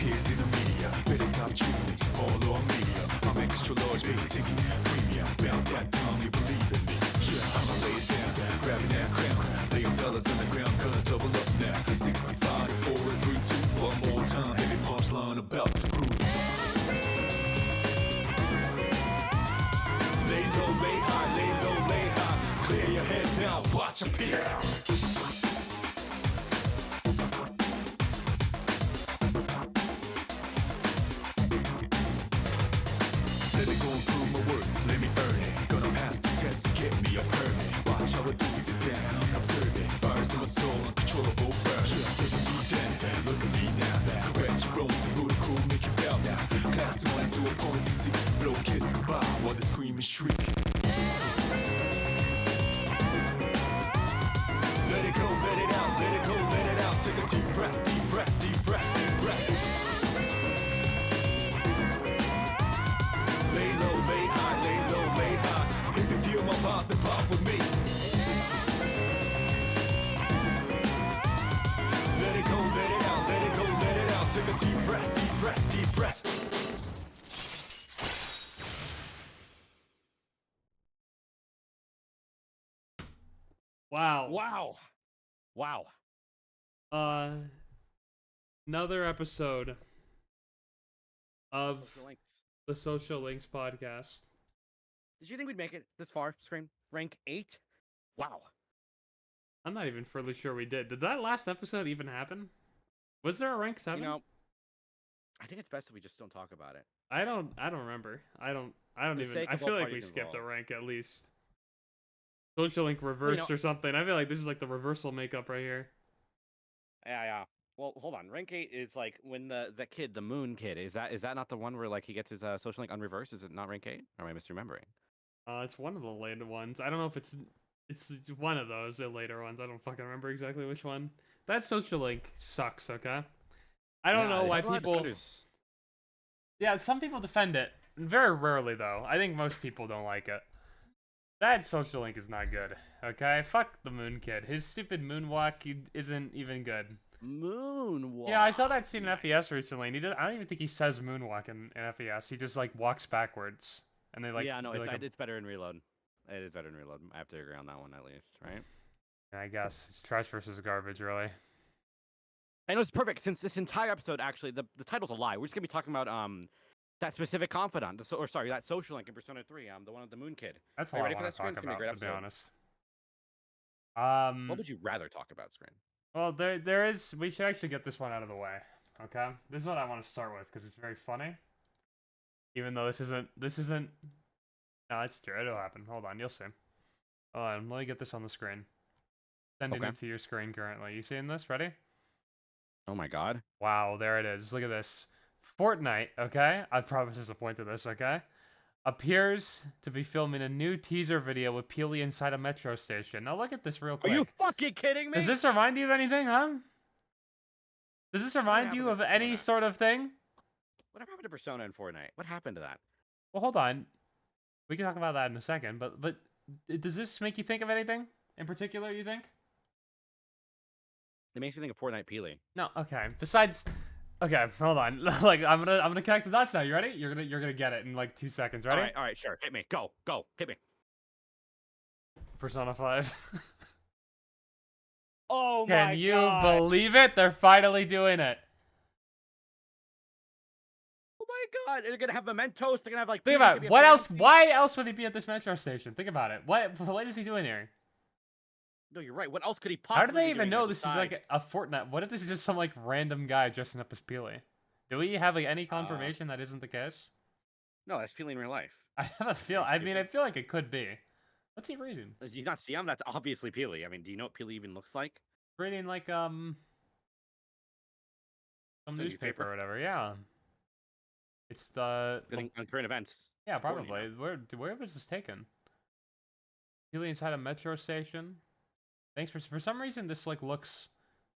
kids in the media. Better stop tripping, small or medium. I'm extra large, big ticket, premium. Bout that time, you believe in me. Yeah, I'ma lay it down, grabbing that crown. Laying dollars on the ground, gonna double up now. 65 to 4 and 3, 2, one more time. Heavy punchline about to groove. Lay low, lay high, lay low, lay high. Clear your heads now, watch a peek. Let me go and prove my worth, let me earn it. Gonna pass this test and get me a permit. Watch how I do, sit down, observe it. Fires in my soul, uncontrollable burn. Look at me then, look at me now. Correct your bones, the booty cool, make you bow now. Class one to a point to see. Blow kiss goodbye while they scream and shriek. Let it go, let it out, let it go, let it out. Take a deep breath, deep breath, deep breath, deep breath. Lay low, lay high, lay low, lay high. If you feel my vibes, then pop with me. Let it go, let it out, let it go, let it out. Take a deep breath, deep breath, deep breath. Wow. Wow. Wow. Another episode of Social links. the Social Links podcast. Did you think we'd make it this far, Scream? Rank 8? Wow. I'm not even fully sure we did. Did that last episode even happen? Was there a rank 7? You know, I think it's best if we just don't talk about it. I don't remember. I don't the even. sake I of all feel like we parties skipped a involved. rank at least. Social Link reversed or something. I feel like this is like the reversal makeup right here. Yeah. Well, hold on. Rank 8 is like when the kid, the Moon kid, is that not the one where like he gets his social link unreversed? Is it not rank 8? Or am I misremembering? It's one of the later ones. I don't know if it's one of those, the later ones. I don't fucking remember exactly which one. That Social Link sucks, okay? I don't know why people... Yeah, some people defend it. Very rarely, though. I think most people don't like it. That Social Link is not good, okay? Fuck the Moon Kid. His stupid moonwalk isn't even good. Moonwalk. Yeah, I saw that scene in FES recently, and I don't even think he says moonwalk in FES. He just, like, walks backwards. And they, like... Yeah, no, it's, it's better in Reload. It is better in Reload. I have to agree on that one, at least, right? I guess. It's trash versus garbage, really. I know it's perfect, since this entire episode, actually, the title's a lie. We're just going to be talking about, that specific confidant, that Social Link in Persona 3, the one with the Moon Kid. That's Are all you I ready for want that, to talk Screen? It's gonna be a about, great to be episode. honest. What would you rather talk about, Screen? Well, there is... We should actually get this one out of the way, okay? This is what I want to start with, because it's very funny. Even though this isn't... No, it's true. It'll happen. Hold on, you'll see. Hold on, let me get this on the screen. Sending it to your screen currently. You seeing this? Ready? Oh my god. Wow, there it is. Look at this. Fortnite, okay? I promise there's a point to this, okay? Appears to be filming a new teaser video with Peely inside a metro station. Now look at this real quick. Are you fucking kidding me? Does this remind you of anything, huh? Does this remind you of any sort of thing? Whatever happened to Persona and Fortnite? What happened to that? Well, hold on. We can talk about that in a second, but does this make you think of anything in particular, you think? It makes me think of Fortnite Peely. No, okay. Besides, okay, hold on. Like I'm gonna connect the dots now. You ready? You're gonna get it in like 2 seconds. Ready? All right, sure. Hit me. Go, hit me. Persona 5. Oh my god! Can you believe it? They're finally doing it. Oh my god! They're gonna have mementos. They're gonna have like. Think about it. What else? Why else would he be at this metro station? Think about it. What is he doing here? No, you're right. What else could he possibly? How do they be even doing know here this besides... is like a Fortnite? What if this is just some like random guy dressing up as Peely? Do we have like any confirmation that isn't the case? No, that's Peely in real life. I have a feel. I mean, I feel like it could be. What's he reading? Did you not see him? That's obviously Peely. I mean, do you know what Peely even looks like? Reading like some newspaper or whatever. Yeah. It's the on current events. Yeah, probably. Where was this taken? Peely inside a metro station. Thanks for some reason this like looks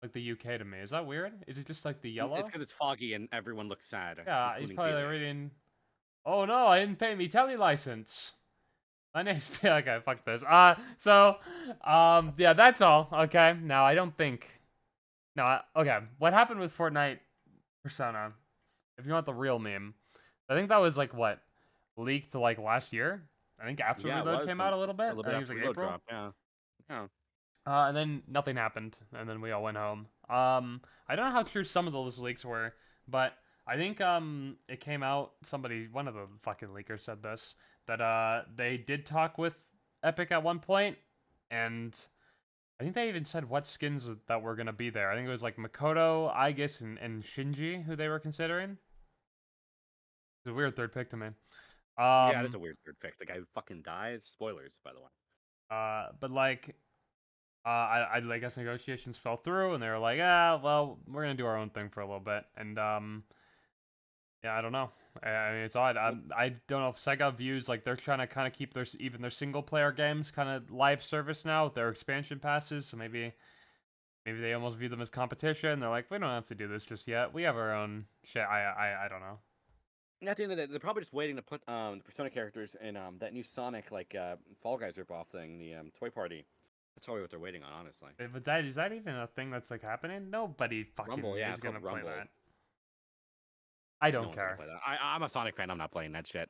like the UK to me. Is that weird? Is it just like the yellow? It's because it's foggy and everyone looks sad. Yeah, he's probably like reading. Oh no, I didn't pay me tele license. My name's okay. Fuck this. Yeah, that's all. Okay. Now I don't think. No. Okay. What happened with Fortnite Persona? If you want the real meme, I think that was like what leaked like last year. I think after Reload came out a little bit. A little I bit think it was after like Reload April. drop. Yeah. Yeah. And then nothing happened, and then we all went home. I don't know how true some of those leaks were, but I think it came out. One of the fucking leakers said this, that they did talk with Epic at one point, and I think they even said what skins that were gonna be there. I think it was like Makoto, Aegis, and Shinji who they were considering. It's a weird third pick to me. Yeah, that's a weird third pick. The guy who fucking dies. Spoilers, by the way. But like, I guess negotiations fell through, and they were like, ah, well, we're gonna do our own thing for a little bit, and yeah, I don't know. I mean, it's odd. I don't know if Sega views like they're trying to kind of keep their single player games kind of live service now with their expansion passes, so maybe they almost view them as competition. They're like, we don't have to do this just yet. We have our own shit. I don't know. At the end of the day, they're probably just waiting to put the Persona characters in that new Sonic Fall Guys ripoff thing, the Toy Party. That's probably what they're waiting on, honestly. But is that even a thing that's like happening? Nobody fucking Rumble, yeah, is gonna play Rumble. that. I No don't one's gonna care. play that. I'm a Sonic fan. I'm not playing that shit.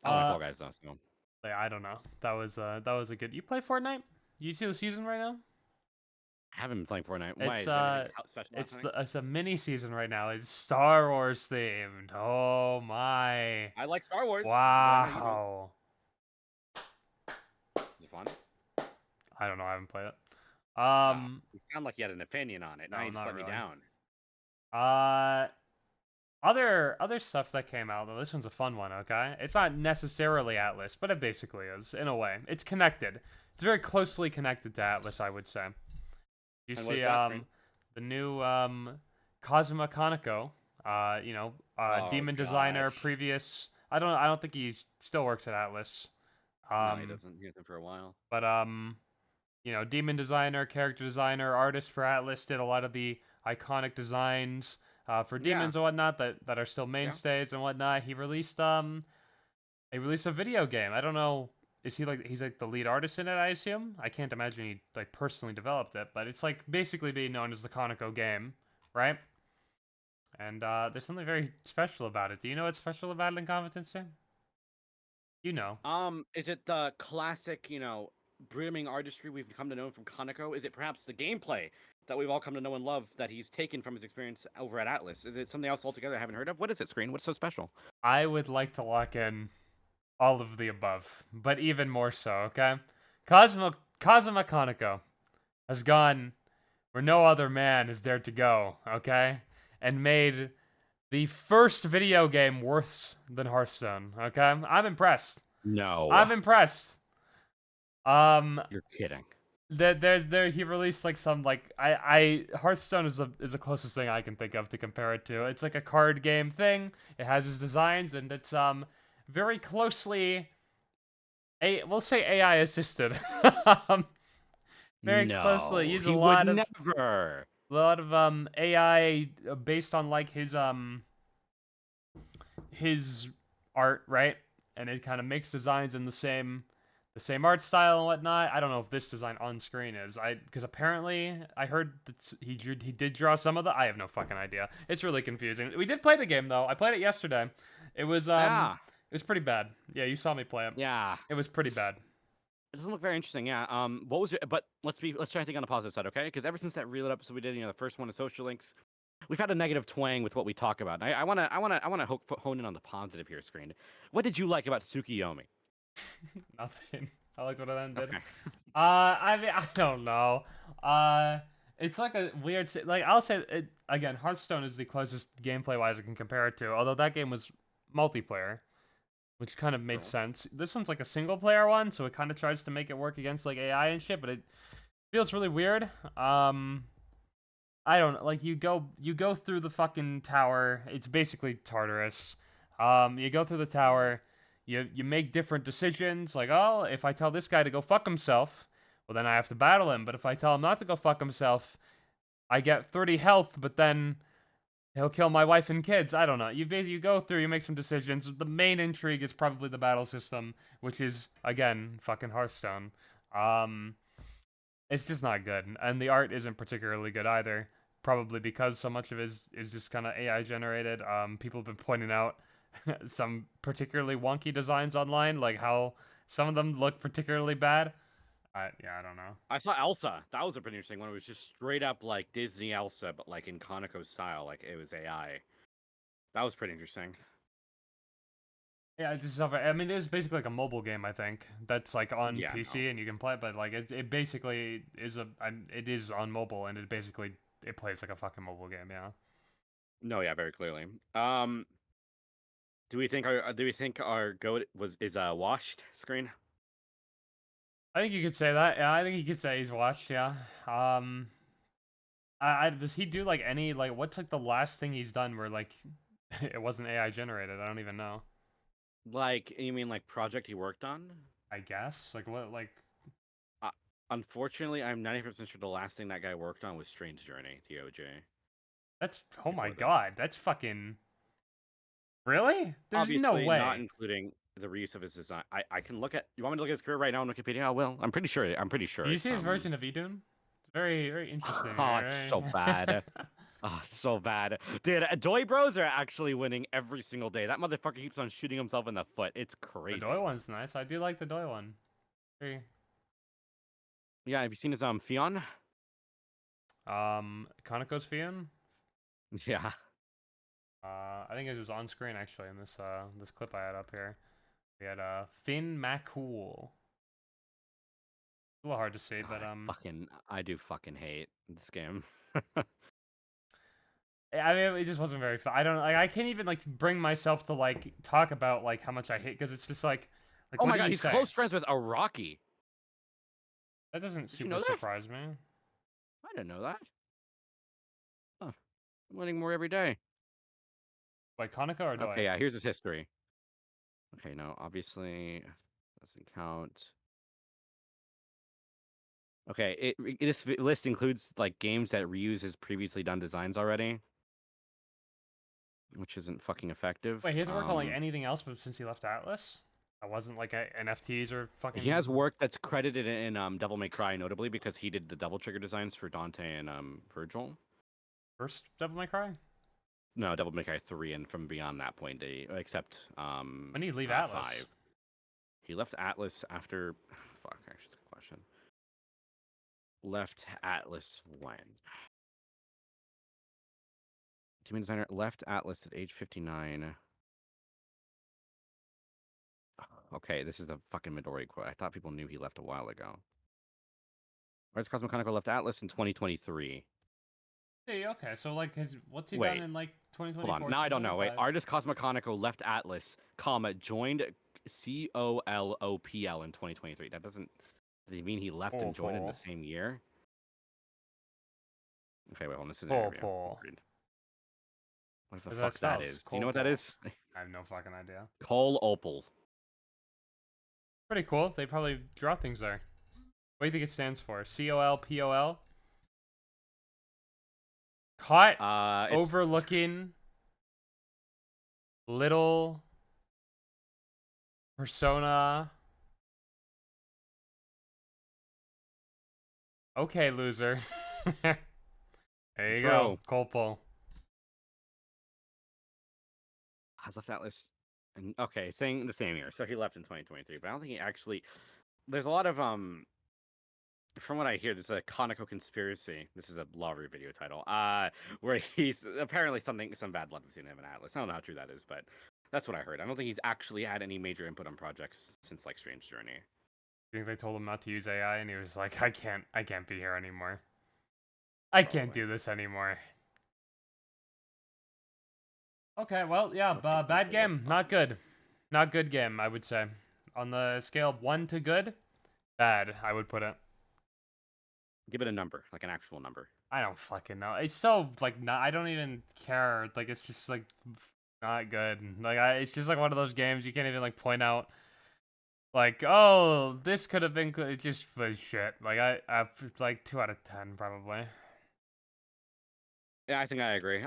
I like Fall Guys though. So. Yeah, I don't know. That was a good. You play Fortnite? You see the season right now? I haven't been playing Fortnite. Why? It's Is there anything special it's a mini season right now. It's Star Wars themed. Oh my! I like Star Wars. Wow. Is it fun? I don't know. I haven't played it. You sound like you had an opinion on it. Now No, you just not let me really. down. Other stuff that came out though. This one's a fun one. Okay, it's not necessarily Atlas, but it basically is in a way. It's connected. It's very closely connected to Atlas, I would say. You And see the new Kazuma Kaneko, demon designer, gosh. previous. I don't think he still works at Atlas. No, he doesn't. He hasn't for a while. But demon designer, character designer, artist for Atlas, did a lot of the iconic designs for demons and whatnot that are still mainstays and whatnot. He released a video game. I don't know. Is he's like the lead artist in it, I assume? I can't imagine he like personally developed it, but it's like basically being known as the Kaneko game, right? And there's something very special about it. Do you know what's special about it, IncompetentC? You know. Is it the classic, brimming artistry we've come to know from Kaneko? Is it perhaps the gameplay that we've all come to know and love that he's taken from his experience over at Atlas? Is it something else altogether I haven't heard of? What is it, Screen? What's so special? I would like to lock in all of the above, but even more so, okay? Kazuma Kaneko has gone where no other man has dared to go, okay? And made the first video game worse than Hearthstone, okay? I'm impressed. No. I'm impressed. You're kidding. He released like some like Hearthstone is the closest thing I can think of to compare it to. It's like a card game thing. It has his designs and it's very closely we'll say AI assisted. Very closely. Use a lot of AI based on like his art, right? And it kind of makes designs in the same art style and whatnot. I don't know if this design on screen is. Because apparently I heard that he did draw some of the. I have no fucking idea. It's really confusing. We did play the game though. I played it yesterday. It was It was pretty bad. Yeah, you saw me play it. Yeah. It was pretty bad. It doesn't look very interesting. Yeah. What was your? But let's try to think on the positive side, okay? Because ever since that Reload episode we did, the first one of social links, we've had a negative twang with what we talk about. I wanna hone in on the positive here, Screen. What did you like about Tsukiyomi? Nothing. I liked what it ended. Okay. I mean, I don't know. It's like a weird. Like I'll say it again. Hearthstone is the closest gameplay wise I can compare it to. Although that game was multiplayer, which kind of made sense. This one's like a single player one, so it kind of tries to make it work against like AI and shit, but it feels really weird. I don't know, like you go through the fucking tower. It's basically Tartarus. You go through the tower, you make different decisions, like, oh, if I tell this guy to go fuck himself, well then I have to battle him, but if I tell him not to go fuck himself, I get 30 health, but then he'll kill my wife and kids. I don't know. You go through, you make some decisions. The main intrigue is probably the battle system, which is, again, fucking Hearthstone. It's just not good, and the art isn't particularly good either. probably because so much of it is just kind of AI generated. People have been pointing out some particularly wonky designs online, like how some of them look particularly bad. Yeah, I don't know. I saw Elsa. That was a pretty interesting one. It was just straight up like Disney Elsa, but like in Kaneko style, like it was AI. That was pretty interesting. Yeah, it's just, I mean, it is basically like a mobile game, I think. That's like on Yeah, PC no. and you can play it, but like it basically is it is on mobile and it plays like a fucking mobile game, yeah. No, yeah, very clearly. Do we think our goat is washed screen? I think you could say that. Yeah, I think you could say he's watched, yeah. Does he do like any like what's like the last thing he's done where like it wasn't AI generated? I don't even know. Like, you mean like project he worked on? I guess. Like what like Unfortunately, I'm 90% sure the last thing that guy worked on was Strange Journey, TOJ. that's oh my Before this. god, that's fucking really? There's no Obviously, not way. including the reuse of his design. I can look at. You want me to look at his career right now on Wikipedia? I will. I'm pretty sure. Did you see his version of Idun? It's very, very interesting. Oh, it's so bad. Oh, so bad. Dude, Doi Bros are actually winning every single day. That motherfucker keeps on shooting himself in the foot. It's The crazy. Doi one's nice. I do like the Doi one. Very... Yeah, have you seen his Fion? Kaneko's Fian? Yeah. I think it was on screen actually in this clip I had up here. We had Finn McCool. A little hard to see, but I do fucking hate this game. I mean, it just wasn't very fun. I don't like. I can't even like bring myself to like talk about like how much I hate because it's just like Oh what my do god, you he's say? close friends with Araki. That doesn't Did you know super that? surprise me. I didn't know that. Huh. I'm learning more every day. Wait, Kaneko or Doi? Okay, yeah, here's his history. Okay, no, obviously doesn't count. Okay, this list includes like games that reuse his previously done designs already, which isn't fucking effective. Wait, he hasn't worked on like anything else but since he left Atlas? That wasn't like NFTs or fucking. He has work that's credited in Devil May Cry, notably because he did the Devil Trigger designs for Dante and Virgil. First Devil May Cry? No, Devil May Cry 3 and from beyond that point, except When did he leave Atlas? 5. He left Atlas after. Fuck, actually, it's a good question. Left Atlas when? Team designer left Atlas at age 59. Okay, this is a fucking Midori quote. I thought people knew he left a while ago. Arts Cosmo Kaneko left Atlas in 2023. Hey, okay, so like what's he Wait. done in like 2024? Hold on, now I don't know. Wait, Artist Cosmoconico left Atlas, joined COLOPL in 2023. That doesn't mean he left and joined in the same year? Okay, wait, hold on. This is an interview. What the fuck that is? Do you know what that is? I have no fucking idea. Cole Opal. Pretty cool. They probably draw things there. What do you think it stands for? COLPOL? Caught overlooking little persona. Okay, loser. There you go, Colpole. Has left Atlas. And okay, saying the same year. So he left in 2023, but I don't think he actually. There's a lot of From what I hear, there's a Kaneko conspiracy. This is a law review video title. Where he's apparently some bad blood between him and Atlas. I don't know how true that is, but that's what I heard. I don't think he's actually had any major input on projects since like Strange Journey. You think they told him not to use AI, and he was like, "I can't be here anymore. I can't do this anymore." Okay, well, yeah, bad game, not good, not good game. I would say, on the scale of 1 to good, bad. I would put it. Give it a number, like an actual number. I don't fucking know. It's so like not. I don't even care. Like it's just like not good. Like it's just like one of those games you can't even like point out. Like, oh, this could have been good. It just was shit. Like I like 2 out of 10 probably. Yeah, I think I agree.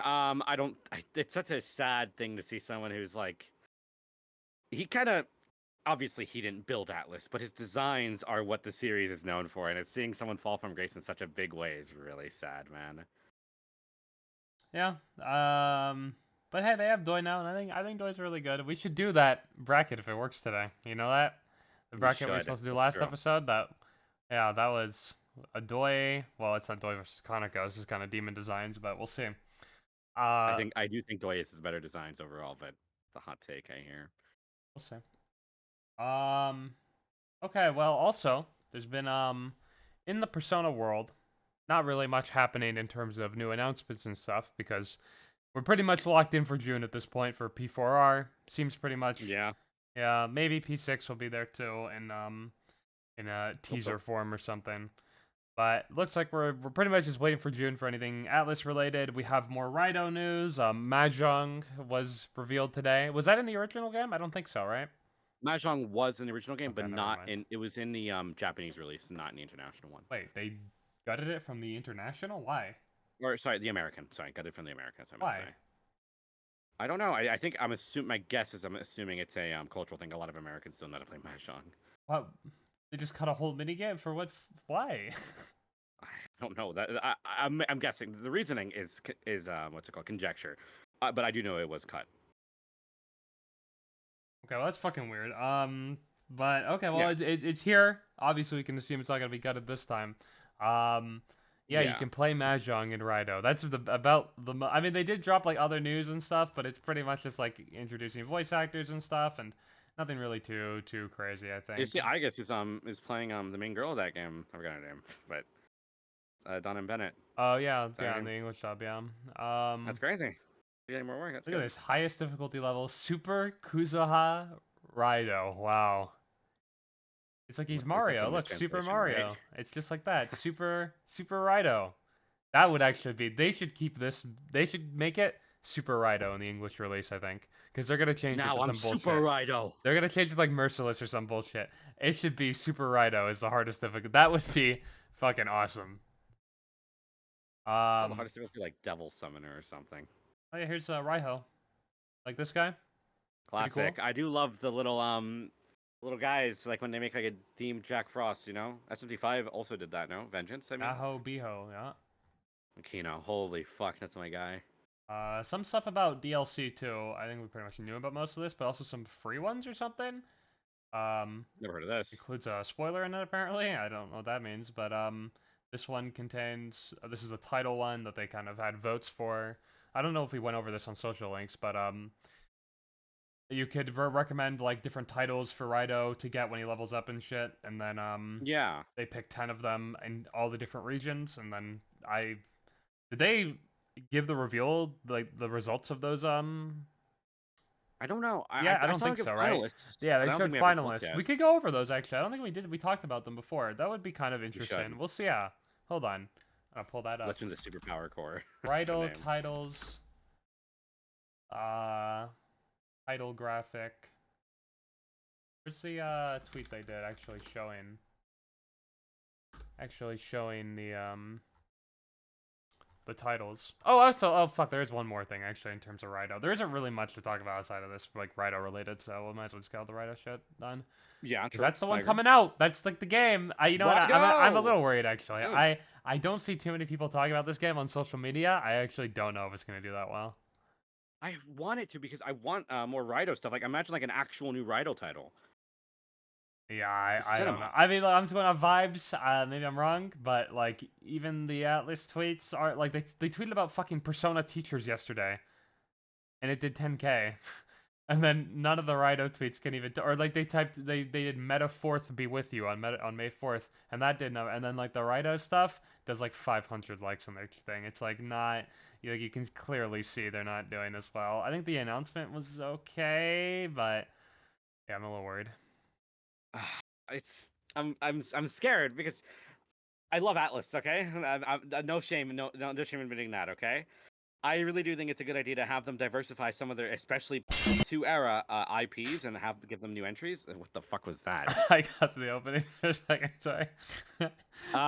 It's such a sad thing to see someone who's like, he kind of, obviously he didn't build Atlas, but his designs are what the series is known for, and it's seeing someone fall from grace in such a big way is really sad, man. Yeah. But hey, they have Doi now, and I think Doi's really good. We should do that bracket if it works today. You know that the We bracket we were should. supposed to do That's last true. episode. Yeah, that was a Doi. Well, it's not Doi versus Kaneko. It's just kind of demon designs, but we'll see. I do think Doyus is better designs overall, but the hot take I hear. We'll see. Um. Okay. Well, also there's been in the Persona world, not really much happening in terms of new announcements and stuff because we're pretty much locked in for June at this point for P4R. Seems pretty much. Yeah. Yeah, maybe P6 will be there too, in a Hope so. teaser form or something. But looks like we're pretty much just waiting for June for anything Atlas related. We have more Raidou news. Mahjong was revealed today. Was that in the original game? I don't think so, right? Mahjong was in the original game, Okay, but never not mind. in. It was in the Japanese release, not in the international one. Wait, they gutted it from the international? Why? Or sorry, the American. Sorry, got it from the American. That's what I meant to Why? say. I don't know. I think I'm assuming. My guess is I'm assuming it's a cultural thing. A lot of Americans still know how to play Mahjong. What? They just cut a whole minigame for what? Why? I don't know that. I'm guessing. The reasoning is what's it called? Conjecture. But I do know it was cut. Okay, well that's fucking weird. But okay, well Yeah. it's here. Obviously, we can assume it's not gonna be gutted this time. Yeah, you Yeah. can play Mahjong in Raidou. That's about I mean, they did drop like other news and stuff, but it's pretty much just like introducing voice actors and stuff, and nothing really too crazy. I You think. see, I guess is playing the main girl of that game. I forgot her name, but Donna Bennett. Oh yeah, Is that her yeah, in name? the English dub, yeah. That's crazy. Getting more work. That's Look at good. this highest difficulty level, Super Kuzoha Raidou. Wow. It's like he's That's a Mario. Look, Super mistranslation, right? Mario. It's just like that. Super Raidou. That would actually be. They should keep this. They should make it Super Raidou in the English release, I think, because they're gonna change it Now to I'm some Super bullshit. Raidou. They're gonna change it to, like Merciless or some bullshit. It should be Super Raidou is the hardest difficult. That would be fucking awesome. The hardest difficulty like Devil Summoner or something. Oh yeah, here's Raiho. Like this guy. Pretty Classic. cool. I do love the little guys like when they make like a themed Jack Frost. You know, SMT5 also did that. No, Vengeance. I mean, Aho Biho. Yeah. Kino. Holy fuck, that's my guy. Some stuff about DLC too. I think we pretty much knew about most of this, but also some free ones or something. Never heard of this. Includes a spoiler in it apparently. I don't know what that means, but this one contains. This is a title one that they kind of had votes for. I don't know if we went over this on social links, but you could recommend like different titles for Raidou to get when he levels up and shit, and then Yeah. they picked 10 of them in all the different regions, and then did they give the reveal like the results of those I don't know. yeah, I don't saw think like a so, right? finalists, Yeah, but they I don't showed think we have results finalists. yet. We could go over those actually. I don't think we did. We talked about them before. That would be kind of should. interesting. We'll see. Yeah, hold on. I'll pull that up. Legend of the Superpower Core. Raidou name. titles. Title graphic. Where's the tweet they did actually showing the titles. Oh, also, oh fuck, there is one more thing actually in terms of Raidou. There isn't really much to talk about outside of this, like Raidou related, so we might as well just get all the Raidou shit done. Yeah, 'Cause true. that's the I one agree. coming out. That's like the game. You know what? What? I'm a Go! little worried actually. Dude. I don't see too many people talking about this game on social media. I actually don't know if it's gonna do that well. I want it to because I want more Raidou stuff. Like imagine like an actual new Raidou title. Yeah, I don't know. Cinema. I mean, like, I'm just going on vibes. Maybe I'm wrong, but like even the Atlas tweets are like they tweeted about fucking Persona teachers yesterday, and it did 10K, and then none of the Raidou tweets can even or like they did Meta 4th be with you on May 4th, and that did no, and then like the Raidou stuff does like 500 likes on their thing. It's like not. You can clearly see they're not doing as well. I think the announcement was okay, but yeah, I'm a little worried. It's I'm scared because I love Atlas. Okay, no shame, no shame in admitting that. Okay, I really do think it's a good idea to have them diversify some of their, especially two era IPs, and give them new entries. What the fuck was that? I got to the opening for a second. Sorry. Go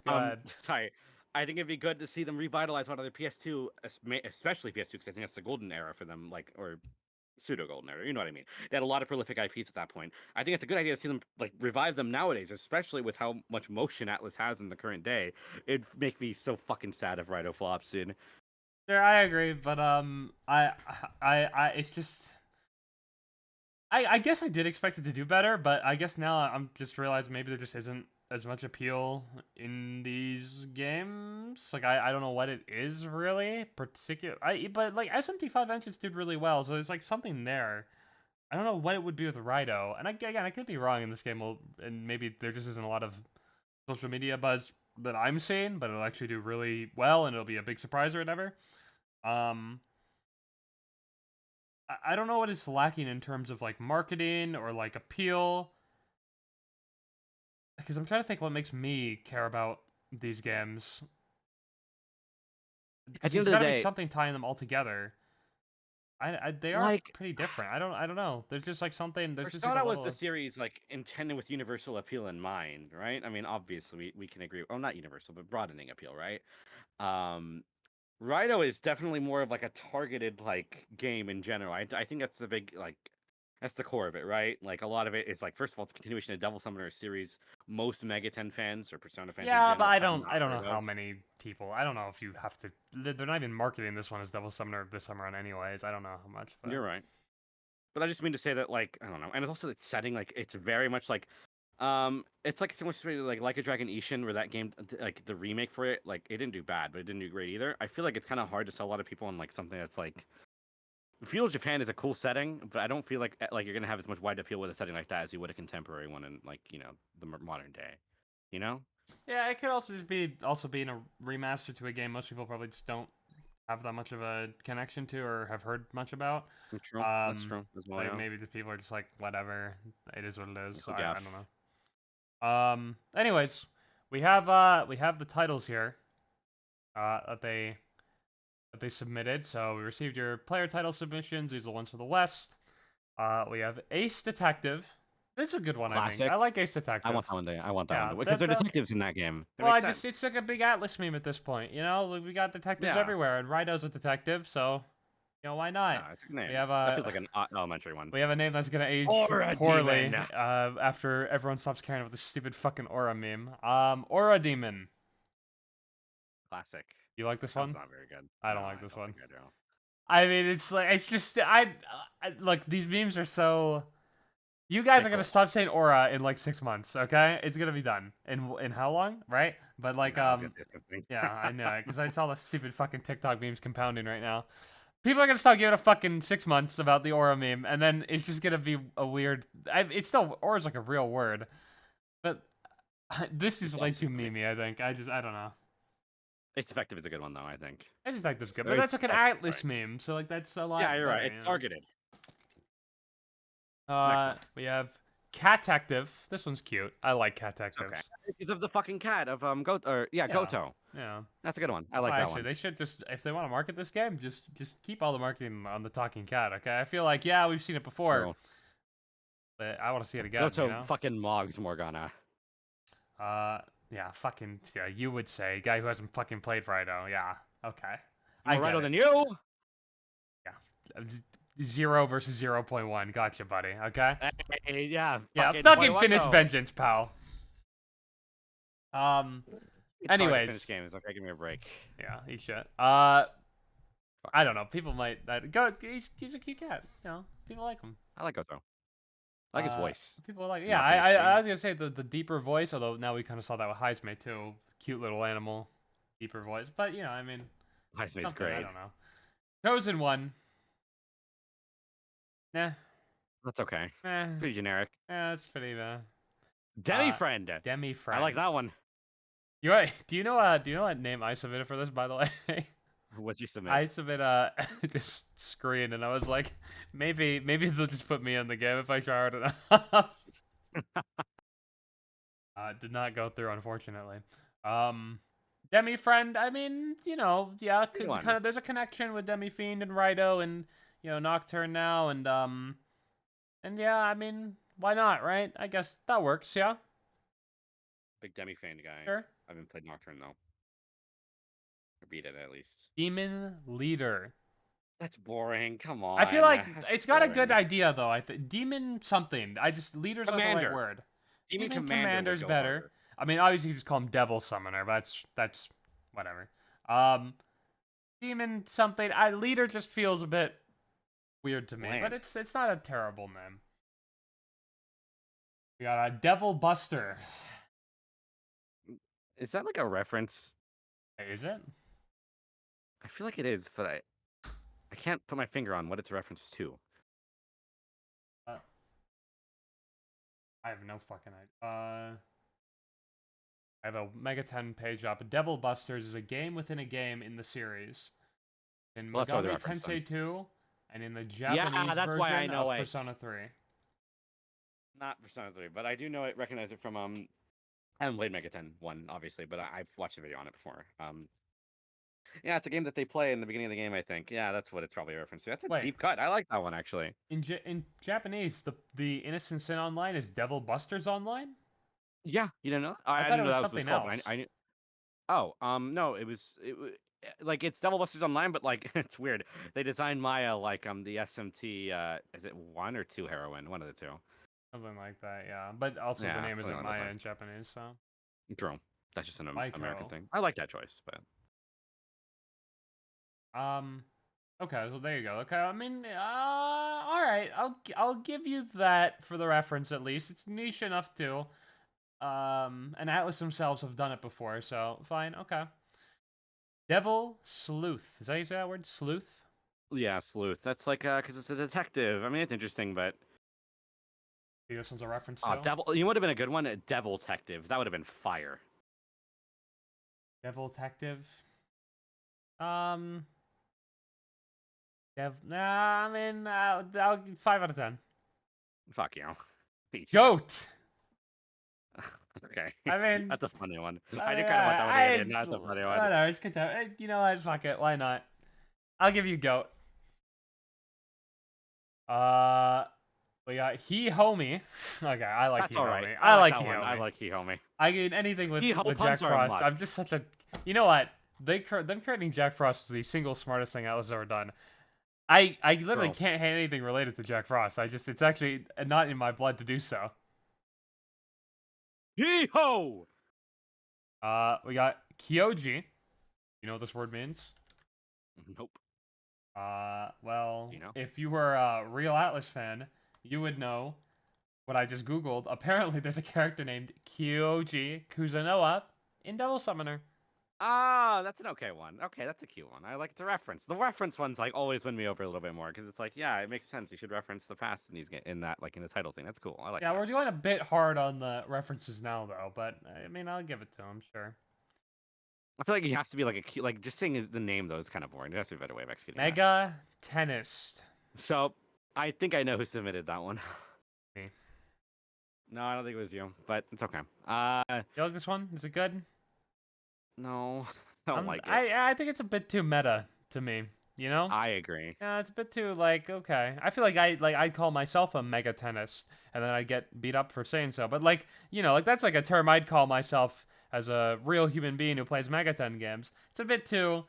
ahead. Sorry. I think it'd be good to see them revitalize one of their PS2, especially PS2, because I think that's the golden era for them, like or pseudo golden era. You know what I mean? They had a lot of prolific IPs at that point. I think it's a good idea to see them like revive them nowadays, especially with how much motion Atlas has in the current day. It'd make me so fucking sad if Raidou flops, dude. Sure, I agree, but it's just. I guess I did expect it to do better, but I guess now I'm just realizing maybe there just isn't as much appeal in these games. Like I don't know what it is really but like SMT5 engines did really well, so there's like something there. I don't know what it would be with Raidou, and again I could be wrong in this game, and maybe there just isn't a lot of social media buzz that I'm seeing, but it'll actually do really well, and it'll be a big surprise or whatever. Um, I don't know what it's lacking in terms of like marketing or like appeal, because I'm trying to think what makes me care about these games. At Because the end there's of got the to be day, something tying them all together. They are like pretty different. I don't know. There's just like something. There's just like Persona a was level the of. series like intended with universal appeal in mind, right? I mean, obviously we can agree. Well, not universal, but broadening appeal, right? Um, Raidou is definitely more of like a targeted like game in general. I think that's the big like that's the core of it, right? Like a lot of it is like first of all, it's a continuation of Devil Summoner series. Most Mega 10 fans or Persona fans in Yeah, but general have not I don't know heard how of. many people. I don't know if you have to. They're not even marketing this one as Devil Summoner this summer on anyways. I don't know how much, but You're right. But I just mean to say that like I don't know, and it's also its setting like it's very much like it's like similar to like a Dragon Ishin where that game like the remake for it like it didn't do bad but it didn't do great either. I feel like it's kind of hard to sell a lot of people on like something that's like Feudal Japan is a cool setting, but I don't feel like you're gonna have as much wide appeal with a setting like that as you would a contemporary one in like the modern day, you know? yeah, it could also just be being a remaster to a game most people probably just don't have that much of a connection to or have heard much about. That's true. That's true as well. Like Yeah. maybe the people are just like whatever, it is what it is. So Who I gaff? don't know. Anyways, we have the titles here that they submitted. So we received your player title submissions. These are the ones for the West. We have Ace Detective. This is a good one, I think. Classic. I like Ace Detective. I want that one day. I want that Yeah, one because they're detectives in that game. That well, makes I just sense. it's like a big Atlas meme at this point. You know, like, we got detectives Yeah. everywhere, and Raidou's a detective, so why not? Yeah, it's a good name. We have That feels like an elementary one. we have a name that's gonna age Aura poorly Demon. after everyone stops caring about the stupid fucking Aura meme. Aura Demon. Classic. You like this That's one? not very good. I don't No, like this one. think I do. I mean, it's like it's just like these memes are so. You guys are gonna Fickle. stop saying aura in like 6 months, okay? It's gonna be done in how long, right? But like Yeah, I was gonna say something. yeah, I know because I saw the stupid fucking TikTok memes compounding right now. People are gonna stop giving a fucking 6 months about the aura meme, and then it's just gonna be a weird. It's still aura's like a real word, but this is It's way too obviously funny. memey. I think I don't know. It's effective is a good one though. I think. I just like this good, but Very that's like an effective, Atlas meme, so like that's a lot. Yeah, you're right. better, It's you know? targeted. What's the next one? We have Catective. This one's cute. I like Catectives. Okay. Because of the fucking cat of Yeah. Goto. Yeah. That's a good one. I like Well, that actually, one. they should just if they want to market this game, just keep all the marketing on the talking cat. Okay, I feel like we've seen it before, Cool. but I want to see it again. Goto You know? fucking Mogs Morgana. Yeah, fucking you would say guy who hasn't fucking played Raidou. Yeah, okay. More get Raidou it. than you. Yeah, 0 versus 0.1. Gotcha, buddy. Okay. Hey, yeah. Yeah, Fucking fucking 0.1 finish though. vengeance, pal. It's hard to Anyways, finish games. Okay, give me a break. yeah, he should. I don't know. People might go. He's a cute cat. You know, people like him. I like Goto. I like his voice. People like. Not Yeah, for the I stream. was gonna say the deeper voice. Although now we kind of saw that with Heisme too. Cute little animal, deeper voice. But I mean, Heisme's something, I great. don't know. Chosen one. Nah. That's okay. Eh. Pretty generic. Yeah, it's pretty. Demi friend. Demi friend. I like that one. Do you know what name I submitted for this, by the way? What'd you submit? I submit just screen, and I was like, maybe they'll just put me in the game if I try hard enough. Did not go through, unfortunately. Demi friend. I mean, yeah, kind of. There's a connection with Demi Fiend and Raidou, and Nocturne now, and yeah. I mean, why not, right? I guess that works. Yeah. Big Demi fan guy. Sure. I haven't played Nocturne though. Or beat it at least. Demon Leader. That's boring. Come on. I feel like That's it's got a good boring. idea though. I think demon something. Leader's not the right Commander. word. Demon Commander's would go better. harder. I mean, obviously you just call him Devil Summoner, but that's whatever. Demon something. Leader just feels a bit weird to me, but Bland. it's not a terrible name. We got a Devil Buster. Is that like a reference? Is it? I feel like it is, but I can't put my finger on what it's a reference to. I have no fucking idea. I have a Mega 10 page up. Devil Busters is a game within a game in the series. In Well, that's probably the Megami reference Tensei then. 2, and in the Japanese that's version why I know of it. Persona 3. Not Persona 3, but I do know it. Recognize it from I haven't played Mega 10 1, obviously, but I've watched a video on it before. Yeah, it's a game that they play in the beginning of the game, I think. Yeah, that's what it's probably a reference to. That's a Wait. deep cut. I like that one actually. In Japanese, the Innocent Sin Online is Devil Busters Online? Yeah, you don't know? I I thought didn't it know was that was what something it's called. else. But I knew. Oh, no, like it's Devil Busters Online, but like it's weird. They designed Maya like the SMT. Is it 1 or 2 heroine? One of the two. Something like that, yeah. But also the Yeah, name something isn't along those Maya lines. in Japanese, so. True. That's just an American Maiko. thing. I like that choice, but Okay, so there you go. Okay, I mean, all right. I'll give you that for the reference at least. It's niche enough too. And Atlas themselves have done it before, so fine. Okay. Devil Sleuth. Is that how you say that word? Sleuth? yeah, sleuth. That's like because it's a detective. I mean, it's interesting, but See, this one's a reference oh, to devil. You would have been a good one. A devil detective. That would have been fire. Devil Detective. Um. Nah, I mean, I'll 5 out of 10. Fuck you. Peach. Goat. Okay. I mean, that's a funny one. I do kind of want that one to get in. That's a funny one. Whatever, it's good. You know what? Fuck it. Why not? I'll give you goat. We got He Homie. Okay, I like That's He all Homie. right. I like that He one. Homie. I like He Homie. I mean anything with He-Ho Jack puns are a Frost. must. I'm just such a. You know what? Them creating Jack Frost is the single smartest thing Atlas has ever done. I literally Bro. can't hate anything related to Jack Frost. It's actually not in my blood to do so. Hee-ho! We got Kyoji. You know what this word means? Nope. Well, You know? if you were a real Atlas fan, you would know what I just Googled. Apparently, there's a character named Kyoji Kuzunoa in Devil Summoner. Ah, that's an okay one. Okay, that's a cute one. I like the reference. The reference ones like always win me over a little bit more because it's like, yeah, it makes sense. You should reference the past in these in that like in the title thing. That's cool. I like. Yeah, that. we're doing a bit hard on the references now, though. But I mean, I'll give it to him, sure. I feel like he has to be like a cute, like just saying the name though is kind of boring. There has to be a better way of executing that. Mega Tennis. So I think I know who submitted that one. Me. No, I don't think it was you, but it's okay. You like this one? Is it good? No, I don't like it. I think it's a bit too meta to me. You know? I agree. Yeah, it's a bit too like okay. I feel like I'd call myself a mega tennis, and then I'd get beat up for saying so. But like like that's like a term I'd call myself as a real human being who plays Mega 10 games. It's a bit too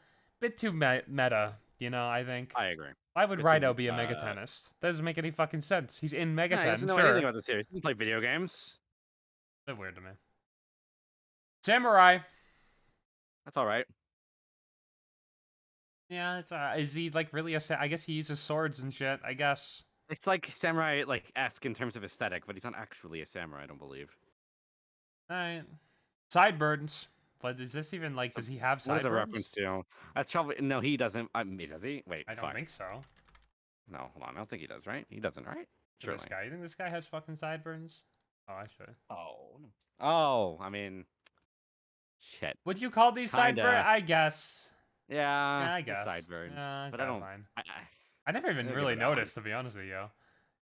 meta. I think. I agree. Why would Bit too, Raidou be a Mega Tennis? That doesn't make any fucking sense. He's in Mega Yeah, 10. he doesn't know Sure. anything about the series. He doesn't play video games. A bit weird to me. Samurai. That's all right. Yeah, it's is he like really I guess he uses swords and shit. I guess. It's like samurai like esque in terms of aesthetic, but he's not actually a samurai. I don't believe. All right. Sideburns. But is this even like? Does he have What sideburns? is a reference to? That's probably no. He doesn't. Does he? Wait. I don't fuck. think so. No, hold on. I don't think he does. Right? He doesn't. Right? Sure. This guy. You think this guy has fucking sideburns? Oh, I should. Oh. Oh. I mean. Shit. Would you call these Kinda. sideburns? I guess. Yeah. I guess. Sideburns. Yeah, but I don't. fine. I, I never even I'll give really it that one. noticed, to be honest with you.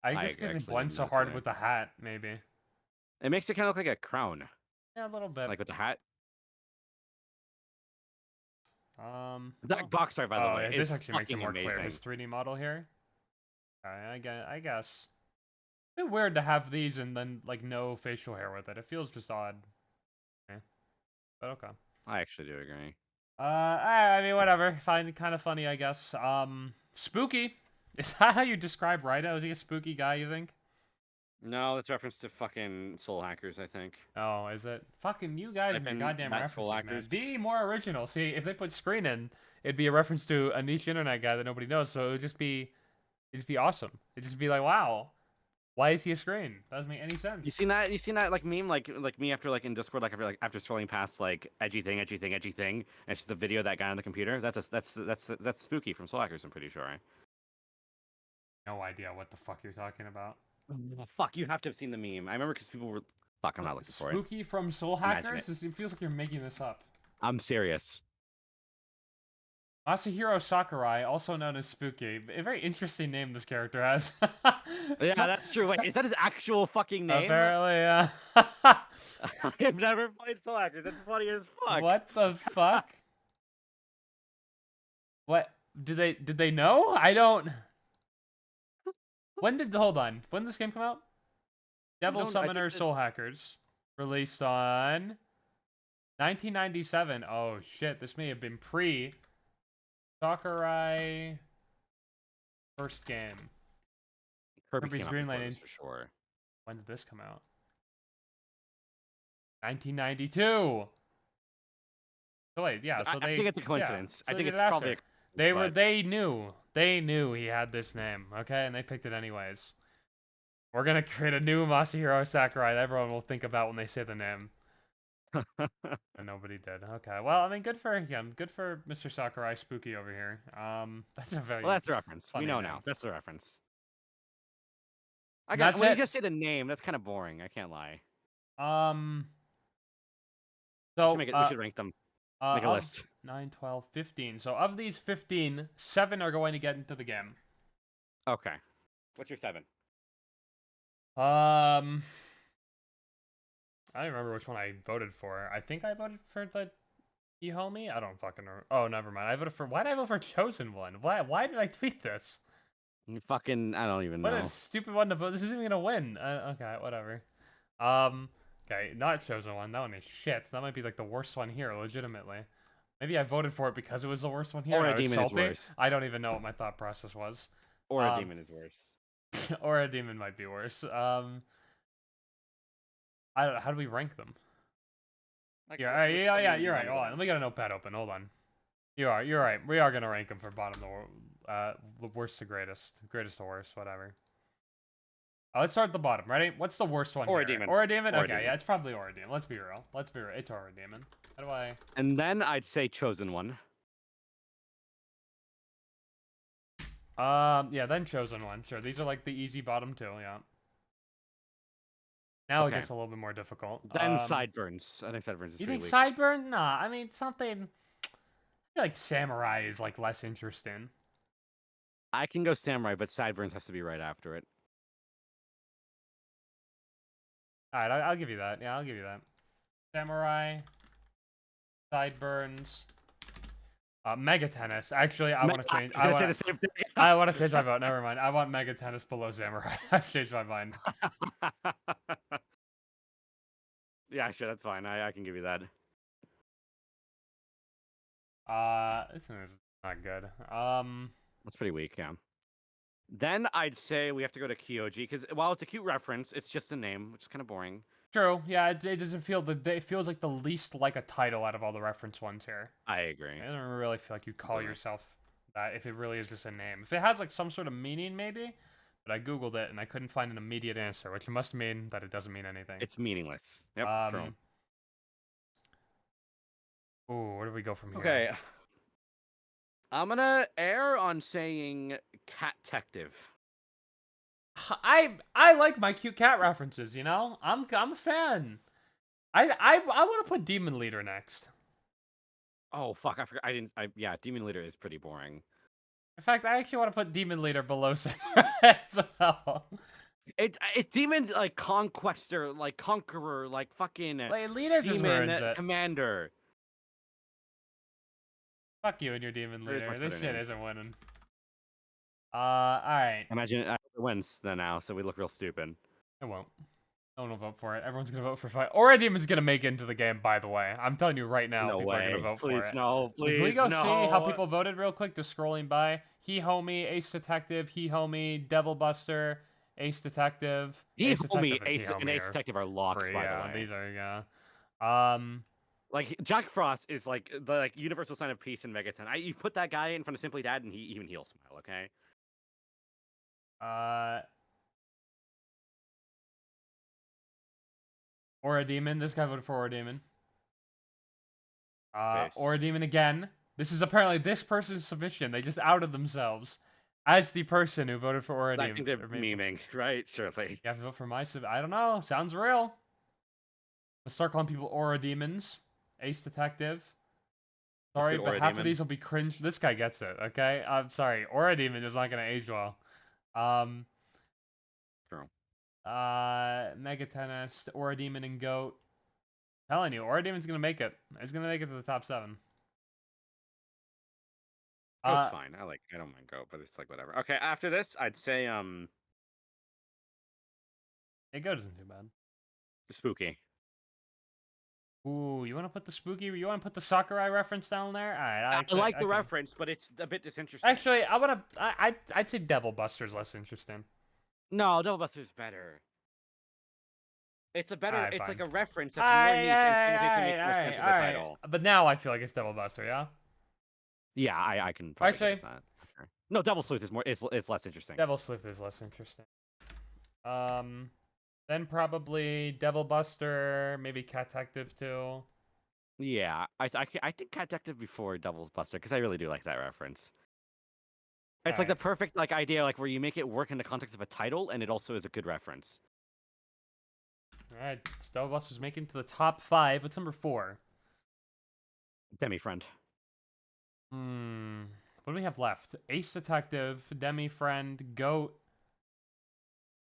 I guess because it actually blends didn't so notice hard either. with the hat, maybe. It makes it kind of look like a crown, Yeah, a little bit. like with the hat. That box art, by the way, this is actually makes it fucking more amazing. clear. His 3D model here. I guess. A bit weird to have these and then like no facial hair with it. It feels just odd. But okay. I actually do agree. I mean, whatever. Find it kind of funny, I guess. Spooky. Is that how you describe Raidou? Is he a spooky guy, you think? No, it's reference to fucking Soul Hackers, I think. Oh, is it? Fucking you guys and your goddamn references, man. Be more original. See, if they put screen in, it'd be a reference to a niche internet guy that nobody knows. So it'd just be awesome. It'd just be like, wow, why is he a screen? Doesn't make any sense. You seen that? You seen that like meme like me after like in Discord after scrolling past like edgy thing, and it's just the video of that guy on the computer. That's Spooky from Soul Hackers, I'm pretty sure. No idea what the fuck you're talking about. Oh, fuck, you have to have seen the meme. I remember because people were. Fuck, I'm not looking for it. Spooky from Soul Hackers? It feels like you're making this up. I'm serious. Masahiro Sakurai, also known as Spooky. A very interesting name this character has. Yeah, that's true. Wait, is that his actual fucking name? Apparently, yeah. I've never played Soul Hackers. That's funny as fuck. What the fuck? What? Did they know? I don't... Hold on. When did this game come out? Devil Summoner Soul Hackers. Released on 1997. Oh shit, this may have been pre Sakurai first game. Kirby's Dream Land for sure. When did this come out? 1992. So wait, yeah, so I think it's a coincidence. Yeah, so I think it's probably they knew he had this name, okay, and they picked it anyways. We're gonna create a new Masahiro Sakurai that everyone will think about when they say the name. And nobody did. Okay, well, I mean, good for him. Good for Mr. Sakurai Spooky over here. That's a very that's the reference. We know name. now. That's the reference. When you just say the name, that's kind of boring. I can't lie. So we should rank them. Make a list. 9, 12, 15. So of these 15, 7 are going to get into the game. Okay. What's your 7? I don't remember which one I voted for. I think I voted for the eHomie. I don't fucking remember. Oh, never mind. I voted for... Why did I vote for Chosen One? Why did I tweet this? You fucking... I don't even know. What a stupid one to vote. This isn't even gonna win. Okay, whatever. Okay, not Chosen One. That one is shit. That might be like the worst one here, legitimately. Maybe I voted for it because it was the worst one here. Or a demon is worse. I don't even know what my thought process was. Or a demon is worse. Or a demon might be worse. I don't know. How do we rank them? Like, yeah, you're right. Hold on. Let me get a notepad open. Hold on. You're right. We are gonna rank them from bottom to worst to greatest, greatest to worst, whatever. Let's start at the bottom. Ready? What's the worst one? Or a demon. Or a demon. Okay, yeah, it's probably or a demon. Let's be real. It's or a demon. How do I? And then I'd say Chosen One. Yeah, then Chosen One. Sure, these are like the easy bottom two. Yeah. Now it gets a little bit more difficult. Then Sideburns. I think Sideburns is you pretty think weak. Sideburn? Nah, I mean something. I feel like Samurai is like less interesting. I can go Samurai, but Sideburns has to be right after it. All right, I'll give you that. Yeah, I'll give you that. Samurai, Sideburns, Mega Tennis. Actually, I want to change. I was gonna say the same thing. I want to change my vote. Never mind. I want Mega Tennis below Samurai. I've changed my mind. Yeah, sure, that's fine. I can give you that. This one is not good. That's pretty weak, yeah. Then I'd say we have to go to Kyoji, because while it's a cute reference, it's just a name, which is kind of boring. True, yeah, it doesn't feel... It feels like the least like a title out of all the reference ones here. I agree. I don't really feel like you call yourself that if it really is just a name. If it has like some sort of meaning, maybe, but I googled it and I couldn't find an immediate answer, which must mean that it doesn't mean anything. It's meaningless. Yep, true. Ooh, where do we go from here? Okay. I'm gonna err on saying Cat-tective. I like my cute cat references, you know? I'm a fan. I want to put Demon Leader next. Oh fuck, I forgot. Yeah, Demon Leader is pretty boring. In fact, I actually want to put Demon Leader below Samurai as well. It's Demon like Conquester, like Conqueror, like fucking like, Leader Demon Commander. Fuck you and your Demon Leader. This shit isn't winning. Alright. Imagine it wins then now, so we look real stupid. It won't. No one will vote for it. Everyone's gonna vote for Fight. Or a Demon's gonna make it into the game, by the way. I'm telling you right now, people are gonna vote for it. Please, no, please, Can we go see how people voted real quick? Just scrolling by. He Homie, Ace Detective, He Homie, Devil Buster, Ace Detective. Ace and Ace are Detective are locks, free, by the yeah, way. these are, yeah. Like Jack Frost is like the universal sign of peace in Megaton. You put that guy in front of Simply Dad, and he'll smile. Okay. Aura Demon. This guy voted for Aura Demon. Base. Aura Demon again. This is apparently this person's submission. They just outed themselves as the person who voted for Aura Demon. I think they're memeing, right? Surely. You have to vote for my sub. I don't know. Sounds real. Let's start calling people Aura Demons. Ace Detective. Sorry, but half of these will be cringe. This guy gets it, okay? I'm sorry. Aura Demon is not going to age well. True. Mega Tennis, Aura Demon, and Goat. I'm telling you, Aura Demon's going to make it. It's going to make it to the top 7. Goat's fine. I don't mind Goat, but it's like whatever. Okay, after this, I'd say It Goat isn't too bad. Spooky. Ooh, you want to put the spooky? You want to put the Sakurai reference down there? All right, I like the reference, but it's a bit disinteresting. Actually, I'd say Devil Buster's less interesting. No, Devil Buster's better. It's a better. It's fine. like a reference that's more niche and simultaneously makes more sense as a title. But now I feel like it's Devil Buster, yeah. Yeah, I can probably Actually, get that. Sure. No, Devil Sleuth is more. It's less interesting. Devil Sleuth is less interesting. Then probably Devil Buster, maybe Cat Detective too. Yeah, I think Cat Detective before Devil Buster because I really do like that reference. It's like the perfect idea where you make it work in the context of a title and it also is a good reference. All right, Devil Buster's making to the top 5. What's number 4? Demi Friend. What do we have left? Ace Detective, Demi Friend, Goat.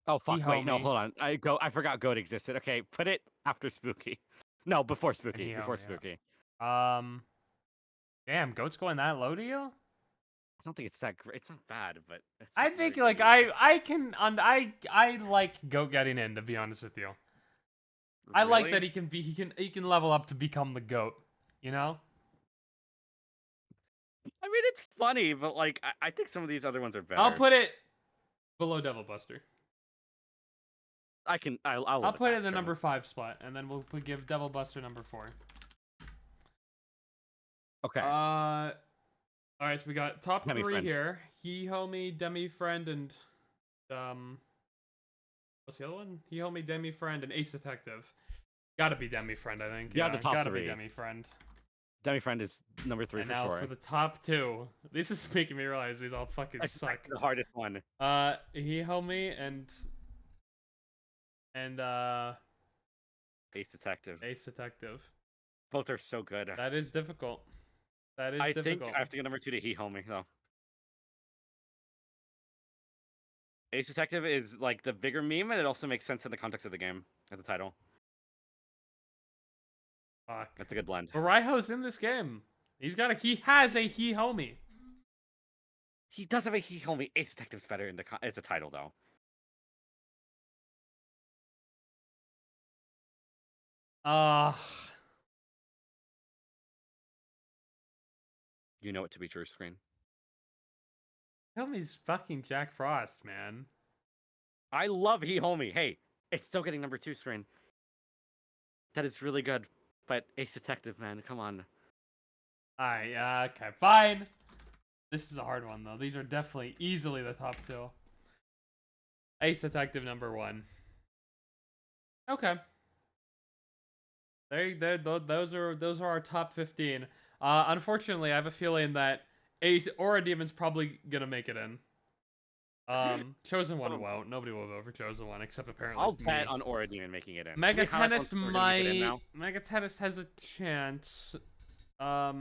Oh fuck! Wait, no, hold on. I forgot Goat existed. Okay, put it after Spooky. No, before Spooky. Before Spooky. Damn, Goat's going that low to you? I don't think it's that great. It's not bad, but it's I think I like Goat getting in. To be honest with you, really? I like that he can level up to become the Goat. You know. I mean, it's funny, but I think some of these other ones are better. I'll put it below Devil Buster. I'll put it in the number 5 spot, and then we'll give Devil Buster number 4. Okay. All right, so we got top Demi 3 Friend. here. He Homie, Demi Friend, and what's the other one? He Homie, Demi Friend, and Ace Detective. Gotta be Demi Friend, I think. Yeah, the top gotta 3. be Demi Friend. Demi Friend is number 3 and for now sure. For the top 2, this is making me realize these all fucking suck. The hardest one. He Homie and Ace Detective. Ace Detective. Both are so good. That is difficult. Difficult. I think I have to go number 2 to He Homie though. Ace Detective is the bigger meme, and it also makes sense in the context of the game as a title. Fuck. That's a good blend. Raiho's in this game. He has a He Homie. He does have a He Homie. Ace Detective's better as a title though. You know it to be true, Screen. Tell me he's fucking Jack Frost, man. I love He Homie. Hey, it's still getting number 2, Screen. That is really good. But Ace Detective, man, come on. Alright, okay, fine. This is a hard one, though. These are definitely easily the top 2. Ace Detective number 1. Okay. Those are our top 15. Unfortunately, I have a feeling that Aura Demon's probably gonna make it in. Chosen One won't. Nobody will vote for Chosen One except apparently I'll bet on Aura Demon making it in. Mega Tennis might. Mega Tennis has a chance. I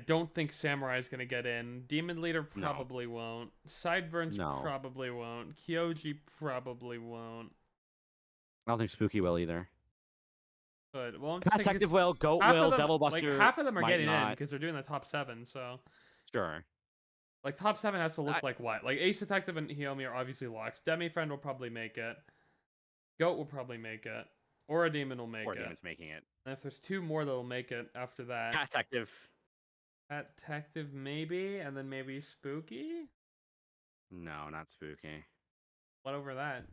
don't think Samurai is gonna get in. Demon Leader probably won't. Sideburns probably won't. Kyoji probably won't. I don't think Spooky will either. But well, Detective will, Goat will, Devil Buster. Half of them are getting in because they're doing the top 7. So sure. Top 7 has to look like what? Ace Detective and Hiomi are obviously locks. Demi Friend will probably make it. Goat will probably make it. Aura Demon will make it. Aura Demon's making it. And if there's 2 more that'll make it after that. Cat Detective. Cat Detective maybe, and then maybe Spooky? No, not Spooky. What over that?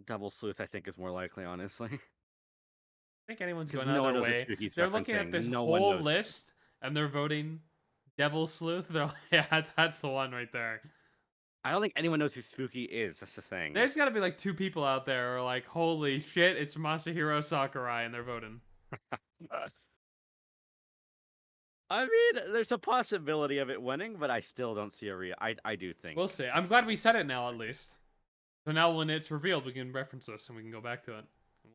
Devil Sleuth, I think, is more likely, honestly. I think anyone's Because going out no of one their knows what way. Spooky's They're looking at referencing. this No one whole knows. list and they're voting Devil Sleuth. They're like, yeah, that's the one right there. I don't think anyone knows who Spooky is. That's the thing. There's got to be like 2 people out there who are like, holy shit, it's Masahiro Sakurai, and they're voting. I mean, there's a possibility of it winning, but I still don't see a real. I do think. We'll see. I'm glad we said it now, at least. So now when it's revealed, we can reference this and we can go back to it.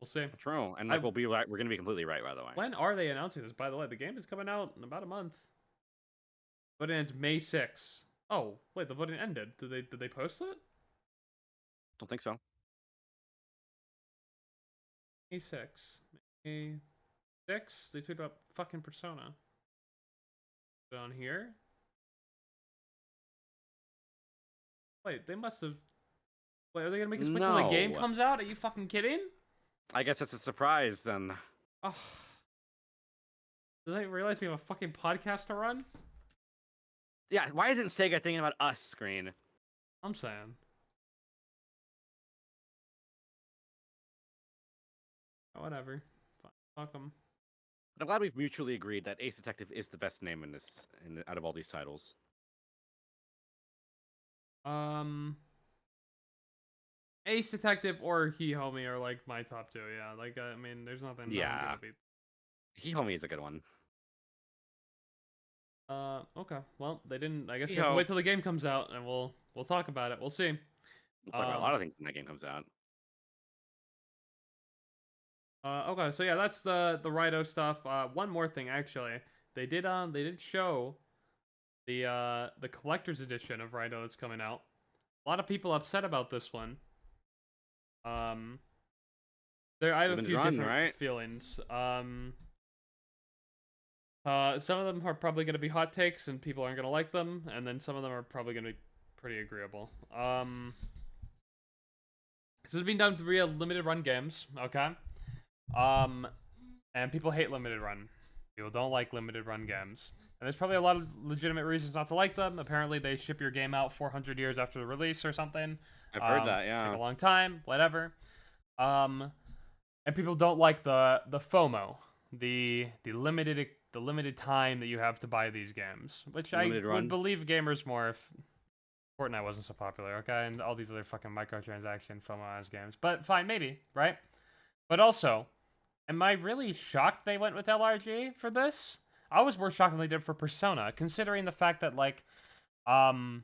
We'll see. True, and like, we'll be right. We're gonna be completely right, by the way. When are they announcing this? By the way, the game is coming out in about a month. Voting ends May 6th. Oh, wait, the voting ended. Did they post it? Don't think so. May 6th. May 6th? They tweeted about fucking Persona. Is it on here? Wait, they must have. Wait, are they gonna make us wait till the game No. comes out? Are you fucking kidding? I guess it's a surprise then. Oh. Did they realize we have a fucking podcast to run? Yeah, why isn't Sega thinking about us, Screen? I'm saying. Oh, whatever. Fuck them. But I'm glad we've mutually agreed that Ace Detective is the best name in this, out of all these titles. Ace Detective or He Homie are like my top 2. Yeah, like I mean, there's nothing. Yeah. No one's gonna beat. He Homie is a good one. Okay. Well, they didn't. I guess we Yo. have to wait till the game comes out, and we'll talk about it. We'll see. It's like a lot of things when that game comes out. Okay. So yeah, that's the Raidou stuff. One more thing, actually, they did show the collector's edition of Raidou that's coming out. A lot of people upset about this one. I have a few different feelings. Some of them are probably going to be hot takes and people aren't going to like them, and then some of them are probably going to be pretty agreeable. This has been done via limited run games, okay? And people hate limited run. People don't like limited run games. And there's probably a lot of legitimate reasons not to like them. Apparently, they ship your game out 400 years after the release or something. I've heard that, yeah. Take a long time, whatever. And people don't like the FOMO, the limited time that you have to buy these games, which limited I would believe gamers more if Fortnite wasn't so popular, okay, and all these other fucking microtransaction FOMO-ass games. But fine, maybe, right? But also, am I really shocked they went with LRG for this? I was more shocked than they did for Persona, considering the fact that, like, I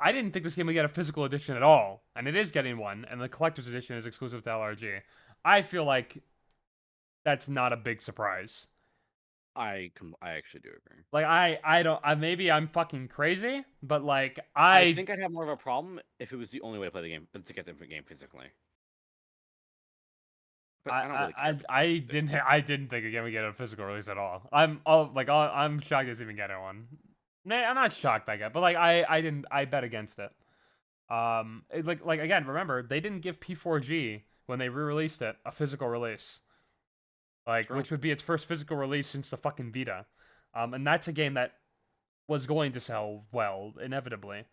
didn't think this game would get a physical edition at all, and it is getting one, and the collector's edition is exclusive to LRG. I feel like that's not a big surprise. I actually do agree. Like, I don't, maybe I'm fucking crazy, but, like, I think I'd have more of a problem if it was the only way to play the game, but to get the game physically. But I don't really care. I didn't think again we get a physical release at all. I'm shocked it's even getting one. Nah, I'm not shocked I get, but like I bet against it. It's like again, remember they didn't give P4G when they re-released it a physical release, like which would be its first physical release since the fucking Vita, and that's a game that was going to sell well inevitably.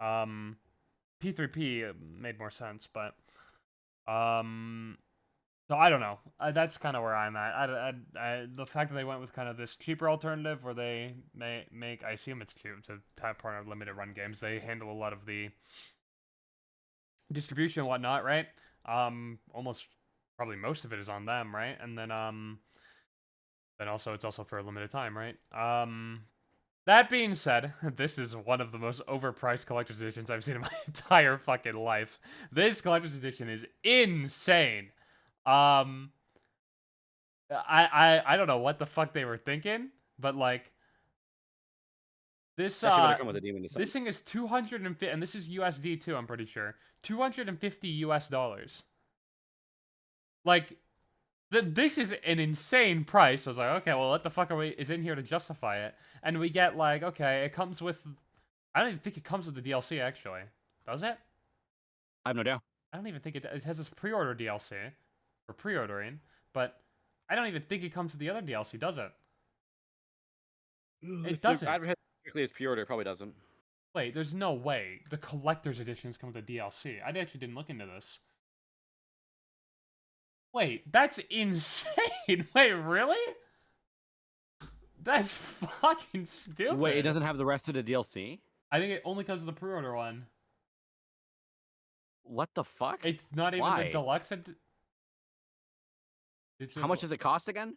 P3P made more sense, but so I don't know. That's kind of where I'm at. The fact that they went with kind of this cheaper alternative where they make, I assume it's cute to have partner of limited run games. They handle a lot of the distribution and whatnot, right? Almost probably most of it is on them, right? And then also it's also for a limited time, right? That being said, this is one of the most overpriced collector's editions I've seen in my entire fucking life. This collector's edition is insane. I don't know what the fuck they were thinking, but like this this thing is 250, and this is USD too, I'm pretty sure. $250. Like this is an insane price. I was like, okay, well, what the fuck is in here to justify it? And we get like, okay, it comes with, I don't even think it comes with the DLC actually. Does it? I have no doubt. I don't even think it has this pre-order DLC. For pre-ordering, but I don't even think it comes with the other DLC, does it? It doesn't. Advertised strictly as pre-order, it probably doesn't. Wait, there's no way the collector's editions come with the DLC. I actually didn't look into this. Wait, that's insane. Wait, really? That's fucking stupid. Wait, it doesn't have the rest of the DLC? I think it only comes with the pre-order one. What the fuck? It's not even Why? the deluxe. How much does it cost again?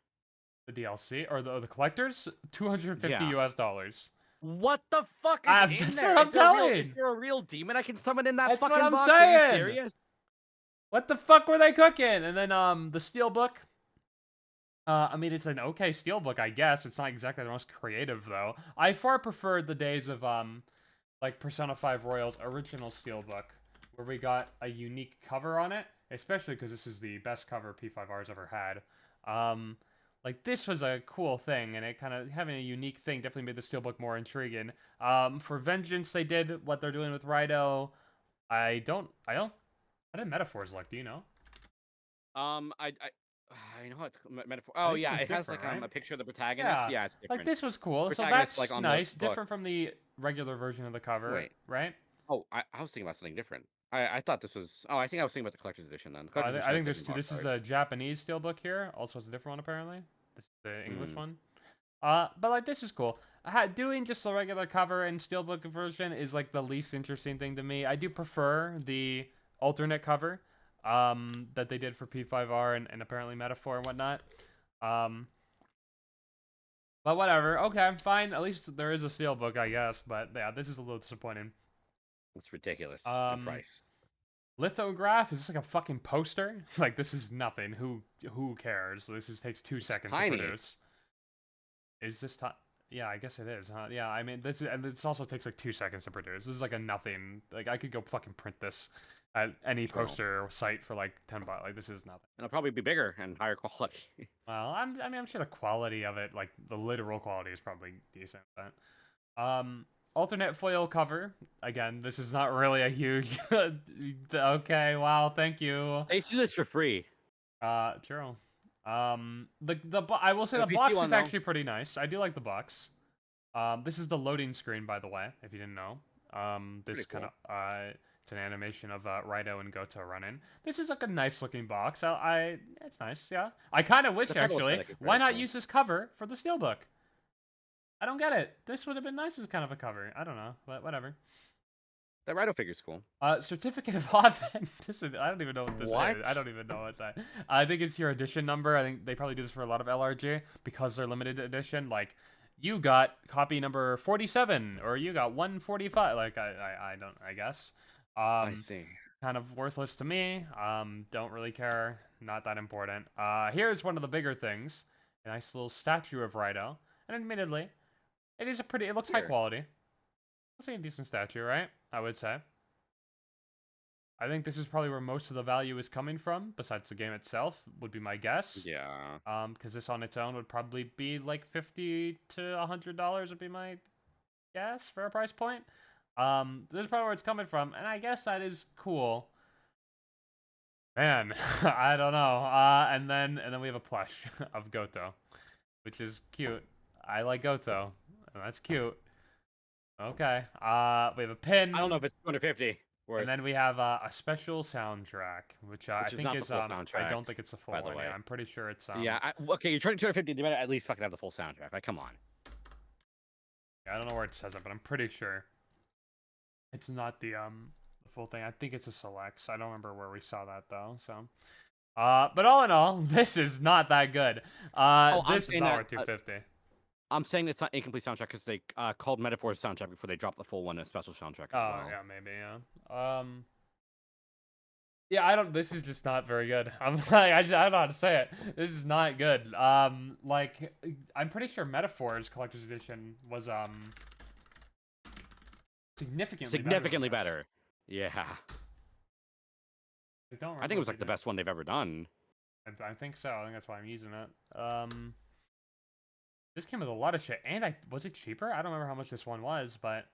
The DLC or the collectors? $250 Yeah. US. What the fuck is in That's there? what I'm telling. Is there a real demon I can summon in that That's fucking what I'm box? Are saying. you serious? What the fuck were they cooking? And then the steelbook. I mean, it's an okay steelbook, I guess. It's not exactly the most creative though. I far preferred the days of like Persona 5 Royal's original steelbook, where we got a unique cover on it, especially because this is the best cover P5R's ever had. Like, this was a cool thing, and it kind of, having a unique thing definitely made the steelbook more intriguing. For Vengeance, they did what they're doing with Raidou. I did Metaphors look, do you know? I know it's metaphor. Oh yeah, it has like right? a picture of the protagonist. Yeah, it's different. Like, this was cool, so Protagonist, that's like, on the nice. book. Different from the regular version of the cover, Wait. right? Oh, I was thinking about something different. I thought this was. Oh, I think I was thinking about the collector's edition then. The I collector's think edition has there's two. different This is box art. a Japanese steelbook here. Also, it's a different one apparently. This is the English Hmm. one. But like, this is cool. Doing just the regular cover and steelbook version is like the least interesting thing to me. I do prefer the alternate cover that they did for P5R and apparently Metaphor and whatnot. But whatever. Okay, fine. At least there is a steelbook, I guess. But yeah, this is a little disappointing. It's ridiculous. The price. Lithograph? Is this like a fucking poster? Like, this is nothing. Who cares? This takes 2 seconds tiny. to produce. Is this yeah, I guess it is, huh? Yeah, I mean, this also takes like 2 seconds to produce. This is like a nothing. Like, I could go fucking print this at any poster site for like $10. Like, this is nothing. And it'll probably be bigger and higher quality. Well, I'm sure the quality of it, like the literal quality, is probably decent. But alternate foil cover. Again, this is not really a huge. Okay, wow, thank you. They do this for free. True. I will say the PC box one, is though. actually pretty nice. I do like the box. This is the loading screen, by the way, if you didn't know. This Pretty kind of it's an animation of Raidou and Goto running. This is like a nice looking box. It's nice, yeah. I kind of wish The cover actually, aesthetic is why very not cool. use this cover for the steelbook? I don't get it. This would have been nice as kind of a cover. I don't know, but whatever. That Raidou figure's cool. Certificate of authenticity. I don't even know what this What? is. I don't even know what that. I think it's your edition number. I think they probably do this for a lot of LRG because they're limited edition. Like, you got copy number 47 or you got 145. Like, I don't. I guess. I see. Kind of worthless to me. Don't really care. Not that important. Here's one of the bigger things. A nice little statue of Raidou. And admittedly, it is it looks high Here. quality. Looks like a decent statue, right? I would say. I think this is probably where most of the value is coming from, besides the game itself, would be my guess. Yeah. Because this on its own would probably be like $50 to $100 would be my guess for a price point. This is probably where it's coming from, and I guess that is cool. Man, I don't know. And then we have a plush of Goto, which is cute. I like Goto, and that's cute. Okay. We have a pin. I don't know if it's 250. And then we have a special soundtrack, which I think not is the full soundtrack, I don't think it's a full by the one. way. Yeah, I'm pretty sure it's Yeah. Okay, you're trying 250. You better at least fucking have the full soundtrack. Like, come on. I don't know where it says it, but I'm pretty sure it's not the full thing. I think it's a selects. I don't remember where we saw that though. So, but all in all, this is not that good. This is not worth 250. I'm saying it's not incomplete soundtrack because they called Metaphor's soundtrack before they dropped the full one, a special soundtrack as well. Yeah, maybe, yeah. Yeah, I don't. This is just not very good. I'm like, I don't know how to say it. This is not good. Like, I'm pretty sure Metaphor's collector's edition was significantly better. Yeah. I think it was like the best one they've ever done. I think so. I think that's why I'm using it. This came with a lot of shit, and was it cheaper? I don't remember how much this one was, but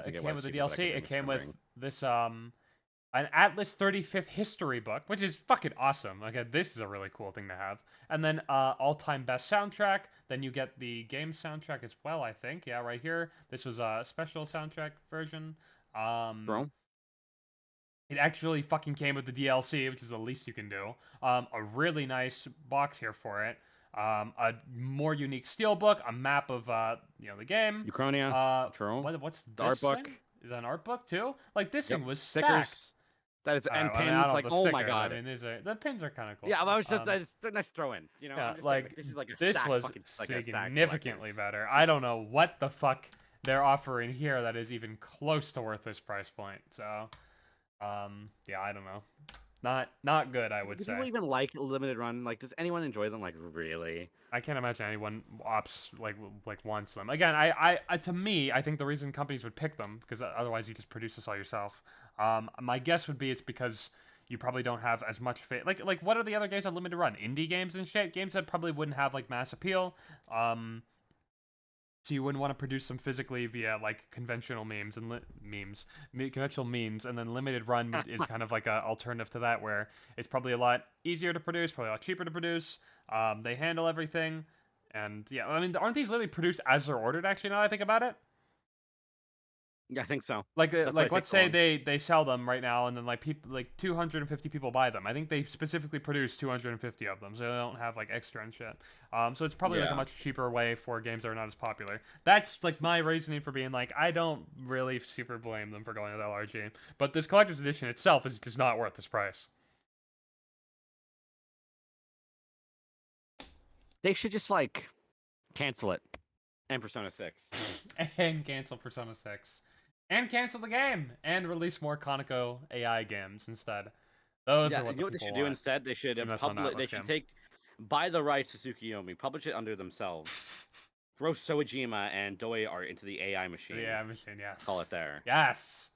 it came with the DLC. It came with this an Atlas 35th history book, which is fucking awesome. Like, this is a really cool thing to have. And then all-time best soundtrack. Then you get the game soundtrack as well, I think. Yeah, right here. This was a special soundtrack version. Bro. It actually fucking came with the DLC, which is the least you can do. A really nice box here for it. A more unique steelbook, a map of the game. Uchronia. True. What's the art this book? thing? Is that an art book too? Like this thing was stickers. stacked. That is, and I mean, pins. I don't Like, know the oh my stickers. god. I mean, the pins are kind of cool. Yeah, I was just that's nice throw in. You know, Yeah, I'm just like, saying, this is like a this stack, was fucking, like a stack significantly collectors. better. I don't know what the fuck they're offering here that is even close to worth this price point. So, yeah, I don't know. Not good, I would Do say. people even like limited run? Like, does anyone enjoy them? Like, really? I can't imagine anyone opts like wants them. Again, I to me, I think the reason companies would pick them because otherwise you just produce this all yourself. My guess would be it's because you probably don't have as much like what are the other games on limited run? Indie games and shit. Games that probably wouldn't have like mass appeal. So you wouldn't want to produce them physically via like conventional conventional memes, and then limited run is kind of like an alternative to that, where it's probably a lot easier to produce, probably a lot cheaper to produce. They handle everything, and yeah, I mean, aren't these literally produced as they're ordered? Actually, now that I think about it, Yeah, I think so. like That's why like it let's takes so say long. they sell them right now, and then like people like 250 people buy them. I think they specifically produce 250 of them, so they don't have like extra and shit. So it's probably like a Yeah. much cheaper way for games that are not as popular. That's like my reasoning for being like, I don't really super blame them for going with LRG, but this collector's edition itself is just not worth this price. They should just like cancel it. And Persona 6. And cancel Persona 6. And cancel the game. And release more Conoco AI games instead. Those are what you know what they should do instead? They should buy the rights to Tsukiyomi, publish it under themselves. Throw Soejima and Doi art into the AI machine. The AI machine, yes. Call it there. Yes.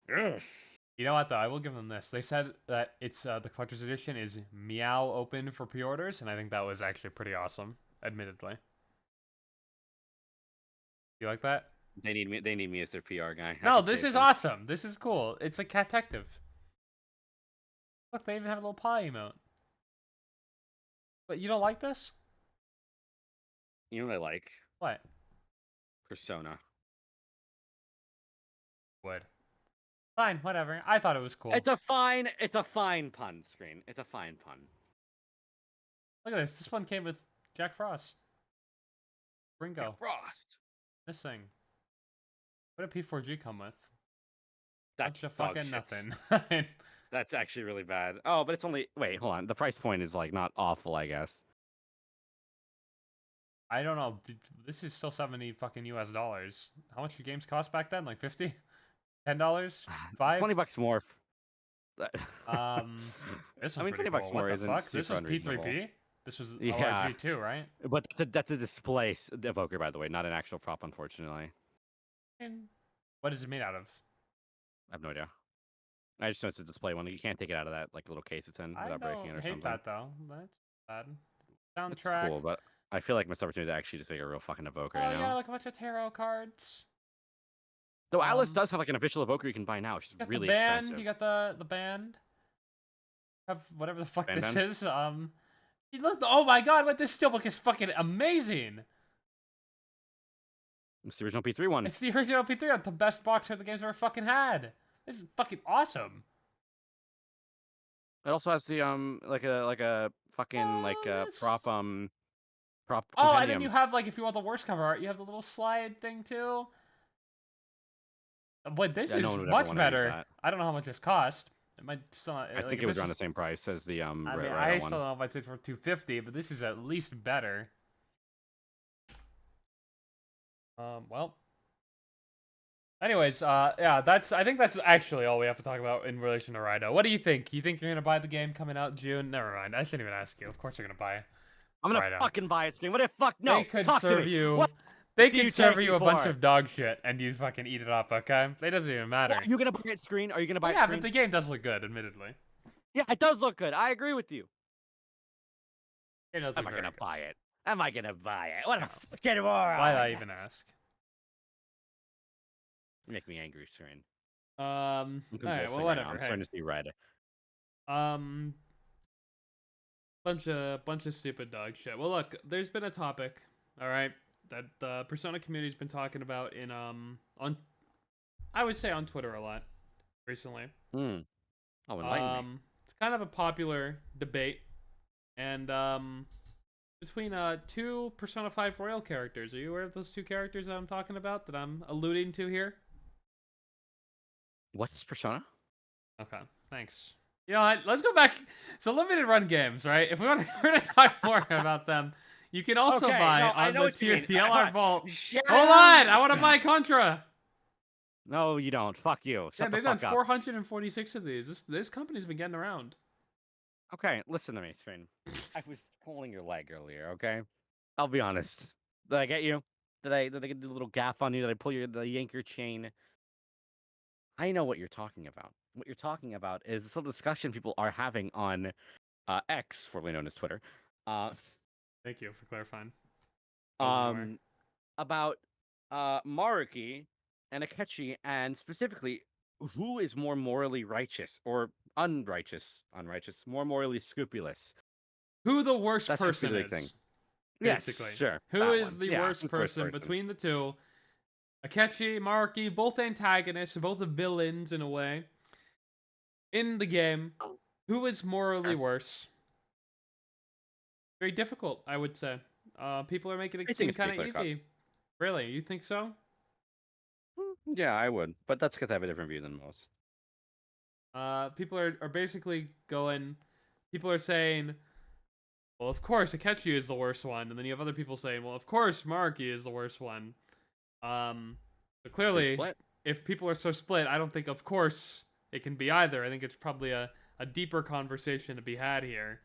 Yes. You know what though? I will give them this. They said that it's the collector's edition is Meow open for pre-orders, and I think that was actually pretty awesome, admittedly. You like that? They need me as their PR guy. No, this is awesome. This is cool. It's a catective. Look, they even have a little paw emote. But you don't like this? You know what I like? What? Persona. Would. Fine, whatever. I thought it was cool. It's a fine pun, Screen. It's a fine pun. Look at this. This one came with Jack Frost. Ringo. Jack Frost. This thing. What did P4G come with? That's fucking shit. nothing. That's actually really bad. Oh, but it's only... Wait, hold on. The price point is, like, not awful, I guess. I don't know. This is still 70 fucking US dollars. How much did games cost back then? Like 50? $10? 5? $20 more. This I mean, $20 cool. more What the isn't fuck? super This was unreasonable. P3P? This was Yeah. ORG too, right? But that's a display evoker, by the way, not an actual prop, unfortunately. And what is it made out of? I have no idea. I just know it's a display one. You can't take it out of that like little case it's in without breaking it or I hate something. that though. That's bad. It's Soundtrack. cool, but I feel like missed opportunity to actually just make a real fucking evoker. Oh You know? yeah, like a bunch of tarot cards. Though Atlas does have like an official evoker you can buy now, which is really the band. expensive. You got the band. Have whatever the fuck Band this band? is. Oh my god, what this steelbook is fucking amazing. It's the original P3 one. It's the original P3, the best box set the game's ever fucking had. This is fucking awesome. It also has the like a fucking that's- prop Oh, compendium. and then you have like if you want the worst cover art, you have the little slide thing too. But this Yeah, no is one would ever much wanna use better. that. I don't know how much this cost. It might still not, I like, think if it was this around the same price as the I mean, Raidou I one. still don't know if it's worth $250, but this is at least better. Well. Anyways, yeah, I think that's actually all we have to talk about in relation to Raidou. What do you think? You think you're gonna buy the game coming out in June? Never mind. I shouldn't even ask you. Of course you're gonna buy it. I'm gonna Raidou. fucking buy it, Screen. What the fuck? No, They could talk to serve me. you. What They do could you serve take you me a bunch for? of dog shit, and you fucking eat it up. Okay? It doesn't even matter. Are you gonna buy it, Screen? Are you gonna buy it, Yeah, Screen? but the game does look good, admittedly. Yeah, it does look good. I agree with you. It does Am look I very gonna good. buy it? Am I gonna buy it? What a No. fucking moron! Why'd I even ask? You make me angry, Screen. I'm All right. convulsing Well, right now. whatever. I'm Hey. starting to see red. Um. Bunch of stupid dog shit. Well, look, there's been a topic, all right, that the Persona community's been talking about in on I would say on Twitter a lot recently. Hmm. Oh, enlighten me. It's kind of a popular debate, and between two Persona 5 Royal characters. Are you aware of those two characters that I'm talking about, that I'm alluding to here? What's Persona? Okay, thanks. You know what? Let's go back. So limited run games, right? If we want to, we're gonna talk more about them. You can also Okay, buy no, I on know the what you tier mean. the LR Vault. Shut Hold up! on, I want to buy Contra. No, you don't. Fuck you. Yeah, Shut the they've done fuck up. 446 of these. This company's been getting around. Okay, listen to me, Screen. I was pulling your leg earlier, okay? I'll be honest. Did I get you? Did I get the little gaff on you? Did I pull the yank your chain? I know what you're talking about. What you're talking about is some discussion people are having on X, formerly known as Twitter, uh, Thank you for clarifying. I wasn't aware. about Maruki and Akechi, and specifically who is more morally righteous or unrighteous, more morally scrupulous. Who the worst That seems to person be the big is? thing. Yes, Basically, sure. who that is one. the Yeah, worst who's the person between the two? Akechi, Maruki, both antagonists, both villains in a way. In the game, who is morally Sure. worse? Very difficult, I would say. People are making I it think seem it's pretty kind of clear-cut. easy. Really, you think so? Yeah, I would, but that's because I have a different view than most. People are basically going. People are saying, well, of course, Akechi is the worst one, and then you have other people saying, well, of course, Maruki is the worst one. But They're clearly, split. if people are so split, I don't think, of course, it can be either. I think it's probably a deeper conversation to be had here.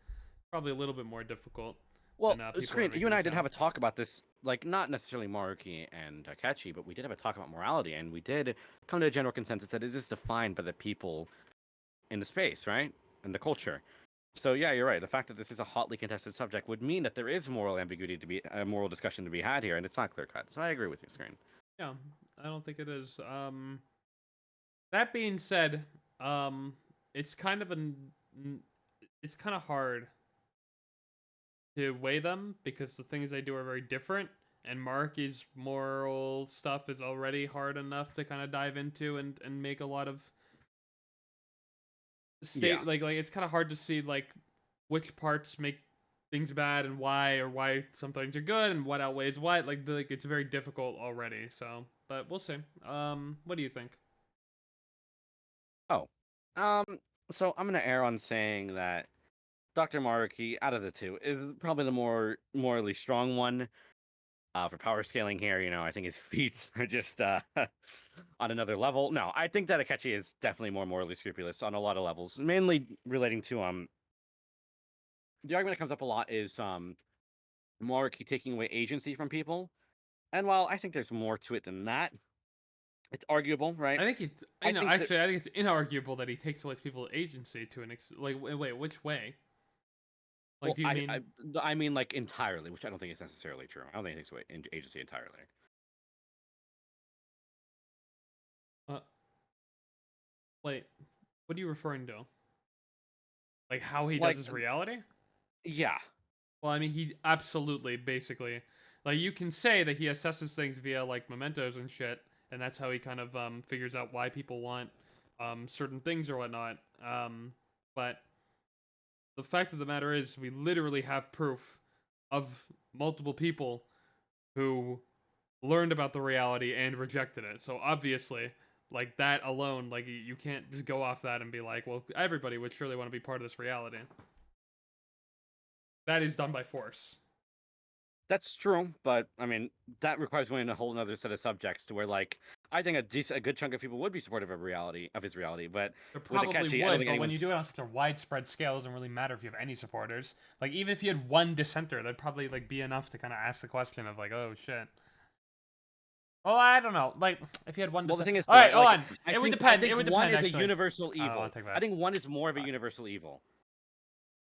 Probably a little bit more difficult. Well, than, people are Screen, making you and it I did sound. have a talk about this, like not necessarily Maruki and Akechi, but we did have a talk about morality, and we did come to a general consensus that it is defined by the people in the space, right? And the culture. So yeah, you're right. The fact that this is a hotly contested subject would mean that there is moral ambiguity to be a moral discussion to be had here, and it's not clear cut. So I agree with you, Screen. Yeah, I don't think it is. That being said, it's kind of it's kind of hard to weigh them because the things they do are very different, and Maruki's moral stuff is already hard enough to kind of dive into and make a lot of Yeah. like it's kind of hard to see like which parts make things bad and why, or why some things are good and what outweighs what. Like it's very difficult already. So, but we'll see. What do you think? Oh, um, so I'm gonna err on saying that Dr. Maruki, out of the two, is probably the more morally strong one. For power scaling here, I think his feats are just on another level. No, I think that Akechi is definitely more morally scrupulous on a lot of levels, mainly relating to the argument that comes up a lot is Maruki taking away agency from people. And while I think there's more to it than that, it's arguable, right? I think it's I think that- actually I think it's inarguable that he takes away people's agency to an like wait, which way? Like, Well, do you mean? I mean like entirely, which I don't think is necessarily true. I don't think it takes away agency entirely. Uh, wait, what are you referring to? Like how he Like, does his reality? yeah, Well, I mean, he absolutely, basically, like you can say that he assesses things via like mementos and shit, and that's how he kind of figures out why people want certain things or whatnot. But the fact of the matter is, we literally have proof of multiple people who learned about the reality and rejected it. So obviously, like that alone, like you can't just go off that and be like, well, everybody would surely want to be part of this reality. That is done by force. that's true. But I mean, that requires winning a whole another set of subjects to where, like, I think a good chunk of people would be supportive of his reality. But There with probably Akechi, I don't would, think but when you anyone's. do it on such a widespread scale, it doesn't really matter if you have any supporters. Like, even if you had one dissenter, that'd probably like be enough to kind of ask the question of like, oh shit. Well, I don't know. Like, if you had one Well, the dissenter. thing is, All right, hold like, on. It would depend. I It would think one depend. is a Actually, universal I don't evil. want to take that. I think one is more of a Fuck. universal evil.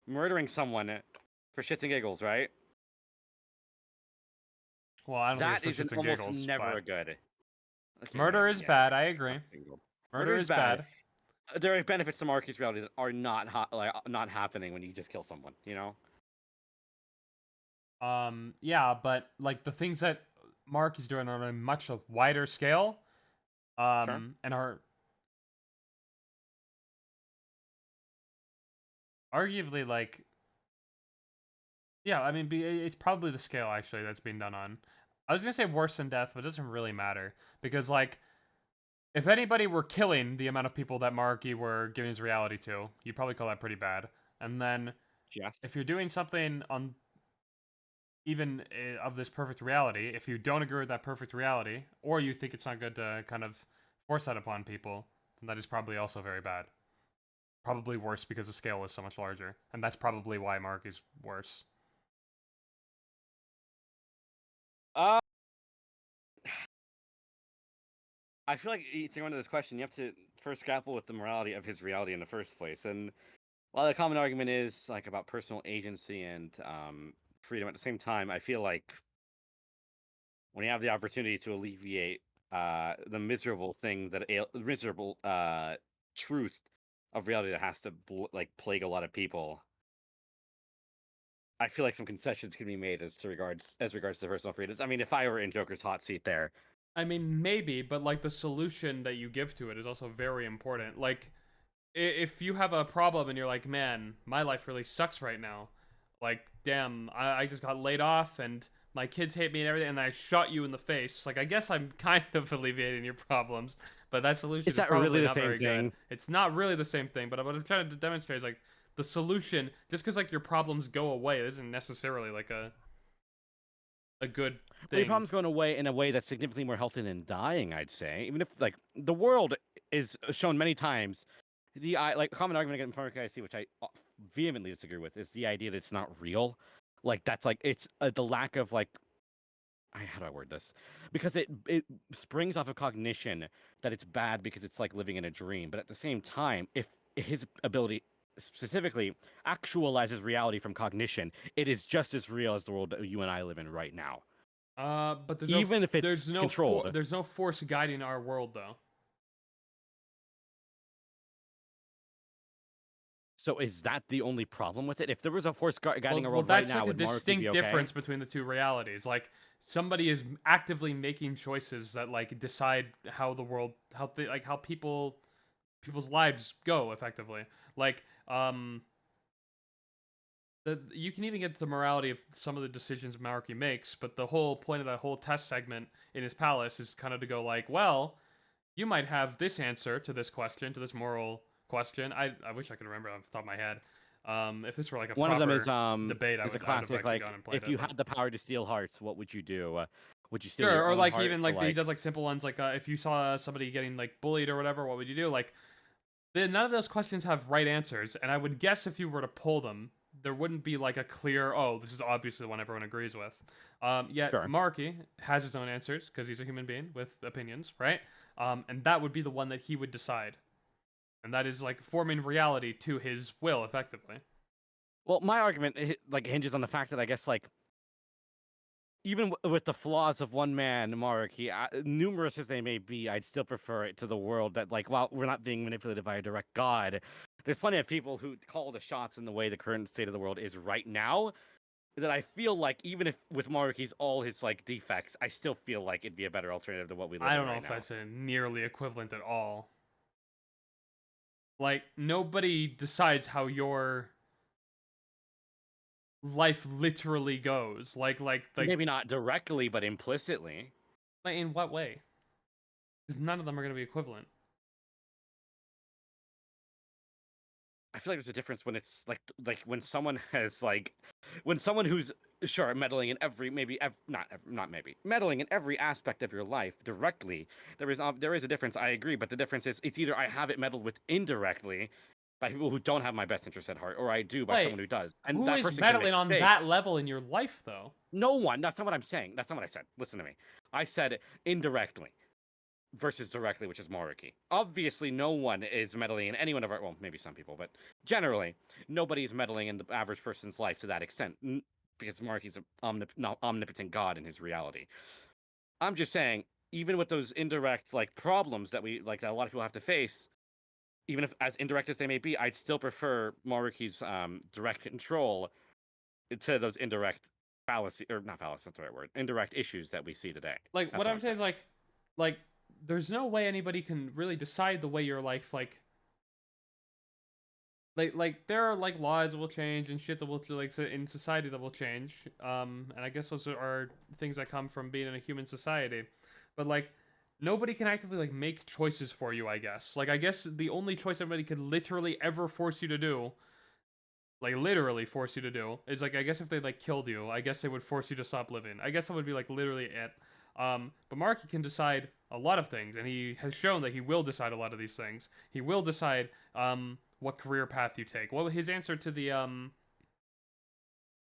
Murdering someone for shits and giggles, right? Well, I don't That think it's is for shits and almost giggles. never But a good. Okay, murder maybe, is yeah, bad. okay. I agree. Murder is bad. There are benefits to Maruki's reality that are not happening when you just kill someone. You know. Yeah, but like the things that Mark is doing on a much wider scale, Sure. and are arguably like, yeah, I mean, it's probably the scale actually that's being done on. I was gonna say worse than death, but it doesn't really matter because like, if anybody were killing the amount of people that Maruki were giving his reality to, you'd probably call that pretty bad. And then Yes. if you're doing something on even of this perfect reality, if you don't agree with that perfect reality, or you think it's not good to kind of force that upon people, then that is probably also very bad. Probably worse because the scale is so much larger, and that's probably why Mark is worse. Uh, I feel like to go into this question, you have to first grapple with the morality of his reality in the first place. And while the common argument is like about personal agency and freedom, at the same time, I feel like when you have the opportunity to alleviate the miserable thing that miserable truth of reality that has to like plague a lot of people, I feel like some concessions can be made as regards to personal freedoms. I mean, if I were in Joker's hot seat there, I mean, maybe, but like the solution that you give to it is also very important. Like, if you have a problem and you're like, man, my life really sucks right now. Like, damn, I just got laid off and my kids hate me and everything, and I shot you in the face. Like, I guess I'm kind of alleviating your problems, but that solution is is that probably really the not same very thing? good. It's not really the same thing, but what I'm trying to demonstrate is like the solution. Just because like your problems go away isn't necessarily like a good Well, your thing. problem's going away in a way that's significantly more healthy than dying, I'd say. Even if like the world is shown many times, the like common argument against Maruki, which I vehemently disagree with, is the idea that it's not real. Like that's like it's the lack of like how do I word this? Because it springs off of cognition that it's bad because it's like living in a dream. But at the same time, if his ability specifically actualizes reality from cognition, it is just as real as the world that you and I live in right now. But Even if it's controlled. there's no force guiding our world though. So is that the only problem with it? If there was a force guiding our Well, world right that's now, like a would Maruki be distinct okay? difference between the two realities. Like somebody is actively making choices that like decide how the world, how people's lives go effectively. Like you can even get the morality of some of the decisions Maruki makes, but the whole point of that whole test segment in his palace is kind of to go like, well, you might have this answer to this question, to this moral question. I wish I could remember off the top of my head. If this were like a One of them proper debate, is a I would have classic actually like gone and played if it. you But had the power to steal hearts, what would you do? Would you steal sure, your or own like heart even to like he does like simple ones like if you saw somebody getting like bullied or whatever, what would you do? Like none of those questions have right answers, and I would guess if you were to pull them, there wouldn't be like a clear, oh, this is obviously the one everyone agrees with. Yet Sure. Marky has his own answers because he's a human being with opinions, right? And that would be the one that he would decide, and that is like forming reality to his will, effectively. Well, my argument like hinges on the fact that I guess like even with the flaws of one man, Maruki, numerous as they may be, I'd still prefer it to the world that, like, while we're not being manipulated by a direct god, there's plenty of people who call the shots in the way the current state of the world is right now. That I feel like, even if with Maruki's all his like defects, I still feel like it'd be a better alternative than what we live I in don't know right if now. that's a nearly equivalent at all. Like nobody decides how your life literally goes. Like Maybe not directly, but implicitly. in what way? Because none of them are going to be equivalent. I feel like there's a difference when it's like when someone has like when someone who's sure meddling in every not maybe meddling in every aspect of your life directly. There is a difference. I agree, but the difference is it's either I have it meddled with indirectly by people who don't have my best interest at heart, or I do by Wait, someone who does, and who that is person can make meddling on that mistakes. level in your life, though? No one. That's not what I'm saying. That's not what I said. Listen to me. I said indirectly versus directly, which is Maruki. Obviously, no one is meddling in any one of our. Well, maybe some people, but generally, nobody's meddling in the average person's life to that extent because Maruki's an omnipotent god in his reality. I'm just saying, even with those indirect like problems that that a lot of people have to face, even if as indirect as they may be, I'd still prefer Maruki's direct control to those indirect fallacy or not fallacy, that's the right word. Indirect issues that we see today. Like, That's what what I'm I'm saying saying. is like, there's no way anybody can really decide the way your life like there are like laws that will change and shit that will like in society that will change. And I guess those are things that come from being in a human society, but like nobody can actively like make choices for you. I guess like I guess the only choice anybody could literally ever force you to do, like literally force you to do, is like I guess if they like killed you, I guess they would force you to stop living. I guess that would be like literally it. But Marky can decide a lot of things, and he has shown that he will decide a lot of these things. He will decide what career path you take. Well, his answer to the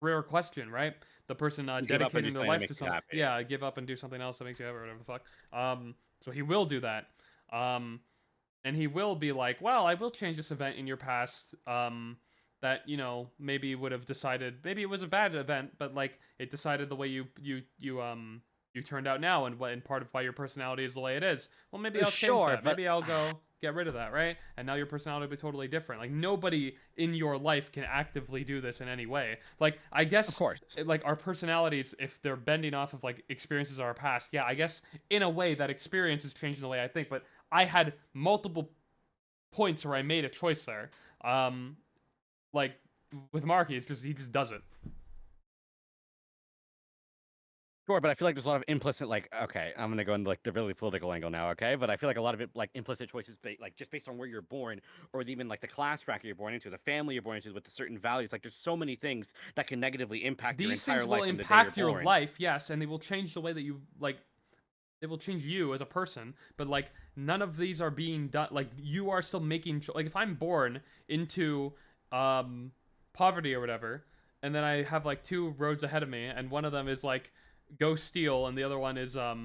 career question, right? The person Give up and do dedicating their something that life to makes you something. happy. Yeah, give up and do something else that makes you happy, or whatever the fuck. So he will do that. And he will be like, well, I will change this event in your past. That maybe would have decided maybe it was a bad event, but like it decided the way you turned out now, and part of why your personality is the way it is. Well, maybe I'll change Sure, that. but Maybe I'll go get rid of that, right? And now your personality will be totally different. Like nobody in your life can actively do this in any way. Like I of guess course. like our personalities, if they're bending off of like experiences of our past, yeah, I guess in a way that experience is changing the way I think. But I had multiple points where I made a choice there. Like with Marky, it's just he just does it. Sure, but I feel like there's a lot of implicit, like, okay, I'm gonna go into like the really political angle now, okay? But I feel like a lot of it, like implicit choices, like just based on where you're born, or even like the class bracket you're born into, the family you're born into, with the certain values. Like, there's so many things that can negatively impact your These entire things will life from the day you're impact your born. life, yes, and they will change the way that you like. They will change you as a person, but like none of these are being done. Like you are still making. Like if I'm born into poverty or whatever, and then I have like two roads ahead of me, and one of them is like go steal, and the other one is I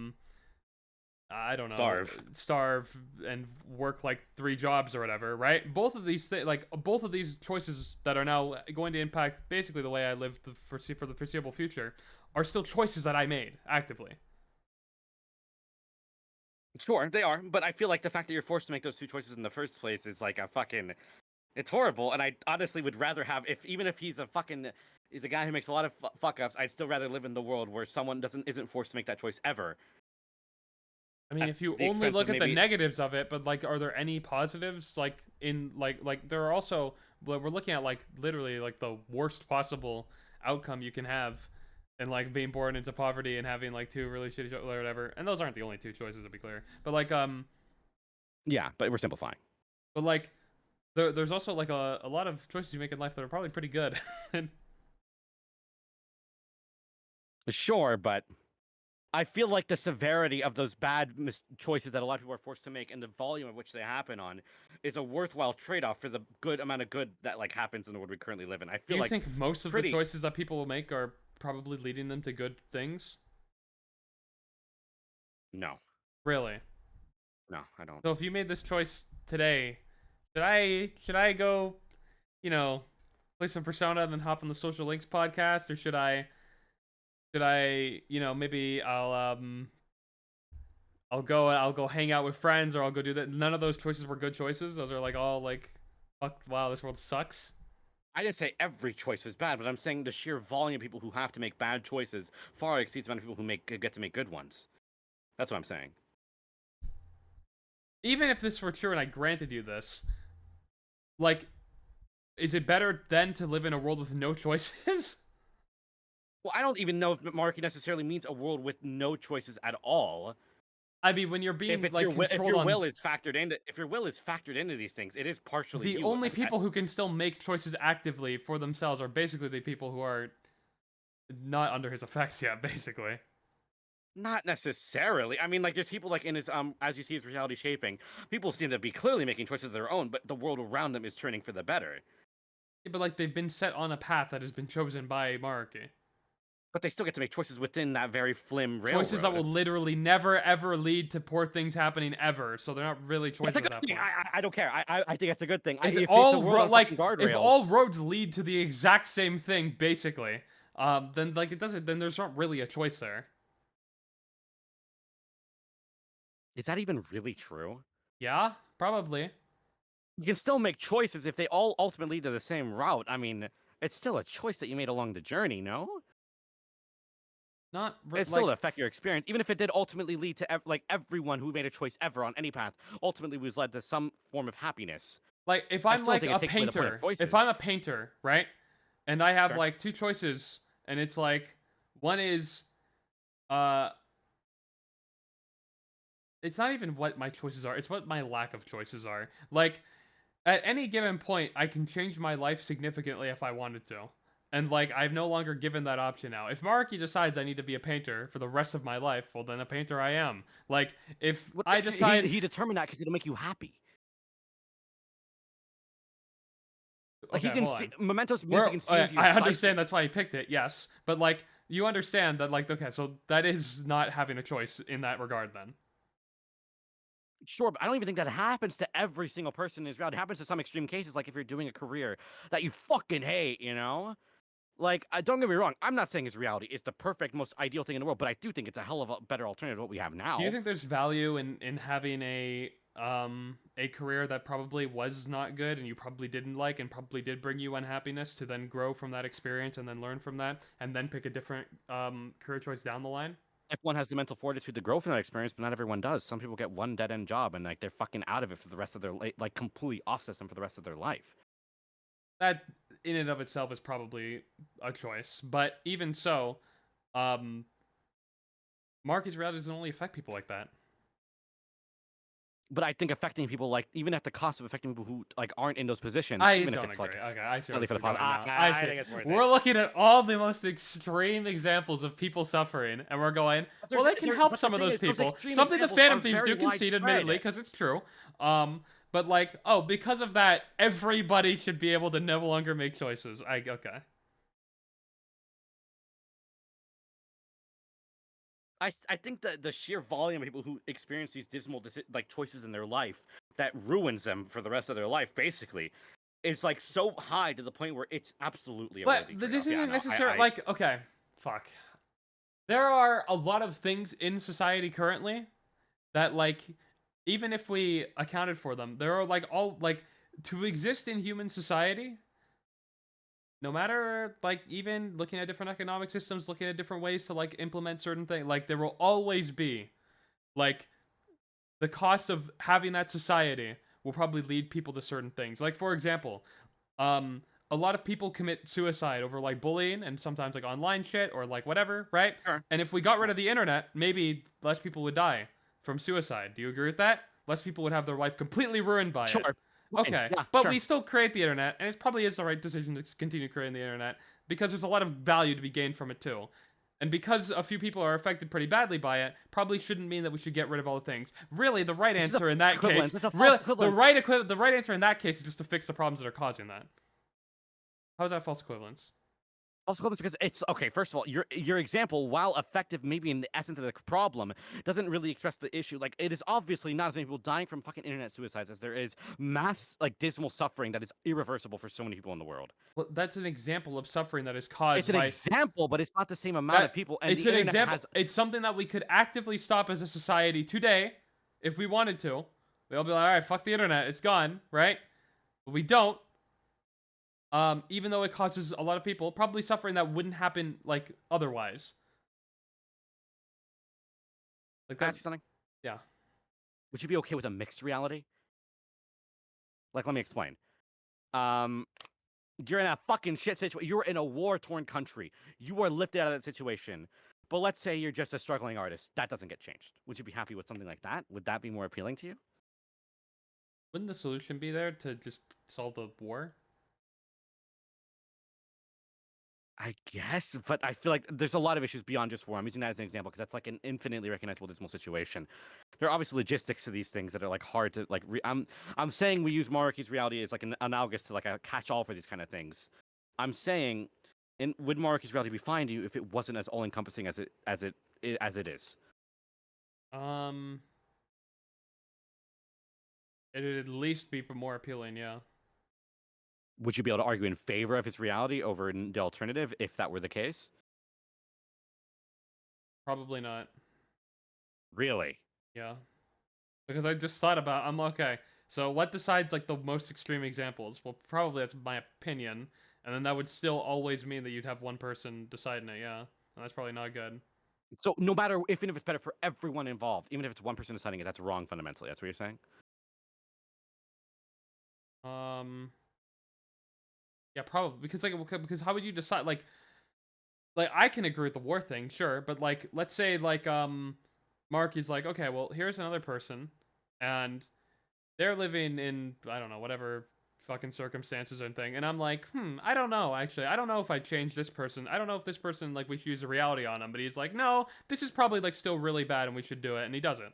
don't know, starve and work like 3 jobs or whatever, right? Both of these like both of these choices that are now going to impact basically the way I live for the foreseeable future are still choices that I made actively. Sure, they are, but I feel like the fact that you're forced to make those two choices in the first place is like a fucking. It's horrible, and I honestly would rather have even if he's a guy who makes a lot of fuck ups, I'd still rather live in the world where someone isn't forced to make that choice ever. I mean, At if you the only expense look of at the maybe. negatives of it, but like, are there any positives? Like in like there are also we're looking at like literally like the worst possible outcome you can have, and like being born into poverty and having like two really shitty or whatever. And those aren't the only two choices, to be clear. But like Yeah, but we're simplifying. but like there's also like a lot of choices you make in life that are probably pretty good. Sure, but I feel like the severity of those bad choices that a lot of people are forced to make and the volume of which they happen on is a worthwhile trade-off for the good amount of good that like happens in the world we currently live in. I Do feel you like think most of the pretty choices that people will make are probably leading them to good things? no, Really? no, I don't. So if you made this choice today, should I go, play some Persona and then hop on the Social Links podcast, or should I maybe I'll go hang out with friends, or I'll go do that. None of those choices were good choices. Those are like all like fuck, wow, this world sucks. I didn't say every choice was bad, but I'm saying the sheer volume of people who have to make bad choices far exceeds the amount of people who get to make good ones. That's what I'm saying. Even if this were true and I granted you this, like, is it better then to live in a world with no choices? Well, I don't even know if monarchy necessarily means a world with no choices at all. I mean, when you're being like If controlled your on, will is factored into these things, it is partially the you. only people who can still make choices actively for themselves are basically the people who are not under his effects yet, basically. Not necessarily. I mean, like there's people like in his as you see his reality shaping, people seem to be clearly making choices of their own, but the world around them is turning for the better. Yeah, but like they've been set on a path that has been chosen by Maruki. But they still get to make choices within that very flim railroad. Choices that will literally never ever lead to poor things happening ever. So they're not really choices That's a at good that thing. point. I don't care. I think that's a good thing. If If it's a all world on fucking if guardrails, all roads lead to the exact same thing, basically, then like it doesn't. Then there's not really a choice there. Is that even really true? Yeah, probably. You can still make choices if they all ultimately lead to the same route. I mean, it's still a choice that you made along the journey, no? Not It still like affect your experience, even if it did ultimately lead to like everyone who made a choice ever on any path ultimately was led to some form of happiness. if I I'm still don't like think a it takes away the point of painter, if I'm choices. a painter, right? And I have Sure. like two choices, and it's like one is uh it's not even what my choices are, it's what my lack of choices are. Like at any given point, I can change my life significantly if I wanted to. And like I've no longer given that option now. If Maruki decides I need to be a painter for the rest of my life, well then a painter I am. Like if What I if he decide he determined that because it'll make you happy? Like he okay, can hold see on. mementos means he can see into your I psyche. understand that's why he picked it, yes. But like you understand that like okay, so that is not having a choice in that regard then. Sure, but I don't even think that happens to every single person in Israel. It happens to some extreme cases, like if you're doing a career that you fucking hate, you know? Like, don't get me wrong. I'm not saying his reality is the perfect, most ideal thing in the world, but I do think it's a hell of a better alternative to what we have Do you now. think there's value in having a career that probably was not good and you probably didn't like and probably did bring you unhappiness to then grow from that experience and then learn from that and then pick a different career choice down the line? If one has the mental fortitude to grow from that experience, but not everyone does. Some people get one dead end job and like they're fucking out of it for the rest of their like completely offsets them for the rest of their life. That in and of itself is probably a choice, but even so, um, Marky's reality doesn't only affect people like that. But I think affecting people like even at the cost of affecting people who like aren't in those positions, I even if don't it's agree. like Okay, I see where slightly this for the is going positive. now. I I see. think it's worth it. We're looking at all the most extreme examples of people suffering, and we're going, well, they can help But the some of thing those is, those people. extreme Something the examples are Phantom Thieves very do concede, widespread. admittedly, because it's true. But like, oh, because of that, everybody should be able to no longer make choices. Okay. I think that the sheer volume of people who experience these dismal like choices in their life that ruins them for the rest of their life, basically, is like so high to the point where it's absolutely a But worthy this trade-off. Yeah, isn't no, necessarily like okay, fuck. There are a lot of things in society currently that like even if we accounted for them, there are like all like to exist in human society, no matter like even looking at different economic systems, looking at different ways to like implement certain things, like there will always be like the cost of having that society will probably lead people to certain things. Like for example, um a lot of people commit suicide over like bullying and sometimes like online shit or like whatever, right? sure. And if we got rid of Yes. the internet, maybe less people would die from suicide. Do you agree with that? Less people would have their life completely ruined by it. Sure. Fine. Okay, Yeah, but sure. we still create the internet, and it probably is the right decision to continue creating the internet because there's a lot of value to be gained from it too. And because a few people are affected pretty badly by it, probably shouldn't mean that we should get rid of all the things. Really, the right This is a answer in false that case, equivalence. It's a false really, equivalence. the right answer in that case is just to fix the problems that are causing that. How is that false equivalence? Also, equivalence because it's okay. First of all, your example, while effective, maybe in the essence of the problem, doesn't really express the issue. Like, it is obviously not as many people dying from fucking internet suicides as there is mass like dismal suffering that is irreversible for so many people in the world. Well, that's an example of suffering that is It's caused an by example, but it's not the same amount of that. people. And It's the an internet example. has It's something that we could actively stop as a society today if we wanted to. We'll be like, all right, fuck the internet, it's gone, right? But we don't. Even though it causes a lot of people probably suffering that wouldn't happen like otherwise. Like Can I that, ask you something. yeah. Would you be okay with a mixed reality? Like, let me explain. Um, you're in a fucking shit situation. You're in a war-torn country. You are lifted out of that situation. But let's say you're just a struggling artist. That doesn't get changed. Would you be happy with something like that? Would that be more appealing to you? Wouldn't the solution be there to just solve the war? I guess, but I feel like there's a lot of issues beyond just war. I'm using that as an example because that's like an infinitely recognizable dismal situation. There are obviously logistics to these things that are like hard to like. I'm saying we use Maruki's reality as like an analogous to like a catch-all for these kind of things. I'm saying, would Maruki's reality be fine to you if it wasn't as all-encompassing as it is? Um, it'd at least be more appealing, yeah. Would you be able to argue in favor of his reality over the alternative if that were the case? Probably not. Really? Yeah. Because I just thought about, I'm okay. So what decides like the most extreme examples? Well, probably that's my opinion, and then that would still always mean that you'd have one person deciding it. Yeah, and that's probably not good. So no matter even if it's better for everyone involved, even if it's one person deciding it, that's wrong fundamentally. That's what you're saying? Yeah, probably because how would you decide like I can agree with the war thing, sure, but like let's say like Mark is like, okay, well here's another person, and they're living in I don't know whatever fucking circumstances and thing, and I'm like, I don't know actually, I don't know if I change this person, I don't know if this person like we should use a reality on him, but he's like, no, this is probably like still really bad and we should do it, and he doesn't.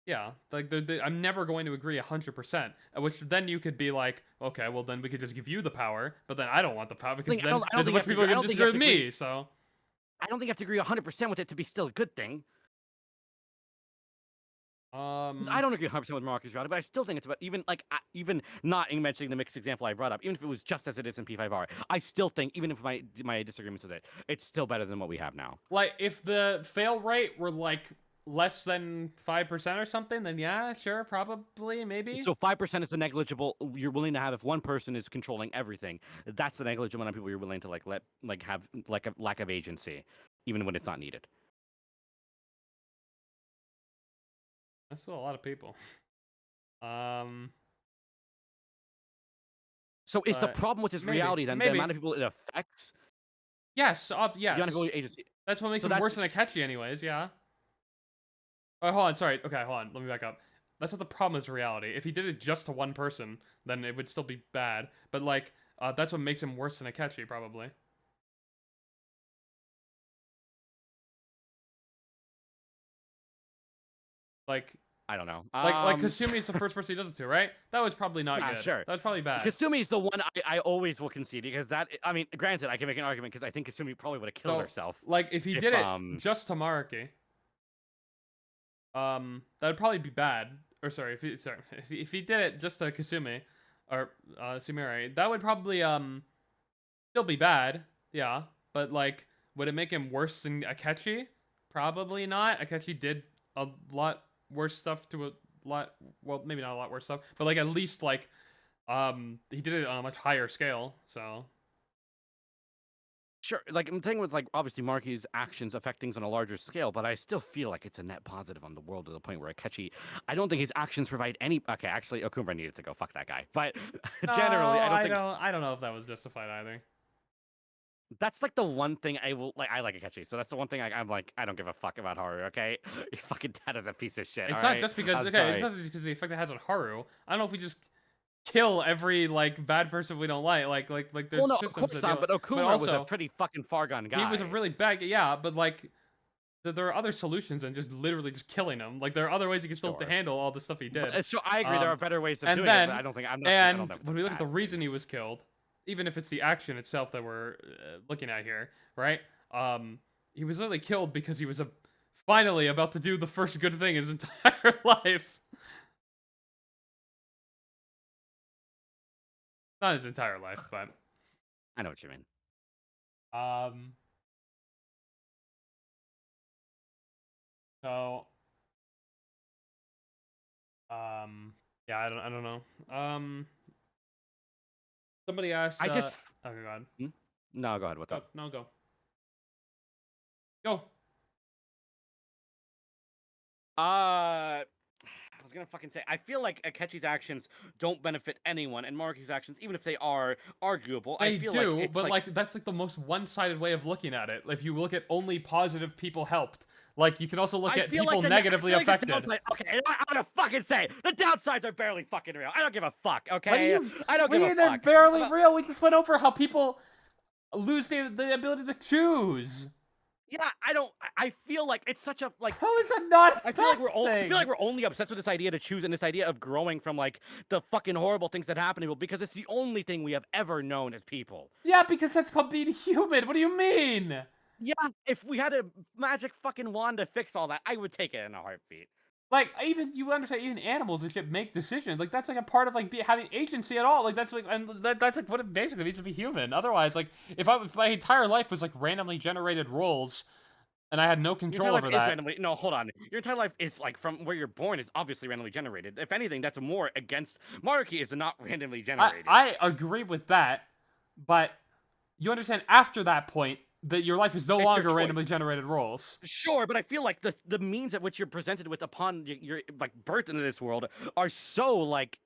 Yeah, like I'm never going to agree 100%. Which then you could be like, okay, well then we could just give you the power, but then I don't want the power because I then don't there's a think bunch of people I who don't can think disagree you with have to agree. me. So I don't think you have to agree 100% with it to be still a good thing. 'Cause I um, don't agree 100% with Marcus reality, but I still think it's about even like even not in mentioning the mixed example I brought up, even if it was just as it is in P5R, I still think even if my disagreements with it, it's still better than what we have now. like if the fail rate were like less than 5% or something, then yeah, sure, probably, maybe. So 5% is the negligible you're willing to have if one person is controlling everything. That's the negligible amount of people you're willing to let have like a lack of agency, even when it's not needed. That's still a lot of people. Um, So is the but problem with this maybe, reality then the maybe. amount of people it affects? Yes, You want to go yes. agency. That's what makes So him worse that's than Akechi, anyways. Yeah. Oh, hold on. Sorry. Okay, hold on. Let me back up. That's not the problem is reality. If he did it just to one person, then it would still be bad. But like, that's what makes him worse than Akechi, probably. Like, I don't know. like Kasumi's the first person he does it to, right? That was probably not Yeah, good. sure. That was probably bad. Kasumi is the one I always will concede because that I mean, granted, I can make an argument because I think Kasumi probably would have killed So, herself. like, if he if, did it just to Maruki, that'd probably be bad. Or sorry, if he did it just to Kasumi or Sumire, that would probably still be bad. Yeah, but like, would it make him worse than Akechi? Probably not. Akechi did a lot worse stuff to a lot. Well, maybe not a lot worse stuff, but like at least like he did it on a much higher scale. So Sure, like I'm saying with like obviously Marky's actions affect things on a larger scale, but I still feel like it's a net positive on the world to the point where Akechi, I don't think his actions provide any. Okay, actually, Okumura needed to go. Fuck that guy. But no, generally, I don't know if that was justified either. That's like the one thing I will like. I like Akechi, so that's the one thing I'm like. I don't give a fuck about Haru. Okay, your fucking dad is a piece of shit. It's all not right? just because I'm okay, it's sorry. not because of the effect it has on Haru. I don't know if we just kill every like bad person we don't like there's Well, no, of systems course that not. deal. But Okumura was a Also, pretty fucking far gone guy. he was a really bad yeah, but like there are other solutions than just literally just killing him. Like there are other ways you can still Sure. handle all the stuff he did. So I agree. There are better ways of And doing then it, but I don't think I'm not. I don't and know if when we look at the bad reason he was killed, even if it's the action itself that we're looking at here, right? He was literally killed because he was finally about to do the first good thing in his entire life. Not his entire life, but I know what you mean. um so yeah, I don't know. Somebody asked I just. oh god. Hmm? No, go ahead. What's up? No, go. Go. I was gonna fucking say. I feel like Akechi's actions don't benefit anyone, and Maruki's actions, even if they are arguable, They I feel do, like it's but like that's like the most one-sided way of looking at it. If you look at only positive people helped, like you can also look I at feel people like negatively affected. Okay, I'm gonna fucking say the downsides are barely fucking real. I don't give a fuck. What do Okay, you? I don't What give do a you mean fuck. they're barely real? We just went over how people lose the ability to choose. Yeah, I don't. I feel like it's such a like. How is that not? I feel like we're only obsessed with this idea to choose and this idea of growing from like the fucking horrible things that happen to people because it's the only thing we have ever known as people. Yeah, because that's called being human. What do you mean? Yeah, if we had a magic fucking wand to fix all that, I would take it in a heartbeat. Like even you understand, even animals and shit make decisions. Like that's like a part of like having agency at all. Like that's like that's like what it basically means to be human. Otherwise, like if my entire life was like randomly generated roles, and I had no Your control entire life over is that. randomly. No, hold on. Your entire life is like from where you're born is obviously randomly generated. If anything, that's more against Maruki is not randomly generated. I agree with that, but you understand after that point that your life is no It's your longer choice. randomly generated rolls. Sure, but I feel like the means at which you're presented with upon your like birth into this world are so like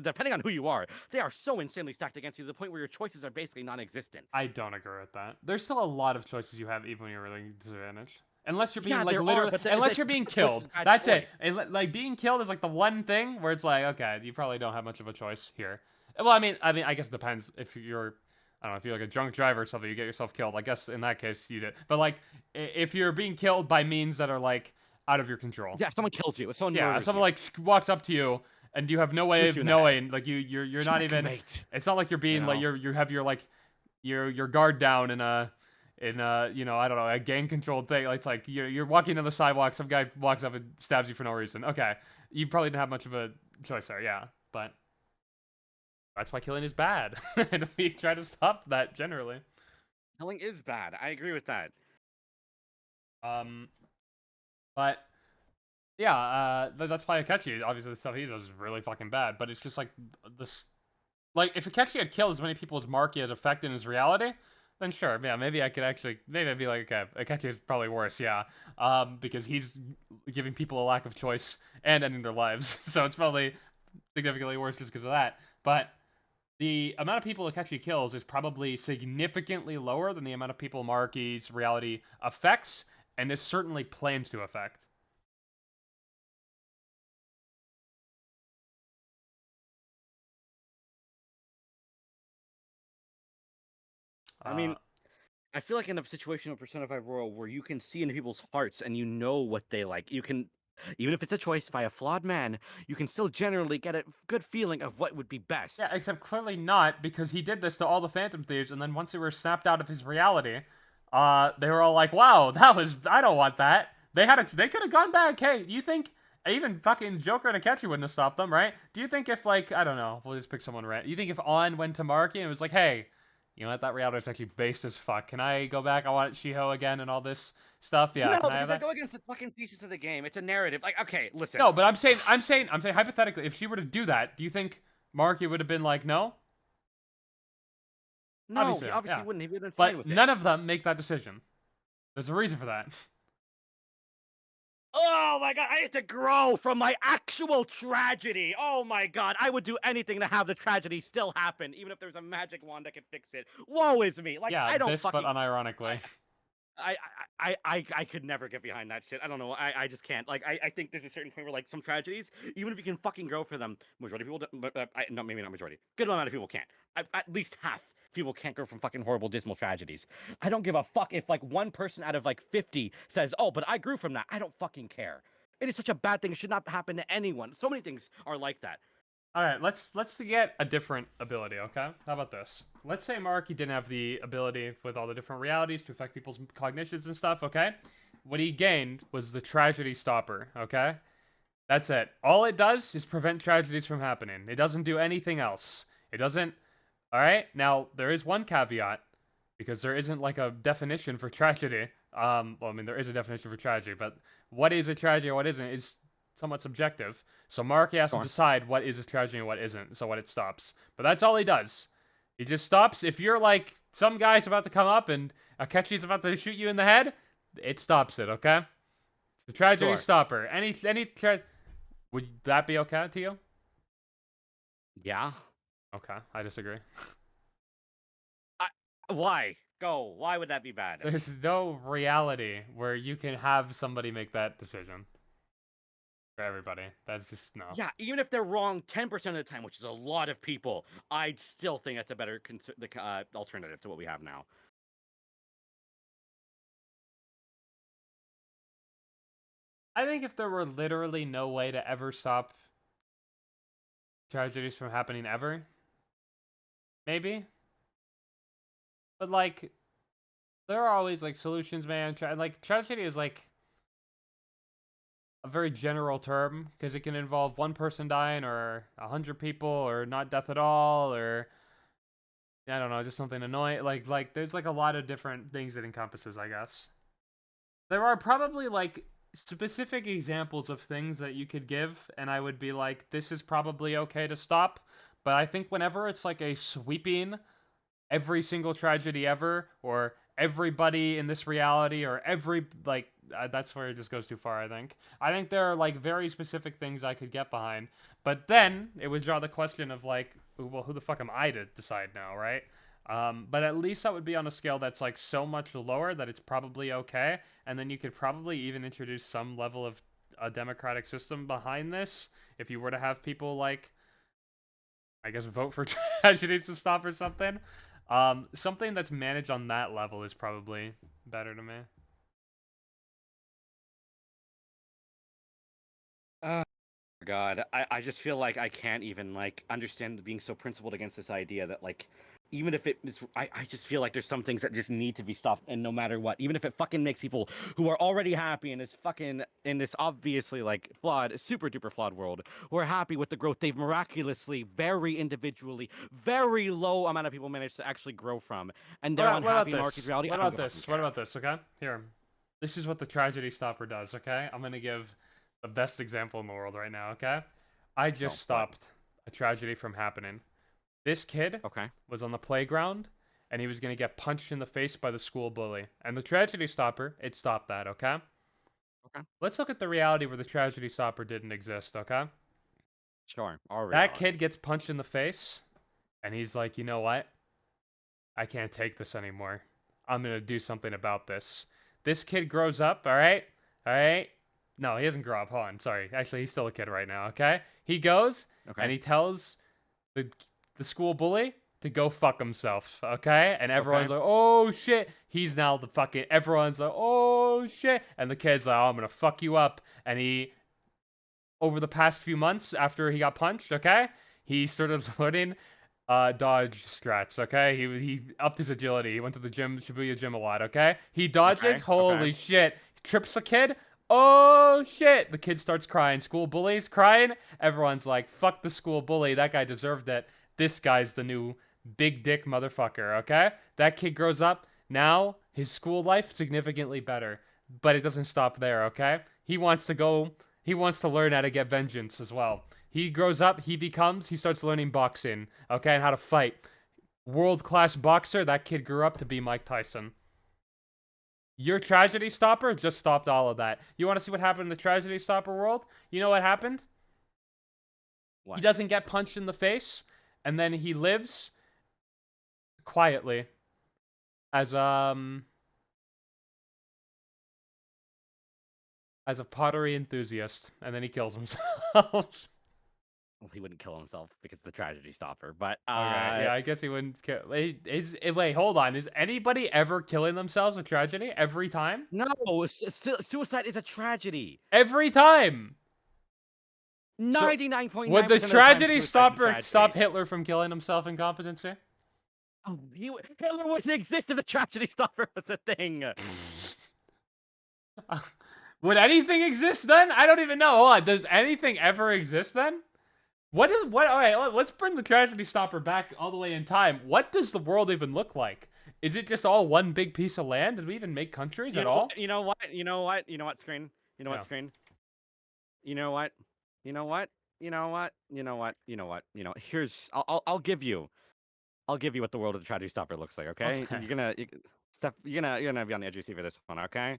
depending on who you are, they are so insanely stacked against you to the point where your choices are basically non-existent. I don't agree with that. There's still a lot of choices you have even when you're really disadvantaged. Unless you're being Yeah, like there are, literally, but unless you're being the choice is killed. a bad That's choice. it. And, like being killed is like the one thing where it's like, okay, you probably don't have much of a choice here. Well, I guess it depends. If you're, I don't know, if you're like a drunk driver or something, you get yourself killed. I guess in that case you did. But like, if you're being killed by means that are like out of your control. Yeah, if someone kills you, if someone Yeah, if murders someone you, like walks up to you and you have no way shoots of you in the head. knowing, like you're not even. Checkmate. It's not like you're being You like know? you have your like your guard down in a you know, I don't know, a gang controlled thing. It's like you're walking on the sidewalk, some guy walks up and stabs you for no reason. Okay, you probably didn't have much of a choice there, yeah, but that's why killing is bad, and we try to stop that generally. Killing is bad. I agree with that. Um, but yeah, that's why Akechi, obviously the stuff he does is really fucking bad. But it's just like this, like if Akechi had killed as many people as Marky has affected in his reality, then sure, yeah, maybe I could actually, maybe I'd be like, okay, Akechi is probably worse, yeah, because he's giving people a lack of choice and ending their lives, so it's probably significantly worse just because of that. But the amount of people Akechi kills is probably significantly lower than the amount of people Marky's reality affects, and is certainly plans to affect. I mean, I feel like in a situation of Persona 5 Royal where you can see into people's hearts and you know what they like, you can, even if it's a choice by a flawed man, you can still generally get a good feeling of what would be best. Yeah, except clearly not, because he did this to all the Phantom Thieves, and then once they were snapped out of his reality, they were all like, "Wow, I don't want that." They could have gone back. Hey, do you think even fucking Joker and Akechi wouldn't have stopped them, right? Do you think if like I don't know, we'll just pick someone random. You think if On went to Marky and was like, "Hey, you know what? That reality is actually based as fuck. Can I go back? I want Shiho again and all this stuff. Yeah, No, can I have because they that?" go against the fucking pieces of the game. It's a narrative. Like, okay, listen. No, but I'm saying hypothetically, if she were to do that, do you think Marky would have been like, "No"? No, he Yeah, obviously yeah. wouldn't. He would have been fine But with it. none of them make that decision. There's a reason for that. Oh my god, I had to grow from my actual tragedy. Oh my god, I would do anything to have the tragedy still happen, even if there's a magic wand that could fix it. Woe is me. Like, Yeah, I don't this, fucking. but unironically. I could never get behind that shit. I don't know. I just can't. Like, I think there's a certain point where, like, some tragedies, even if you can fucking grow for them, majority of people, but no, maybe not majority. Good amount of people can't. At least half people can't grow from fucking horrible, dismal tragedies. I don't give a fuck if, like, one person out of, like, 50 says, oh, but I grew from that. I don't fucking care. It is such a bad thing. It should not happen to anyone. So many things are like that. All right, let's get a different ability, okay? How about this? Let's say Maruki didn't have the ability with all the different realities to affect people's cognitions and stuff, okay? What he gained was the tragedy stopper, okay? That's it. All it does is prevent tragedies from happening. It doesn't do anything else. It doesn't. All right? Now, there is one caveat, because there isn't like a definition for tragedy. Well, I mean, there is a definition for tragedy, but what is a tragedy or what isn't is somewhat subjective. So Maruki has to decide what is a tragedy and what isn't, so what it stops. But that's all he does. He just stops. If you're like, some guy's about to come up and Akechi's about to shoot you in the head, it stops it, okay? It's the tragedy stopper. Would that be okay to you? Yeah. Okay, I disagree. Why? Go. Why would that be bad? There's no reality where you can have somebody make that decision. For everybody. That's just, no. Yeah, even if they're wrong 10% of the time, which is a lot of people, I'd still think that's a better alternative to what we have now. I think if there were literally no way to ever stop tragedies from happening ever, maybe. But, like, there are always, like, solutions, man. Like, tragedy is, like, a very general term, because it can involve one person dying, or 100 people, or not death at all, or, I don't know, just something annoying. Like, there's, like, a lot of different things it encompasses, I guess. There are probably like specific examples of things that you could give, and I would be like, this is probably okay to stop. But I think whenever it's like a sweeping every single tragedy ever, or everybody in this reality, or every like that's where it just goes too far. I think there are like very specific things I could get behind, but then it would draw the question of like, well, who the fuck am I to decide now, right? But at least that would be on a scale that's like so much lower that it's probably okay, and then you could probably even introduce some level of a democratic system behind this if you were to have people like, I guess, vote for tragedies to stop or something. Something that's managed on that level is probably better to me. God, I just feel like I can't even like understand being so principled against this idea that like even if it's I just feel like there's some things that just need to be stopped, and no matter what, even if it fucking makes people who are already happy in this obviously like flawed, super duper flawed world, who are happy with the growth they've miraculously, very individually, very low amount of people managed to actually grow from, and they're unhappy in Maruki's reality. What about this? What about this? Okay, here, this is what the tragedy stopper does. Okay, I'm gonna give the best example in the world right now. Okay, I just stopped a tragedy from happening. This kid was on the playground, and he was going to get punched in the face by the school bully. And the tragedy stopper, it stopped that, okay? Okay. Let's look at the reality where the tragedy stopper didn't exist, okay? Sure. That kid gets punched in the face, and he's like, you know what? I can't take this anymore. I'm going to do something about this. This kid grows up, all right? All right? No, he doesn't grow up. Hold on. Sorry. Actually, he's still a kid right now, okay? He goes, and he tells the school bully to go fuck himself, okay? And everyone's like, oh shit. He's now the fucking, everyone's like, oh shit. And the kid's like, oh, I'm gonna fuck you up. And he, over the past few months after he got punched, okay? He started learning dodge strats, okay? He upped his agility. He went to the gym, Shibuya gym a lot, okay? He dodges, holy shit. Trips a kid. Oh shit! The kid starts crying. School bully's crying. Everyone's like, fuck the school bully. That guy deserved it. This guy's the new big dick motherfucker, okay? That kid grows up. Now, his school life, significantly better. But it doesn't stop there, okay? He wants to learn how to get vengeance as well. He grows up, he starts learning boxing, okay? And how to fight. World-class boxer, that kid grew up to be Mike Tyson. Your tragedy stopper just stopped all of that. You want to see what happened in the tragedy stopper world? You know what happened? What? He doesn't get punched in the face, and then he lives quietly as a pottery enthusiast, and then he kills himself. Well, he wouldn't kill himself because of the tragedy stopper, but okay, yeah, I guess he wouldn't kill. Wait, hold on. Is anybody ever killing themselves a tragedy every time? No, suicide is a tragedy. Every time. 99.9%. Would the tragedy stopper stop Hitler from killing himself incompetency? Oh, Hitler wouldn't exist if the tragedy stopper was a thing. Would anything exist then? I don't even know. Hold on. Does anything ever exist then? All right, let's bring the tragedy stopper back all the way in time. What does the world even look like? Is it just all one big piece of land? Did we even make countries at all? You know what, Screen? You know what, Screen? You know what? Here's, I'll give you what the world of the tragedy stopper looks like, okay? You're gonna be on the edge of your seat for this one, okay?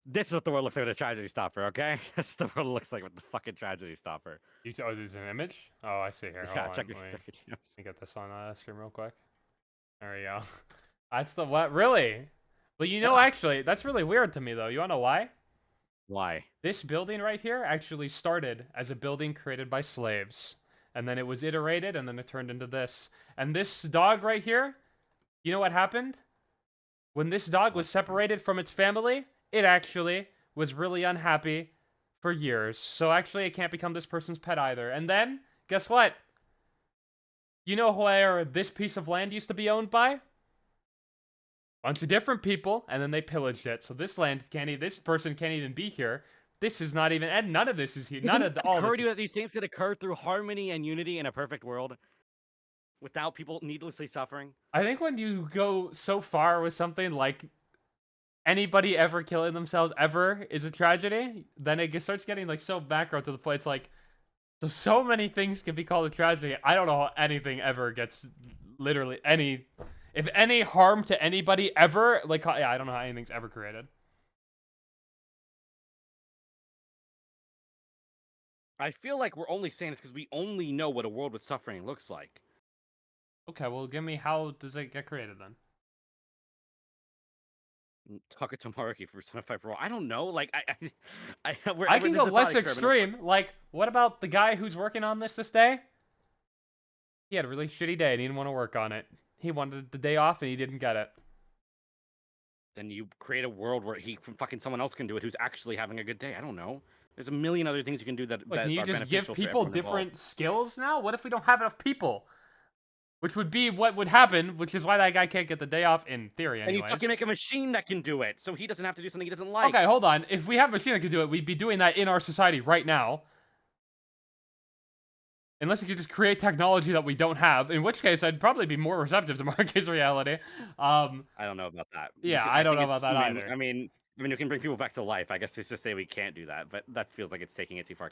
This is what the world looks like with a tragedy stopper, okay? This is the world looks like with the fucking tragedy stopper. Oh, there's an image? Oh, I see here. Yeah, check it. Let me get this on stream real quick. There we go. That's the what? Really? Well, you know, actually, that's really weird to me, though. You wanna know why? Why? This building right here actually started as a building created by slaves. And then it was iterated, and then it turned into this. And this dog right here, you know what happened? When this dog was separated from its family, it actually was really unhappy for years. So actually, it can't become this person's pet either. And then, guess what? You know where this piece of land used to be owned by? Bunch of different people, and then they pillaged it. So this this person can't even be here. This is not even, and none of this is here. None of all occur to you that these things could occur through harmony and unity in a perfect world, without people needlessly suffering? I think when you go so far with something like anybody ever killing themselves ever is a tragedy, then it starts getting like so macro to the point. It's like so many things can be called a tragedy. I don't know how anything ever gets literally any. If any harm to anybody ever, like, yeah, I don't know how anything's ever created. I feel like we're only saying this because we only know what a world with suffering looks like. Okay, well, give me how does it get created then? Taketo Maruki for Persona 5 for all. I don't know. Like, I can go less extreme. Like, what about the guy who's working on this day? He had a really shitty day and he didn't want to work on it. He wanted the day off and he didn't get it. Then you create a world where fucking someone else can do it who's actually having a good day. I don't know. There's a million other things you can do that. Can you are just give beneficial people different skills now? What if we don't have enough people? Which would be what would happen, which is why that guy can't get the day off in theory anyways. And you fucking make a machine that can do it, so he doesn't have to do something he doesn't like. Okay, hold on. If we have a machine that can do it, we'd be doing that in our society right now. Unless you could just create technology that we don't have, in which case I'd probably be more receptive to Maruki's reality. I don't know about that. Yeah, I don't know about that either. I mean, you can bring people back to life. I guess it's just say we can't do that, but that feels like it's taking it too far.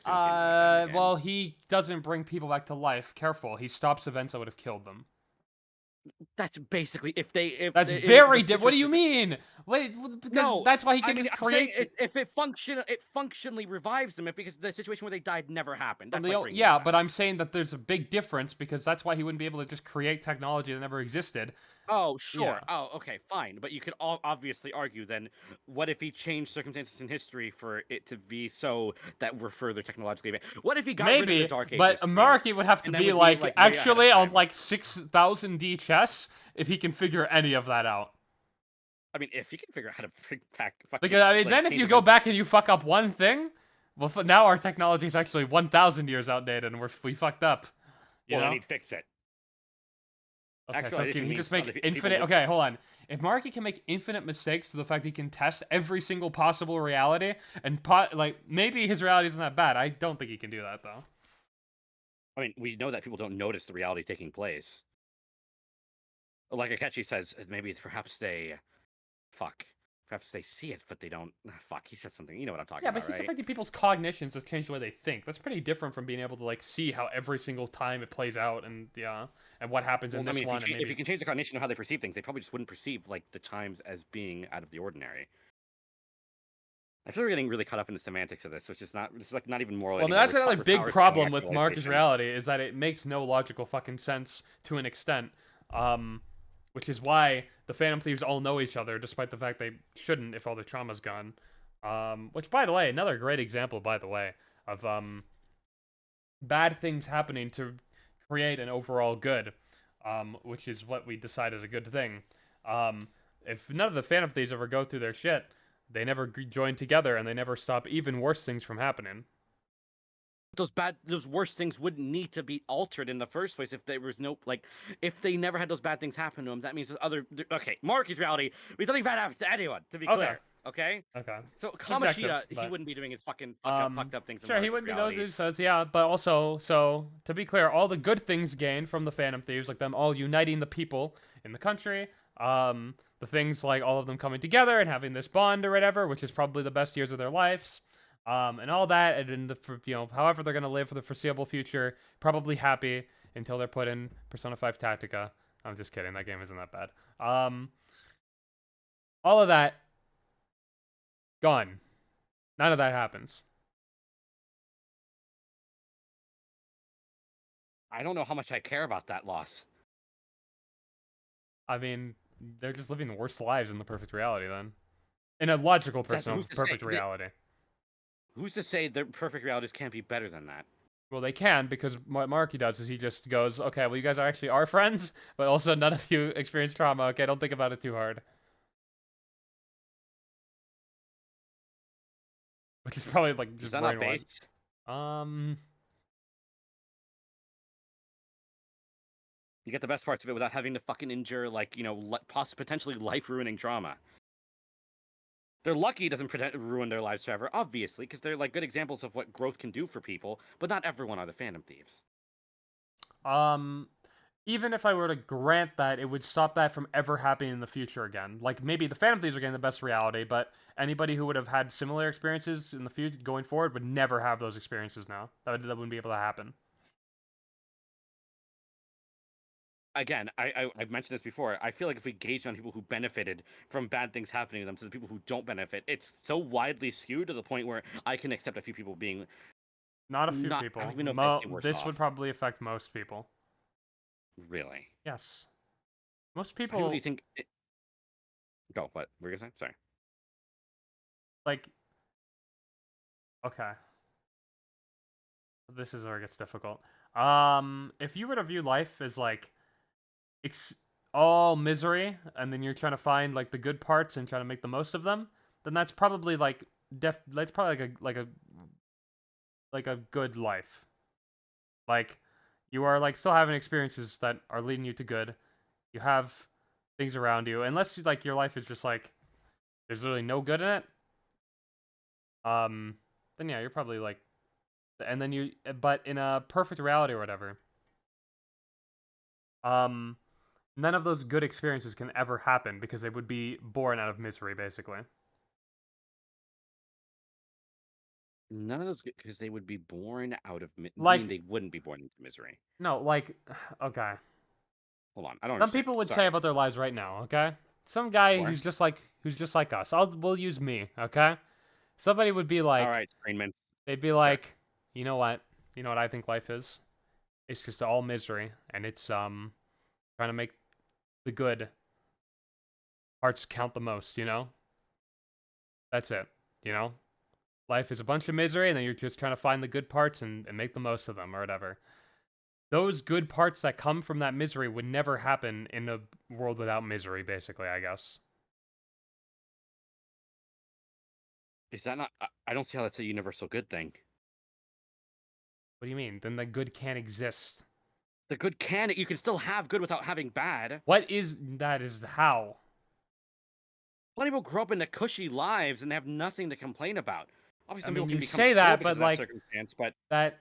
Well, he doesn't bring people back to life. Careful, he stops events that would have killed them. That's basically if that's very different. What do you mean? Wait, no, that's why he can just create. If it functionally revives them, because the situation where they died never happened. That's yeah, but I'm saying that there's a big difference because that's why he wouldn't be able to just create technology that never existed. Oh, sure. Yeah. Oh, okay, fine. But you could obviously argue then, what if he changed circumstances in history for it to be so that we're further technologically advanced? What if he got rid of the Dark Ages? But Maruki would have to be like actually on like 6,000 D chess if he can figure any of that out. I mean, if he can figure out how to bring back... Because, I mean, then if you go back and you fuck up one thing, well, now our technology is actually 1,000 years outdated and we fucked up. You know? Then he'd fix it. Okay, actually, so can he just make infinite... Okay, hold on. If Maruki can make infinite mistakes to the fact he can test every single possible reality, and, like, maybe his reality isn't that bad. I don't think he can do that, though. I mean, we know that people don't notice the reality taking place. Like Akechi says, maybe perhaps they... Perhaps they see it, but they don't... Fuck, he said something. You know what I'm talking about, Yeah, but he's affecting people's cognitions to change the way they think. That's pretty different from being able to, like, see how every single time it plays out and, yeah, and what happens in this one. If you can change the cognition of how they perceive things, they probably just wouldn't perceive, like, the times as being out of the ordinary. I feel we're getting really caught up in the semantics of this, which is not... It's, like, not even moral anymore. Well, that's another big problem with Maruki's reality, is that it makes no logical fucking sense to an extent. Which is why the Phantom Thieves all know each other, despite the fact they shouldn't if all their trauma's gone. Which, by the way, another great example, by the way, of bad things happening to create an overall good, which is what we decide is a good thing. If none of the Phantom Thieves ever go through their shit, they never join together, and they never stop even worse things from happening. Those worst things wouldn't need to be altered in the first place if there was no, like, if they never had those bad things happen to them. That means that okay, Maruki's reality, nothing bad happens to anyone, to be clear. Okay. So Kamoshida, he wouldn't be doing his fucking fucked up things. Sure, he wouldn't be those who says, yeah, but also, so to be clear, all the good things gained from the Phantom Thieves, like them all uniting the people in the country, the things like all of them coming together and having this bond or whatever, which is probably the best years of their lives. And all that, and in the, however they're gonna live for the foreseeable future, probably happy until they're put in Persona 5 Tactica. I'm just kidding, that game isn't that bad. All of that, gone. None of that happens. I don't know how much I care about that loss. I mean, they're just living the worst lives in the perfect reality, then. In a logical perfect reality. Who's to say the perfect realities can't be better than that? Well, they can, because what Maruki does is he just goes, okay, well, you guys actually are friends, but also none of you experience trauma. Okay, don't think about it too hard. Which is probably, like, just brainwashed. You get the best parts of it without having to fucking endure, like, potentially life-ruining trauma. They're lucky it doesn't ruin their lives forever, obviously, because they're, like, good examples of what growth can do for people, but not everyone are the Phantom Thieves. even if I were to grant that, it would stop that from ever happening in the future again. Like, maybe the Phantom Thieves are getting the best reality, but anybody who would have had similar experiences in the future going forward would never have those experiences now. That wouldn't be able to happen. Again, I've mentioned this before. I feel like if we gauge on people who benefited from bad things happening to them to the people who don't benefit, it's so widely skewed to the point where I can accept a few people being Not a few not. I people. don't even know if I'd say worse This off. would probably affect most people. Really? Yes. Most Who people, do you think? Go. What were you gonna say? Sorry. like, okay. This is where it gets difficult. If you were to view life as like all misery, and then you're trying to find like the good parts and trying to make the most of them, then that's probably like that's probably like a good life. Like, you are like still having experiences that are leading you to good. You have things around you, unless like your life is just like there's really no good in it. Then yeah, you're probably like, and then but in a perfect reality or whatever, none of those good experiences can ever happen because they would be born out of misery, basically. None of those because they would be born out of. You Like, mean they wouldn't be born into misery? no, like, okay. Hold on, I don't Some understand. people would say Sorry. about their lives right now, okay? Some guy Sure. who's just like us. We'll use me, okay? Somebody would be All like, right, Screenments. they'd be Sure. like, you know what? You know what I think life is? It's just all misery, and it's trying to make the good parts count the most, you know? That's it, you know? Life is a bunch of misery, and then you're just trying to find the good parts and make the most of them, or whatever. Those good parts that come from that misery would never happen in a world without misery, basically, I guess. Is that not? I don't see how that's a universal good thing. What do you mean? Then the good can't exist. The good you can still have good without having bad. What is that? Is how? Plenty of people grow up into cushy lives and have nothing to complain about. Obviously, some people can you become say that, spoiled because but of that like circumstance, but that.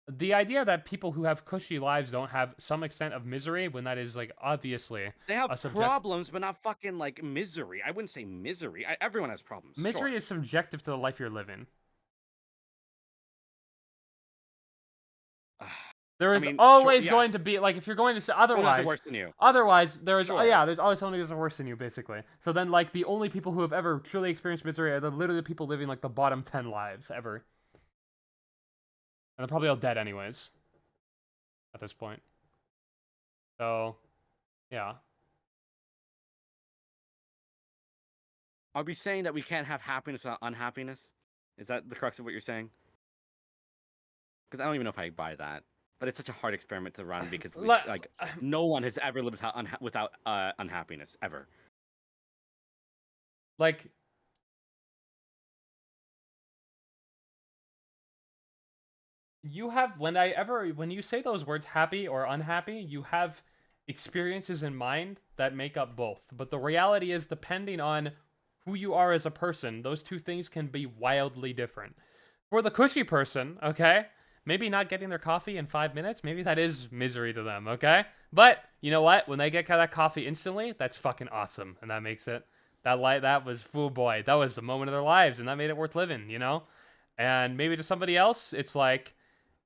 The idea that people who have cushy lives don't have some extent of misery, when that is like obviously they have a problems, but not fucking like misery. I wouldn't say misery. Everyone has problems. Misery Sure. is subjective to the life you're living. There is always going to be, like, if you're going to say otherwise, worse than you. Otherwise, there is Sure. yeah, there's always someone who does it worse than you, basically. So then, like, the only people who have ever truly experienced misery are literally the people living like the bottom 10 lives ever, and they're probably all dead anyways at this point. So, yeah. Are we saying that we can't have happiness without unhappiness? Is that the crux of what you're saying? Because I don't even know if I buy that. But it's such a hard experiment to run because like no one has ever lived without unhappiness ever. Like, you have when you say those words happy or unhappy, you have experiences in mind that make up both. But the reality is, depending on who you are as a person, those two things can be wildly different. For the cushy person, okay, maybe not getting their coffee in 5 minutes, maybe that is misery to them, okay? But you know what? When they get that coffee instantly, that's fucking awesome, and that makes it that was, oh boy, that was the moment of their lives, and that made it worth living, you know? And maybe to somebody else, it's like,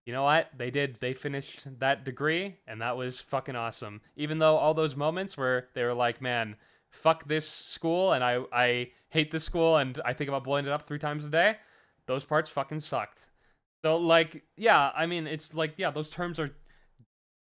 you know what? They finished that degree, and that was fucking awesome. Even though all those moments where they were like, man, fuck this school, and I hate this school, and I think about blowing it up 3 times a day, those parts fucking sucked. So, like, yeah, I mean, it's like, yeah, those terms are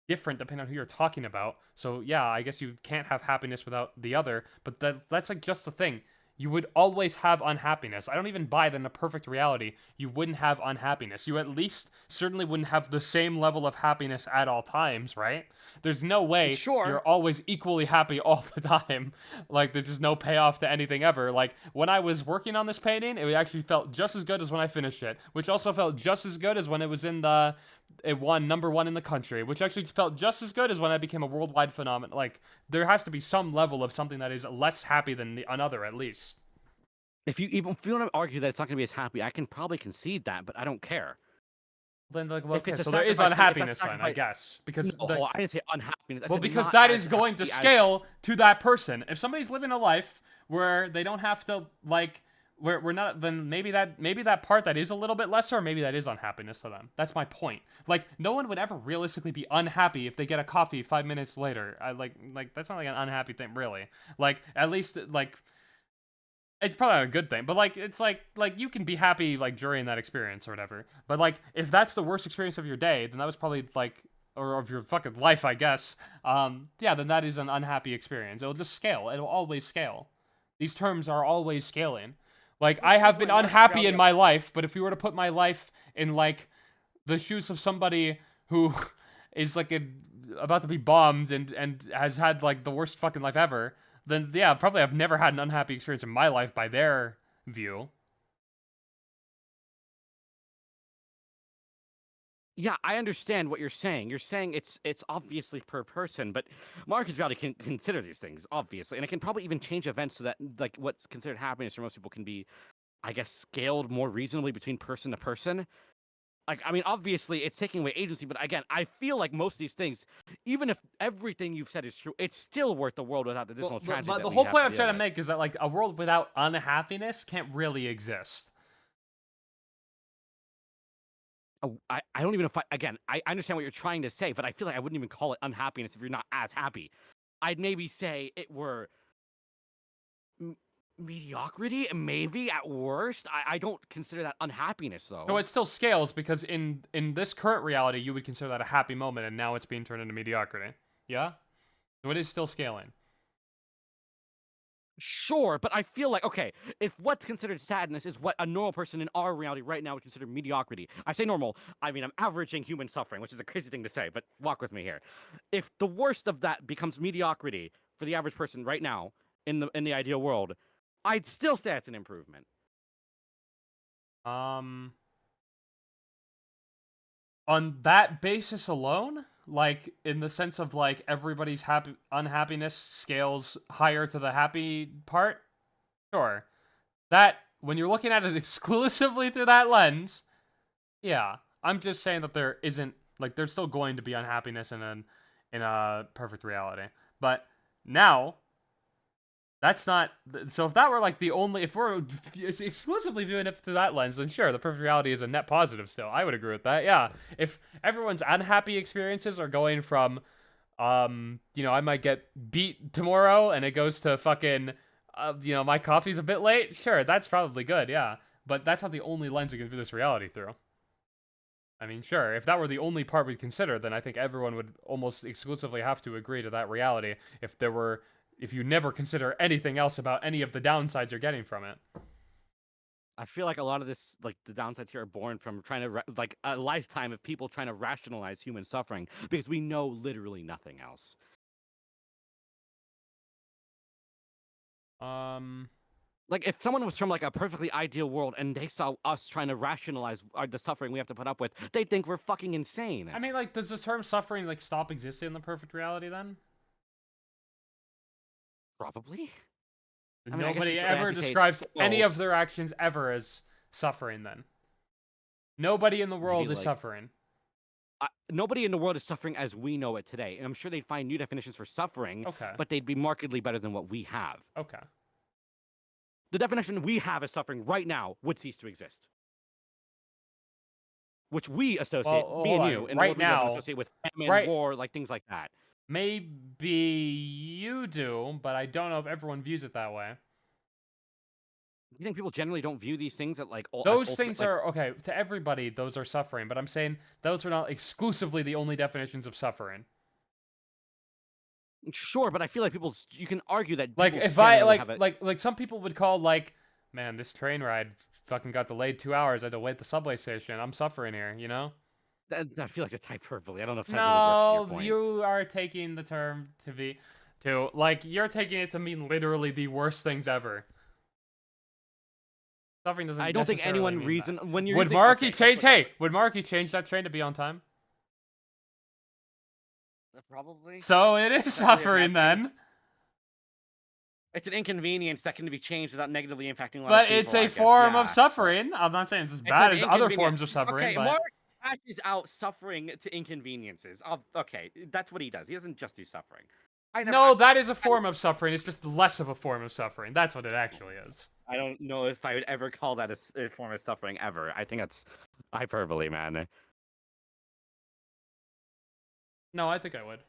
different depending on who you're talking about. So, yeah, I guess you can't have happiness without the other, but that's like just the thing. You would always have unhappiness. I don't even buy that in a perfect reality you wouldn't have unhappiness. You at least certainly wouldn't have the same level of happiness at all times, right? There's no way you're always equally happy all the time. Like, there's just no payoff to anything ever. Like, when I was working on this painting, it actually felt just as good as when I finished it, which also felt just as good as when it was it won #1 in the country, which actually felt just as good as when I became a worldwide phenomenon. Like, there has to be some level of something that is less happy than another, at least. If you want to argue that it's not going to be as happy, I can probably concede that, but I don't care. Then like, well, If it's okay, a so there is sacrifice, if unhappiness that's then, I sacrifice- guess, because No, I didn't say unhappiness. I well, said because not that as is going to happy as- scale to that person. If somebody's living a life where they don't have to like, where we're not, then maybe that part that is a little bit lesser, or maybe that is unhappiness to them. That's my point. Like, no one would ever realistically be unhappy if they get a coffee 5 minutes later. I like that's not like an unhappy thing, really. Like, at least like. It's probably not a good thing, but like it's like you can be happy like during that experience or whatever. But like if that's the worst experience of your day, then that was probably like or of your fucking life, I guess. Yeah, then that is an unhappy experience. It'll just scale. It'll always scale. These terms are always scaling. Like I have been unhappy in my life, but if we were to put my life in like the shoes of somebody who is like about to be bombed and has had like the worst fucking life ever, then yeah, probably I've never had an unhappy experience in my life by their view. Yeah, I understand what you're saying. You're saying it's obviously per person, but Marcus Valley can consider these things, obviously. And it can probably even change events so that like what's considered happiness for most people can be, I guess, scaled more reasonably between person to person. Like, I mean, obviously it's taking away agency, but again, I feel like most of these things, even if everything you've said is true, it's still worth the world without the additional tragedy. But that the we whole have point to I'm deal trying to with. make is that like a world without unhappiness can't really exist. Oh, I don't even know if again, I understand what you're trying to say, but I feel like I wouldn't even call it unhappiness if you're not as happy. I'd maybe say it were mediocrity, maybe at worst. I don't consider that unhappiness though. No, it still scales because in this current reality, you would consider that a happy moment, and now it's being turned into mediocrity. Yeah, so it is still scaling. Sure, but I feel like, okay, if what's considered sadness is what a normal person in our reality right now would consider mediocrity. I say normal, I mean I'm averaging human suffering, which is a crazy thing to say, but walk with me here. If the worst of that becomes mediocrity for the average person right now in the ideal world, I'd still say it's an improvement. On that basis alone, like in the sense of like everybody's unhappiness scales higher to the happy part, sure. That when you're looking at it exclusively through that lens, yeah. I'm just saying that there isn't like there's still going to be unhappiness in a perfect reality. But now that's not so if that were like the only if we're exclusively viewing it through that lens, then sure, the perfect reality is a net positive still. I would agree with that. Yeah. If everyone's unhappy experiences are going from I might get beat tomorrow and it goes to fucking my coffee's a bit late. Sure, that's probably good, yeah. But that's not the only lens we can view this reality through. I mean, sure, if that were the only part we'd consider, then I think everyone would almost exclusively have to agree to that reality if you never consider anything else about any of the downsides you're getting from it. I feel like a lot of this, like the downsides here, are born from trying to like a lifetime of people trying to rationalize human suffering because we know literally nothing else. Like if someone was from like a perfectly ideal world and they saw us trying to rationalize the suffering we have to put up with, they'd think we're fucking insane. I mean, like, does the term suffering like stop existing in the perfect reality then? Probably. I mean, nobody ever describes any of their actions ever as suffering then. Nobody in the world is suffering. Nobody in the world is suffering as we know it today. And I'm sure they'd find new definitions for suffering, but they'd be markedly better than what we have. Okay. The definition we have as suffering right now would cease to exist. Which we associate, me and you, and right now associate with famine, war, like things like that. Maybe you do, but I don't know if everyone views it that way. You think people generally don't view these things at like those things are okay to everybody? Those are suffering, but I'm saying those are not exclusively the only definitions of suffering. Sure, but I feel like you can argue that like if I like some people would call like, man, this train ride fucking got delayed 2 hours. I had to wait at the subway station. I'm suffering here, you know. I feel like it's hyperbole. I don't know if that really works to your point. You are taking the term you're taking it to mean literally the worst things ever. Suffering doesn't. I don't think anyone when you're. Would Maruki change? Hey, would Maruki change that train to be on time? Probably. So it is suffering then. It's an inconvenience that can be changed without negatively impacting a lot of people. But it's a form of suffering. I'm not saying it's as bad as other forms of suffering. Okay, but... patches out suffering to inconveniences. Okay, that's what he does. He doesn't just do suffering. No, that is a form of suffering. It's just less of a form of suffering. That's what it actually is. I don't know if I would ever call that a form of suffering ever. I think that's hyperbole, man. No, I think I would.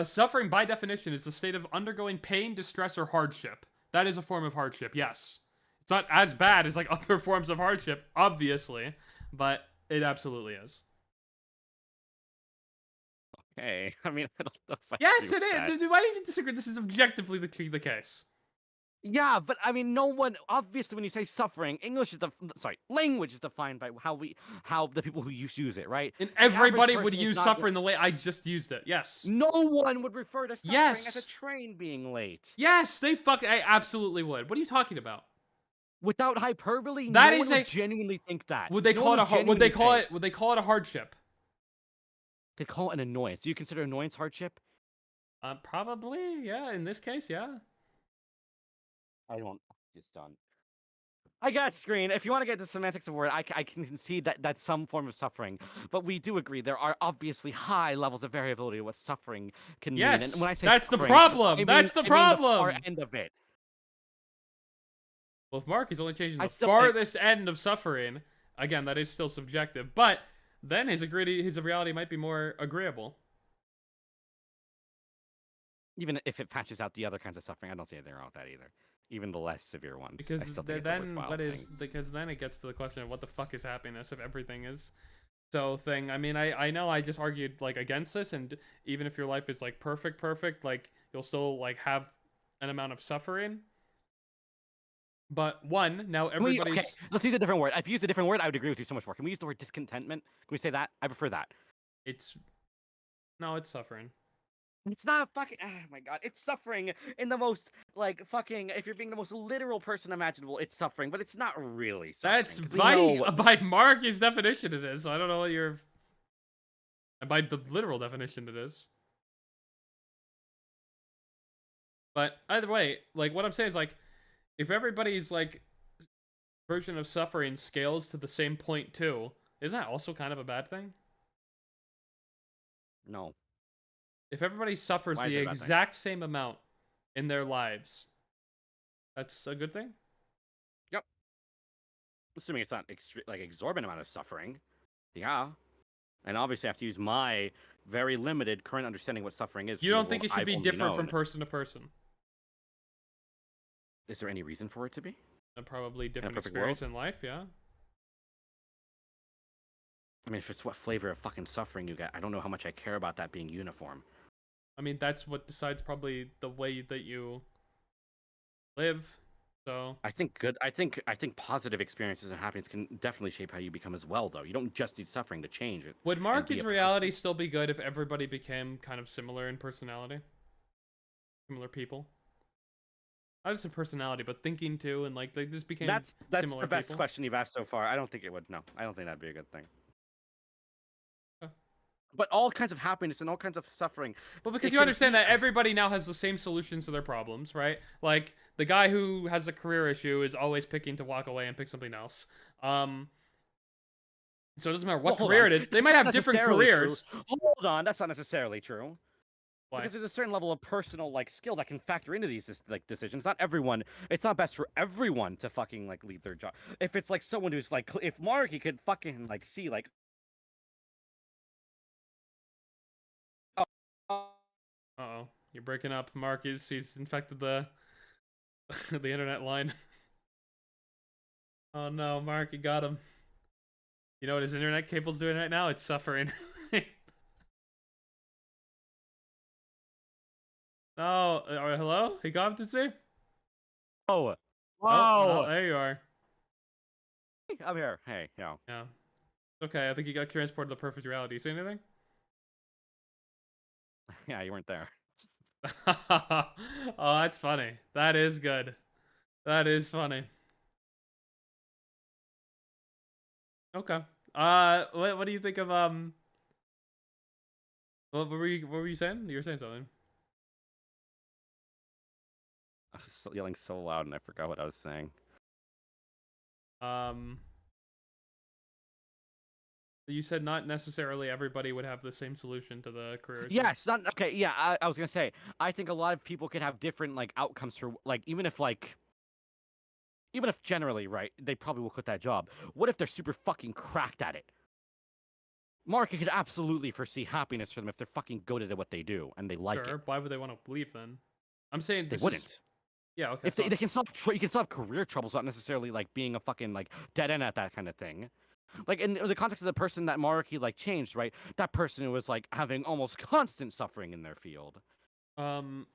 Suffering, by definition, is a state of undergoing pain, distress, or hardship. That is a form of hardship, yes. It's not as bad as, like, other forms of hardship, obviously, but it absolutely is. Okay, I mean, I don't know if I Yes, agree it with is. Why do you even disagree? This is objectively the case. Yeah, but I mean, no one. Obviously, when you say suffering, language is defined by how the people who use it, right? And The average everybody would person is use not suffering the way I just used it. Yes. No one would refer to suffering as Yes. a train being late. Yes, I absolutely would. What are you talking about? Without hyperbole, That no is one would genuinely think that. Would they No call one it a would they call genuinely it would they call it a hardship? They call it an annoyance. Do you consider annoyance hardship? Probably, yeah. In this case, yeah. I don't. Just done. I guess, Screen. If you want to get the semantics of word, I can concede that that's some form of suffering. But we do agree there are obviously high levels of variability of what suffering can mean. And when I say that's suffering, the problem. That's the I mean problem. the far end of it. Well, if Mark is only changing the still farthest end of suffering, again, that is still subjective. But then his reality might be more agreeable. Even if it patches out the other kinds of suffering, I don't see anything wrong with that either. Even the less severe ones. Because I still think it's a worthwhile thing. Because then it gets to the question of what the fuck is happiness if everything is so thing. I mean, I know I just argued like against this, and even if your life is like perfect, like you'll still like have an amount of suffering. But one, now everybody's... Okay, let's use a different word. If you use a different word, I would agree with you so much more. Can we use the word discontentment? Can we say that? I prefer that. No, it's suffering. It's not fucking... Oh my god. It's suffering in the most, like, fucking... If you're being the most literal person imaginable, it's suffering. But it's not really suffering. That's by Marky's definition it is. So I don't know what your... By the literal definition it is. But either way, like, what I'm saying is, like, if everybody's, like, version of suffering scales to the same point too, isn't that also kind of a bad thing? No. If everybody suffers the exact same amount in their lives, that's a good thing? Yep. Assuming it's not like exorbitant amount of suffering. Yeah. And obviously I have to use my very limited current understanding of what suffering is. You don't think it should be different from person to person? Is there any reason for it to be? Probably different experience in life, yeah. I mean, if it's what flavor of fucking suffering you get, I don't know how much I care about that being uniform. I mean, that's what decides probably the way that you live. So I think positive experiences and happiness can definitely shape how you become as well, though. You don't just need suffering to change it. Would Marky's reality still be good if everybody became kind of similar in personality? Similar people? Not just in personality, but thinking too, and like they just became That's similar the best people. question you've asked so far. I don't think it would. No, I don't think that'd be a good thing. But all kinds of happiness and all kinds of suffering. But because you understand that everybody now has the same solutions to their problems, right? Like the guy who has a career issue is always picking to walk away and pick something else. So it doesn't matter what career it is. They might have different careers. Hold on, that's not necessarily true. Why? Because there's a certain level of personal like skill that can factor into these like decisions. Not everyone. It's not best for everyone to fucking like leave their job. If it's like someone who's like, if Maruki could fucking like see like. Uh-oh. You're breaking up. Marcus, he's infected the the internet line. Oh no, Mark, you got him. You know what his internet cable's doing right now? It's suffering. Oh, hello? IncompetentC? Oh. Oh, there you are. I'm here. Hey, yeah. Yeah. Okay, I think you got transported to the perfect reality. You see anything? Yeah, you weren't there. Oh, that's funny. That is good. That is funny. Okay. What do you think of what were you saying? You were saying something. I was yelling so loud and I forgot what I was saying. You said not necessarily everybody would have the same solution to the career issue. Yes, not okay. Yeah, I was gonna say. I think a lot of people could have different like outcomes for like even if generally right, they probably will quit that job. What if they're super fucking cracked at it? Market could absolutely foresee happiness for them if they're fucking goated at what they do and they like Sure. it. Why would they want to leave then? I'm saying They this wouldn't. Is... Yeah. Okay. If they can solve, you can solve career troubles without necessarily like being a fucking like dead end at that kind of thing. Like in the context of the person that Maruki like changed, right? That person was like having almost constant suffering in their field.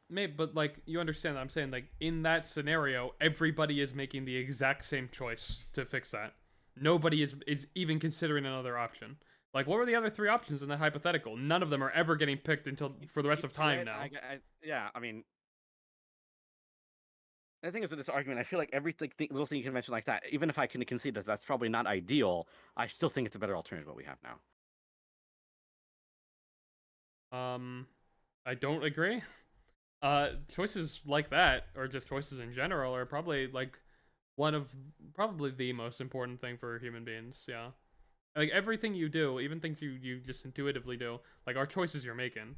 Maybe, but like you understand that I'm saying like in that scenario, everybody is making the exact same choice to fix that. Nobody is even considering another option. Like, what were the other 3 options in that hypothetical? None of them are ever getting picked until for the rest of time now. Yeah, I mean, the thing is with this argument, I feel like every little thing you can mention like that, even if I can concede that that's probably not ideal, I still think it's a better alternative what we have now. I don't agree. Choices like that, or just choices in general, are probably like probably the most important thing for human beings. Yeah, like everything you do, even things you just intuitively do, like are choices you're making.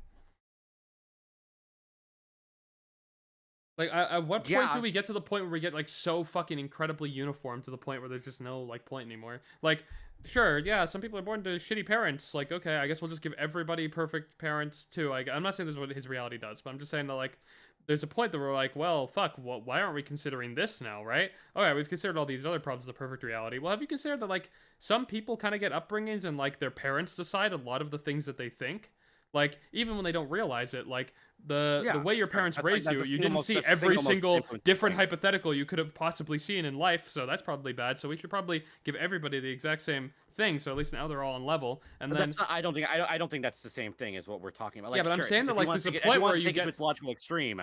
Like, at what point do we get to the point where we get like so fucking incredibly uniform to the point where there's just no like point anymore? Like, sure, yeah, some people are born to shitty parents. Like, okay, I guess we'll just give everybody perfect parents too. Like, I'm not saying this is what his reality does, but I'm just saying that like, there's a point that we're like, well, fuck, why aren't we considering this now, right? All right, we've considered all these other problems the perfect reality. Well, have you considered that like some people kind of get upbringings and like their parents decide a lot of the things that they think? Like, even when they don't realize it, like, the way your parents raised you, you didn't see every single different hypothetical you could have possibly seen in life, so that's probably bad. So we should probably give everybody the exact same thing, so at least now they're all on level. And then I don't think that's the same thing as what we're talking about. Like, yeah, but sure, I'm saying that like there's a point where you get to its logical extreme.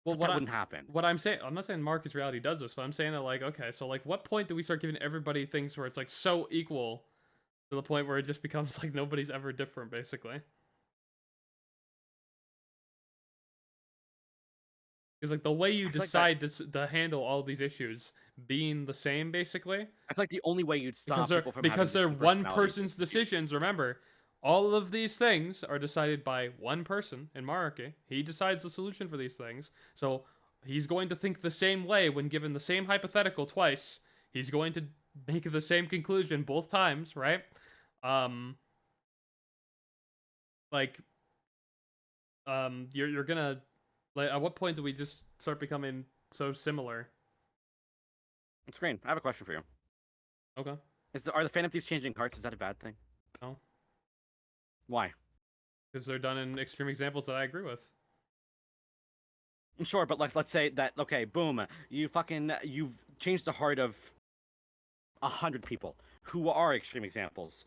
Well, that wouldn't happen. What I'm saying, I'm not saying Marcus reality does this, but I'm saying that like, okay, so like, what point do we start giving everybody things where it's like so equal to the point where it just becomes like nobody's ever different, basically? Because like the way you decide to handle all these issues being the same, basically. I feel like the only way you'd stop people from because they're one person's decisions. Remember, all of these things are decided by one person in Maruki. He decides the solution for these things, so he's going to think the same way when given the same hypothetical twice. He's going to make the same conclusion both times, right? You're gonna. Like, at what point do we just start becoming so similar? Screen, I have a question for you. Okay. Are the Phantom Thieves changing hearts? Is that a bad thing? No. Why? Because they're done in extreme examples that I agree with. Sure, but like, let's say that, okay, boom, you've changed the heart of 100 people who are extreme examples.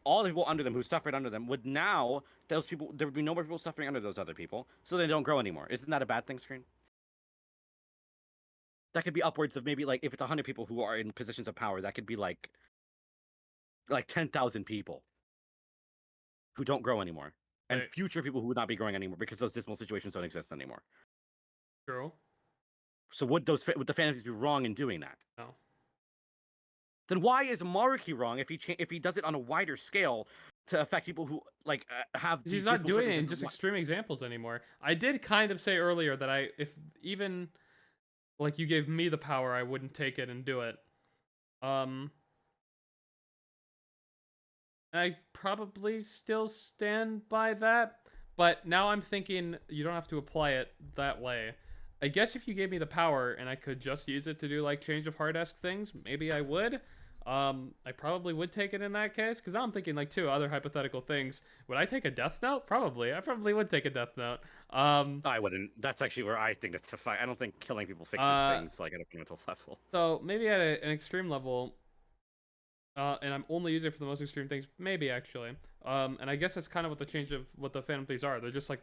All the people under them who suffered under them would now, those people, there would be no more people suffering under those other people, so they don't grow anymore. Isn't that a bad thing, Screen? That could be upwards of maybe, like, if it's 100 people who are in positions of power, that could be like 10,000 people who don't grow anymore. And future people who would not be growing anymore because those dismal situations don't exist anymore. True. So would the fantasies be wrong in doing that? No. Then why is Maruki wrong if he does it on a wider scale to affect people who like have? He's not doing it in just extreme examples anymore. I did kind of say earlier that if even like you gave me the power, I wouldn't take it and do it. I probably still stand by that, but now I'm thinking you don't have to apply it that way. I guess if you gave me the power and I could just use it to do like change of heart-esque things, maybe I would. I probably would take it in that case, because now I'm thinking like 2 other hypothetical things. Would I take a death note? Probably. I probably would take a death note. I wouldn't. That's actually where I think that's the fight. I don't think killing people fixes things like at a fundamental level. So maybe at an extreme level, and I'm only using it for the most extreme things, maybe actually. And I guess that's kind of what the change of what the Phantom Thieves are. They're just like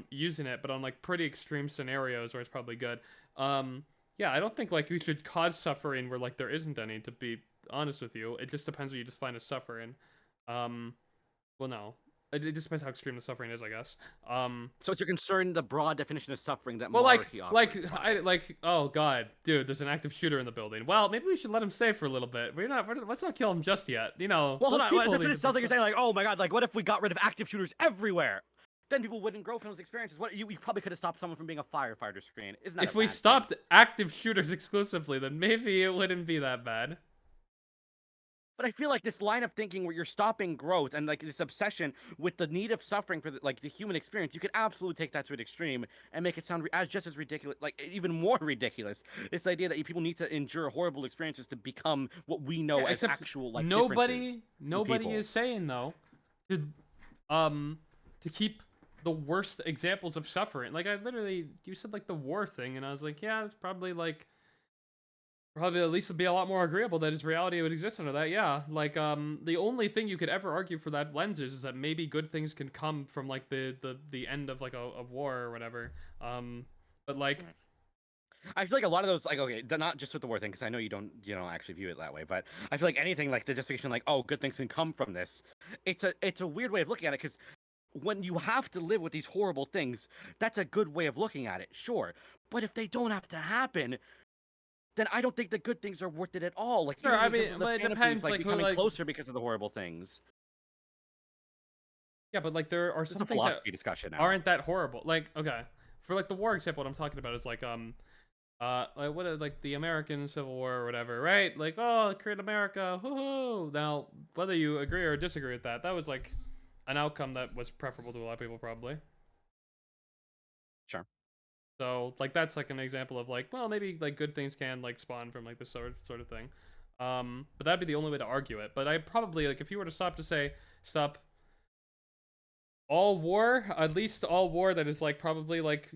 using it, but on like pretty extreme scenarios where it's probably good. Yeah, I don't think like we should cause suffering where like there isn't any, to be honest with you. It just depends what you define as suffering. Well, no. it just depends how extreme the suffering is, I guess. So it's your concern the broad definition of suffering that well, Maruki offers. oh god, dude, there's an active shooter in the building. Well, maybe we should let him stay for a little bit. Let's not kill him just yet. You know. Well, hold on. people That's what need it to sounds be like. You're saying like, oh my god, like what if we got rid of active shooters everywhere? Then people wouldn't grow from those experiences. What you probably could have stopped someone from being a firefighter screen. Isn't that If we bad stopped thing? active shooters exclusively, then maybe it wouldn't be that bad. But I feel like this line of thinking where you're stopping growth and like this obsession with the need of suffering for the human experience, you could absolutely take that to an extreme and make it sound just as ridiculous, like even more ridiculous. This idea that people need to endure horrible experiences to become what we know as actual like nobody people. is saying though to keep the worst examples of suffering. Like you said like the war thing, and I was like, yeah, it's probably at least be a lot more agreeable that his reality would exist under that. Yeah, like the only thing you could ever argue for that lens is that maybe good things can come from like the end of like a war or whatever. But like I feel like a lot of those, like, okay, not just with the war thing, because I know you don't actually view it that way, but I feel like anything like the justification, like, oh, good things can come from this. It's a weird way of looking at it, because when you have to live with these horrible things, that's a good way of looking at it, sure. But if they don't have to happen, then I don't think the good things are worth it at all. Like, sure, I mean, but it depends, like becoming who, closer because of the horrible things. Yeah, but like there are some things that discussion now. aren't that horrible. Like, okay, for like the war example, what I'm talking about is like what is like the American Civil War or whatever, right? Like, oh, create America, woohoo! Now, whether you agree or disagree with that was like an outcome that was preferable to a lot of people, probably. Sure. So, like, that's like an example of like, well, maybe like good things can like spawn from like this sort of thing. But that'd be the only way to argue it. But I probably like if you were to stop all war, at least all war that is like probably like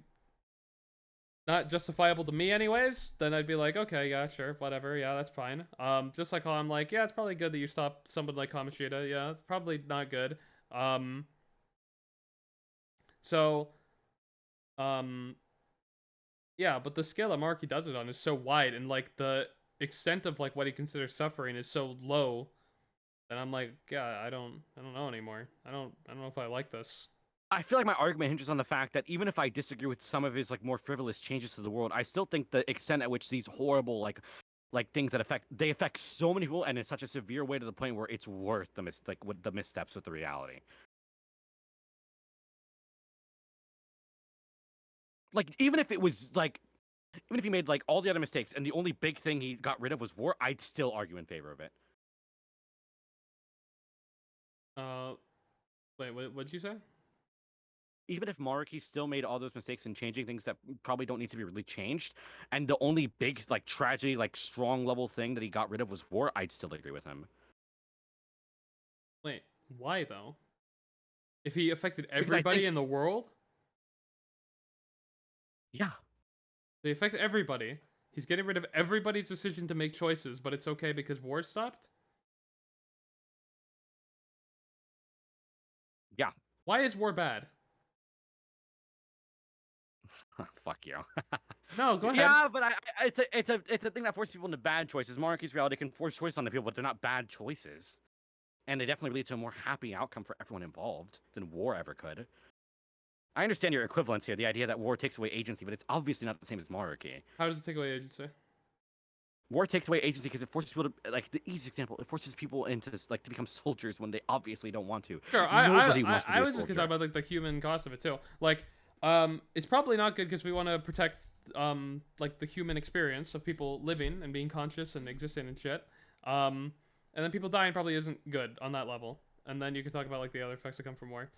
not justifiable to me anyways, then I'd be like, okay, yeah, sure, whatever, yeah, that's fine. Just like how I'm like, yeah, it's probably good that you stop somebody like Kamoshida, yeah, it's probably not good. Yeah, but the scale that Maruki does it on is so wide, and like the extent of like what he considers suffering is so low, and I'm like, yeah, I don't know anymore. I don't know if I like this. I feel like my argument hinges on the fact that even if I disagree with some of his like more frivolous changes to the world, I still think the extent at which these horrible like things that affect so many people and in such a severe way to the point where it's worth the missteps with the reality. Like even if he made like all the other mistakes and the only big thing he got rid of was war, I'd still argue in favor of it. Wait, what did you say? Even if Maruki still made all those mistakes and changing things that probably don't need to be really changed, and the only big like tragedy, like strong level thing that he got rid of was war, I'd still agree with him. Wait, why though? If he affected everybody in the world? Yeah. So he affects everybody. He's getting rid of everybody's decision to make choices, but it's okay because war stopped? Yeah. Why is war bad? Fuck you. No, go ahead. Yeah, but it's a thing that forces people into bad choices. Maruki's reality can force choices on the people, but they're not bad choices. And they definitely lead to a more happy outcome for everyone involved than war ever could. I understand your equivalence here, the idea that war takes away agency, but it's obviously not the same as Maruki. How does it take away agency? War takes away agency because it forces people to, like, the easy example, it forces people into this, like, to become soldiers when they obviously don't want to. Sure, Nobody wants to be a was just soldier. talking about like the human cost of it too. Like, it's probably not good because we want to protect like the human experience of people living and being conscious and existing and shit. And then people dying probably isn't good on that level. And then you can talk about like the other effects that come from war.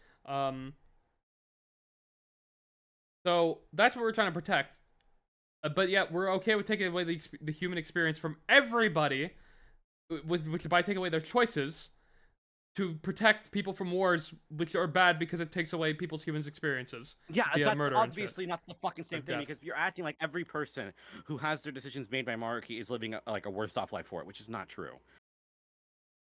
So that's what we're trying to protect. But yeah, we're okay with taking away the human experience from everybody, which by taking away their choices, to protect people from wars which are bad because it takes away people's human experiences. Yeah, that's obviously not the fucking same thing because you're acting like every person who has their decisions made by Maruki is living like a worse off life for it, which is not true.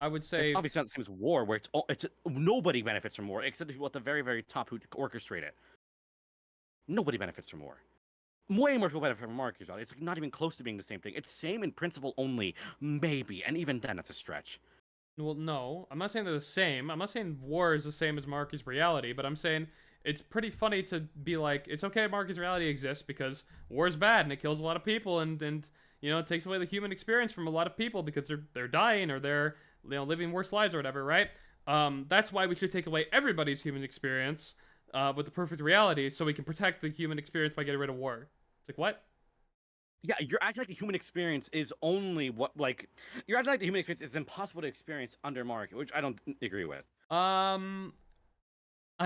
I would say it's obviously not the same as war, where it's nobody benefits from war except the people at the very, very top who orchestrate it. Nobody benefits from war. Way more people benefit from Maruki's reality. It's like not even close to being the same thing. It's same in principle only, maybe, and even then, that's a stretch. Well, no, I'm not saying they're the same. I'm not saying war is the same as Maruki's reality, but I'm saying it's pretty funny to be like, it's okay Maruki's reality exists because war is bad and it kills a lot of people and you know, it takes away the human experience from a lot of people because they're dying or they're, you know, living worse lives or whatever, right? That's why we should take away everybody's human experience with the perfect reality so we can protect the human experience by getting rid of war. It's like, what? Yeah, you're acting like the human experience is only what, like, you're acting like the human experience is impossible to experience under Maruki, which I don't agree with. I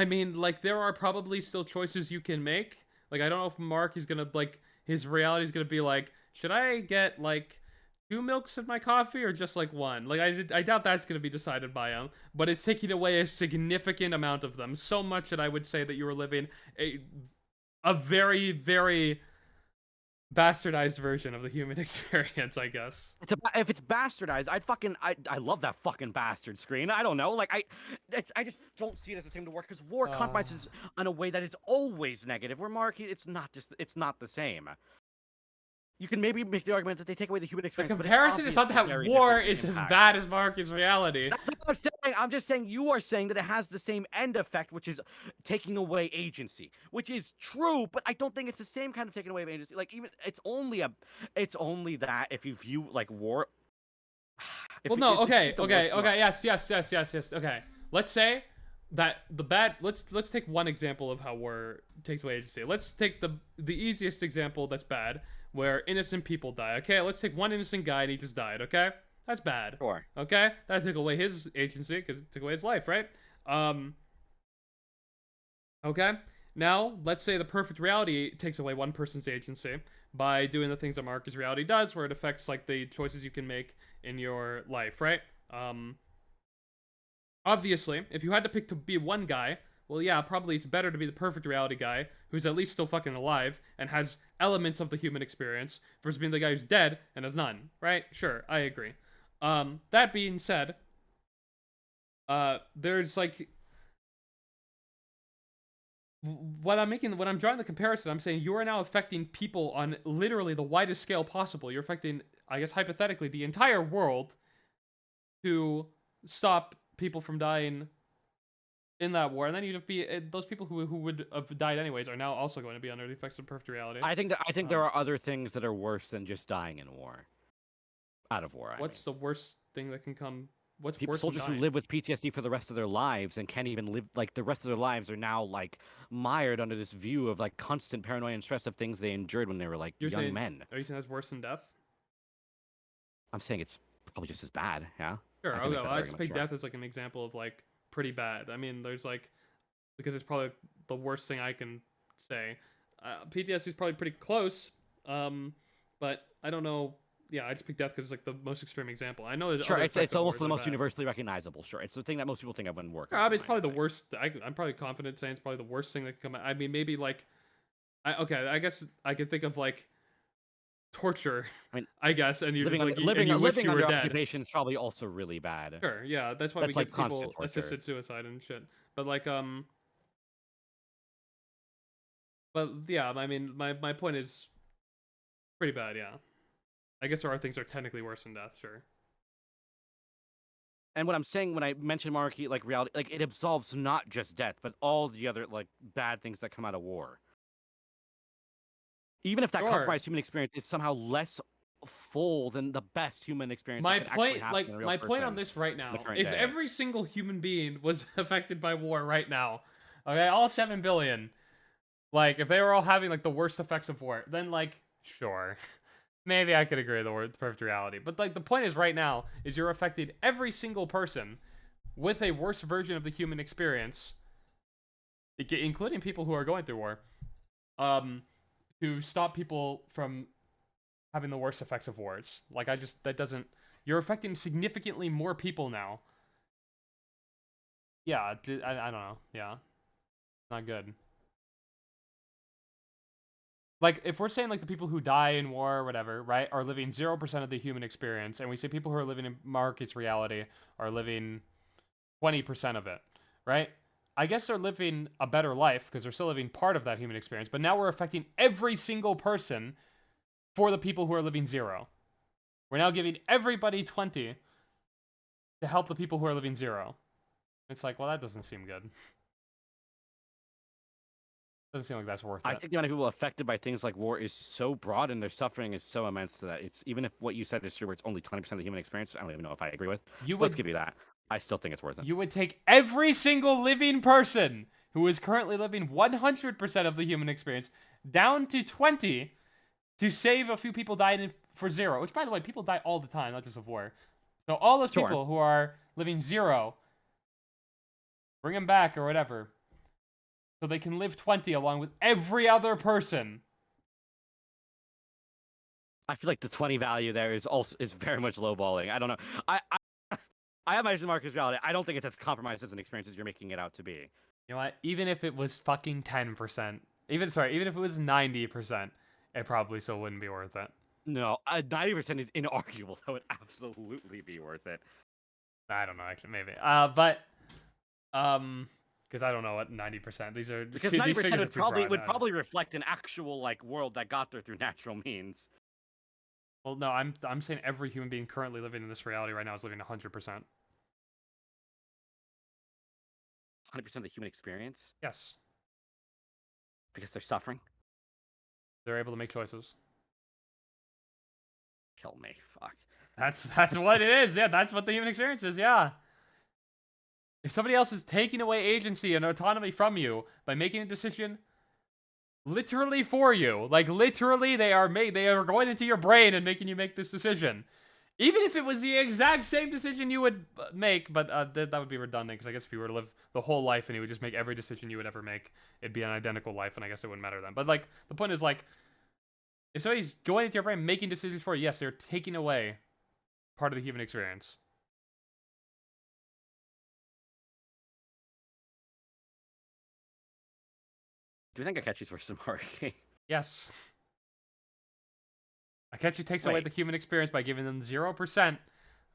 mean, like, there are probably still choices you can make. Like, I don't know if Mark is gonna, like, his reality is gonna be like, should I get, like, 2 milks in my coffee or just, like, 1? Like, I doubt that's gonna be decided by him. But it's taking away a significant amount of them. So much that I would say that you were living a very, very bastardized version of the human experience, I guess. If it's bastardized, I love that fucking bastard screen. I don't know, like I just don't see it as the same to work because war compromises in a way that is always negative. Where Maruki, it's not the same. You can maybe make the argument that they take away the human experience. The comparison is not that war is as bad as Maruki's reality. That's not what I'm saying. I'm just saying you are saying that it has the same end effect, which is taking away agency, which is true, but I don't think it's the same kind of taking away of agency. Like even it's only that if you view like war. Well, no, okay, yes. Okay, let's say that let's take one example of how war takes away agency. Let's take the easiest example that's bad, where innocent people die. Okay, let's take one innocent guy and he just died. Okay, that's bad. Sure. Okay, that took away his agency because it took away his life, right? Okay, now let's say the perfect reality takes away one person's agency by doing the things that Maruki's reality does, where it affects like the choices you can make in your life, right? Obviously, if you had to pick to be one guy, well, yeah, probably it's better to be the perfect reality guy who's at least still fucking alive and has elements of the human experience versus being the guy who's dead and has none, right? Sure, I agree. That being said, there's like when I'm drawing the comparison, I'm saying you are now affecting people on literally the widest scale possible. You're affecting, I guess, hypothetically, the entire world to stop people from dying in that war, and then you'd be those people who would have died anyways are now also going to be under the effects of perfect reality. I think there are other things that are worse than just dying in war. Out of war. What's the worst thing that can come? What's people, worse soldiers than who live with PTSD for the rest of their lives and can't even live, like the rest of their lives are now like mired under this view of like constant paranoia and stress of things they endured when they were like young men. Are you saying that's worse than death? I'm saying it's probably just as bad. Yeah. Sure. Okay. Well, I just pick death as like an example of like pretty bad. I mean, there's like because it's probably the worst thing I can say. PTSD is probably pretty close. But I don't know. Yeah, I just picked death because it's like the most extreme example. I know there's sure. It's almost the most universally recognizable. Sure, it's the thing that most people think of when work. It's probably the worst. I'm probably confident saying it's probably the worst thing that can come out. I mean, maybe like, I guess I could think of like torture. I guess, and you're living, just like living, and you living wish you were under dead. occupation is probably also really bad. Sure, yeah, that's why we like give people assisted suicide and shit. But like, but yeah, I mean, my point is pretty bad. Yeah. I guess there are things that are technically worse than death, sure. And what I'm saying when I mention Maruki, like reality, like it absolves not just death, but all the other like bad things that come out of war. Even if that compromised human experience is somehow less full than the best human experience. My point, point on this right now, if every single human being was affected by war right now, okay, all 7 billion, like if they were all having like the worst effects of war, then like sure. Maybe I could agree with the word perfect reality. But like the point is right now is you're affecting every single person with a worse version of the human experience, including people who are going through war, to stop people from having the worst effects of wars. Like you're affecting significantly more people now. Yeah, I don't know. Yeah. Not good. Like, if we're saying, like, the people who die in war or whatever, right, are living 0% of the human experience, and we say people who are living in Maruki's reality are living 20% of it, right? I guess they're living a better life because they're still living part of that human experience, but now we're affecting every single person for the people who are living 0. We're now giving everybody 20 to help the people who are living 0. It's like, well, that doesn't seem good. Doesn't seem like that's worth it. I think the amount of people affected by things like war is so broad and their suffering is so immense that it's, even if what you said is true, where it's only 20% of the human experience, I don't even know if I agree with. Let's give you that. I still think it's worth it. You would take every single living person who is currently living 100% of the human experience down to 20 to save a few people dying for 0. Which, by the way, people die all the time, not just of war. So all those people who are living 0, bring them back or whatever, so they can live 20 along with every other person. I feel like the 20 value there is very much lowballing. I don't know. I have my Marcus reality. I don't think it's as compromised as an experience as you're making it out to be. You know what? Even if it was fucking 10%, even if it was 90%, it probably still wouldn't be worth it. No, 90% is inarguable. That would absolutely be worth it. I don't know, actually, maybe. But because I don't know what 90%. These are because 90% would probably reflect an actual like world that got there through natural means. Well, no, I'm saying every human being currently living in this reality right now is living 100%. 100% of the human experience? Yes. Because they're suffering? They're able to make choices. Kill me. Fuck. That's what it is. Yeah, that's what the human experience is. Yeah. If somebody else is taking away agency and autonomy from you by making a decision literally for you, like literally they are going into your brain and making you make this decision. Even if it was the exact same decision you would make, but that would be redundant, because I guess if you were to live the whole life and you would just make every decision you would ever make, it'd be an identical life, and I guess it wouldn't matter then. But like, the point is, like, if somebody's going into your brain making decisions for you, yes, they're taking away part of the human experience. Do you think Akechi's worse than Maruki? Yes. Akechi takes away the human experience by giving them 0%,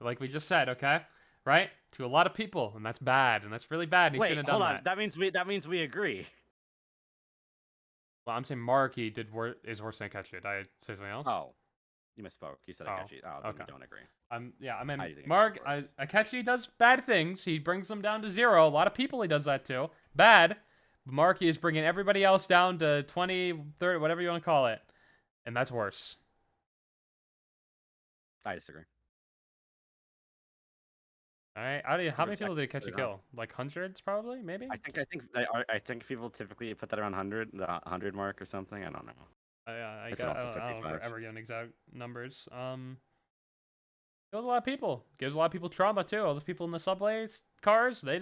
like we just said, okay? Right? To a lot of people, and that's bad, and that's really bad, and he shouldn't have done that. That means we agree. Well, I'm saying Maruki is worse than Akechi. Did I say something else? Oh. You misspoke. You said Akechi. Oh, okay. We don't agree. I mean, Akechi does bad things. He brings them down to 0. A lot of people he does that to. Bad. Maruki is bringing everybody else down to 20, 30, whatever you want to call it. And that's worse. I disagree. All right. How many people did Akechi kill? Like hundreds, probably? Maybe? I think people typically put that around 100, the 100 mark or something. I don't know. I don't know if we're ever getting exact numbers. Kills a lot of people. Gives a lot of people trauma, too. All those people in the subway cars, they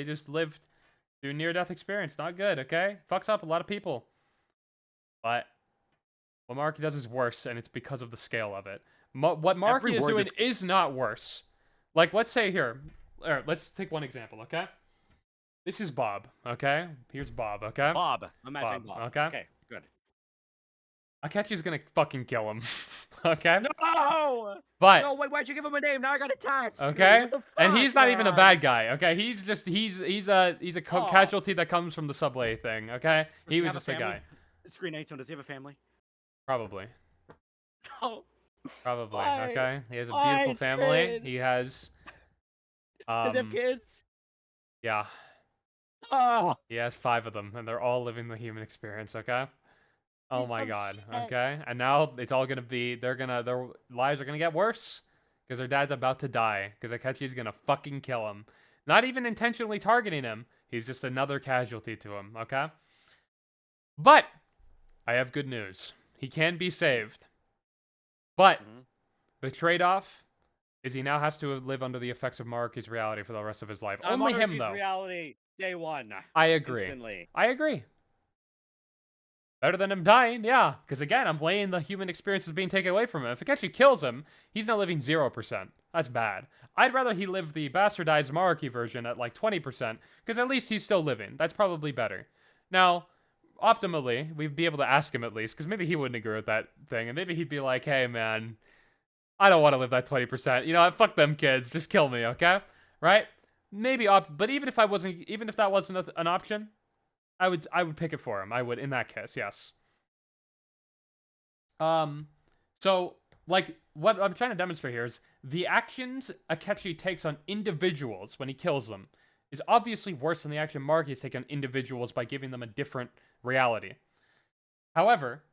just lived through near-death experience. Not good, okay? Fucks up a lot of people. But what Maruki does is worse, and it's because of the scale of it. What Maruki is doing is not worse. Like, let's say here. Let's take one example, okay? This is Bob, okay? Here's Bob, okay? Bob. Imagine Bob. Okay? Okay, good. Akechi's gonna fucking kill him, okay? No! But no, wait, why'd you give him a name? Now I got attached. Okay? And he's not even a bad guy, okay? He's a casualty that comes from the subway thing, okay? He was just a guy. Screenments, does he have a family? Probably. No. Probably, Why? okay? He has a beautiful family. He has... Does he have kids? Yeah. Oh. He has 5 of them, and they're all living the human experience, okay? Oh my god, okay? And now it's all gonna be... Their lives are gonna get worse, because their dad's about to die, because Akechi's gonna fucking kill him. Not even intentionally targeting him. He's just another casualty to him, okay? But I have good news. He can be saved. But the trade-off is he now has to live under the effects of Maruki's reality for the rest of his life. Only him, though. Reality, day one. I agree. Instantly. I agree. Better than him dying, yeah. Because again, I'm weighing the human experience as being taken away from him. If Akechi kills him, he's now living 0%. That's bad. I'd rather he live the bastardized Maruki version at like 20%, because at least he's still living. That's probably better. Now, optimally, we'd be able to ask him at least, because maybe he wouldn't agree with that thing, and maybe he'd be like, hey, man, I don't want to live that 20%. You know, fuck them kids. Just kill me, okay? Right? Maybe, but even if that wasn't an option, I would pick it for him. I would, in that case, yes. So, like, what I'm trying to demonstrate here is the actions Akechi takes on individuals when he kills them is obviously worse than the action Maruki has taken on individuals by giving them a different reality. However,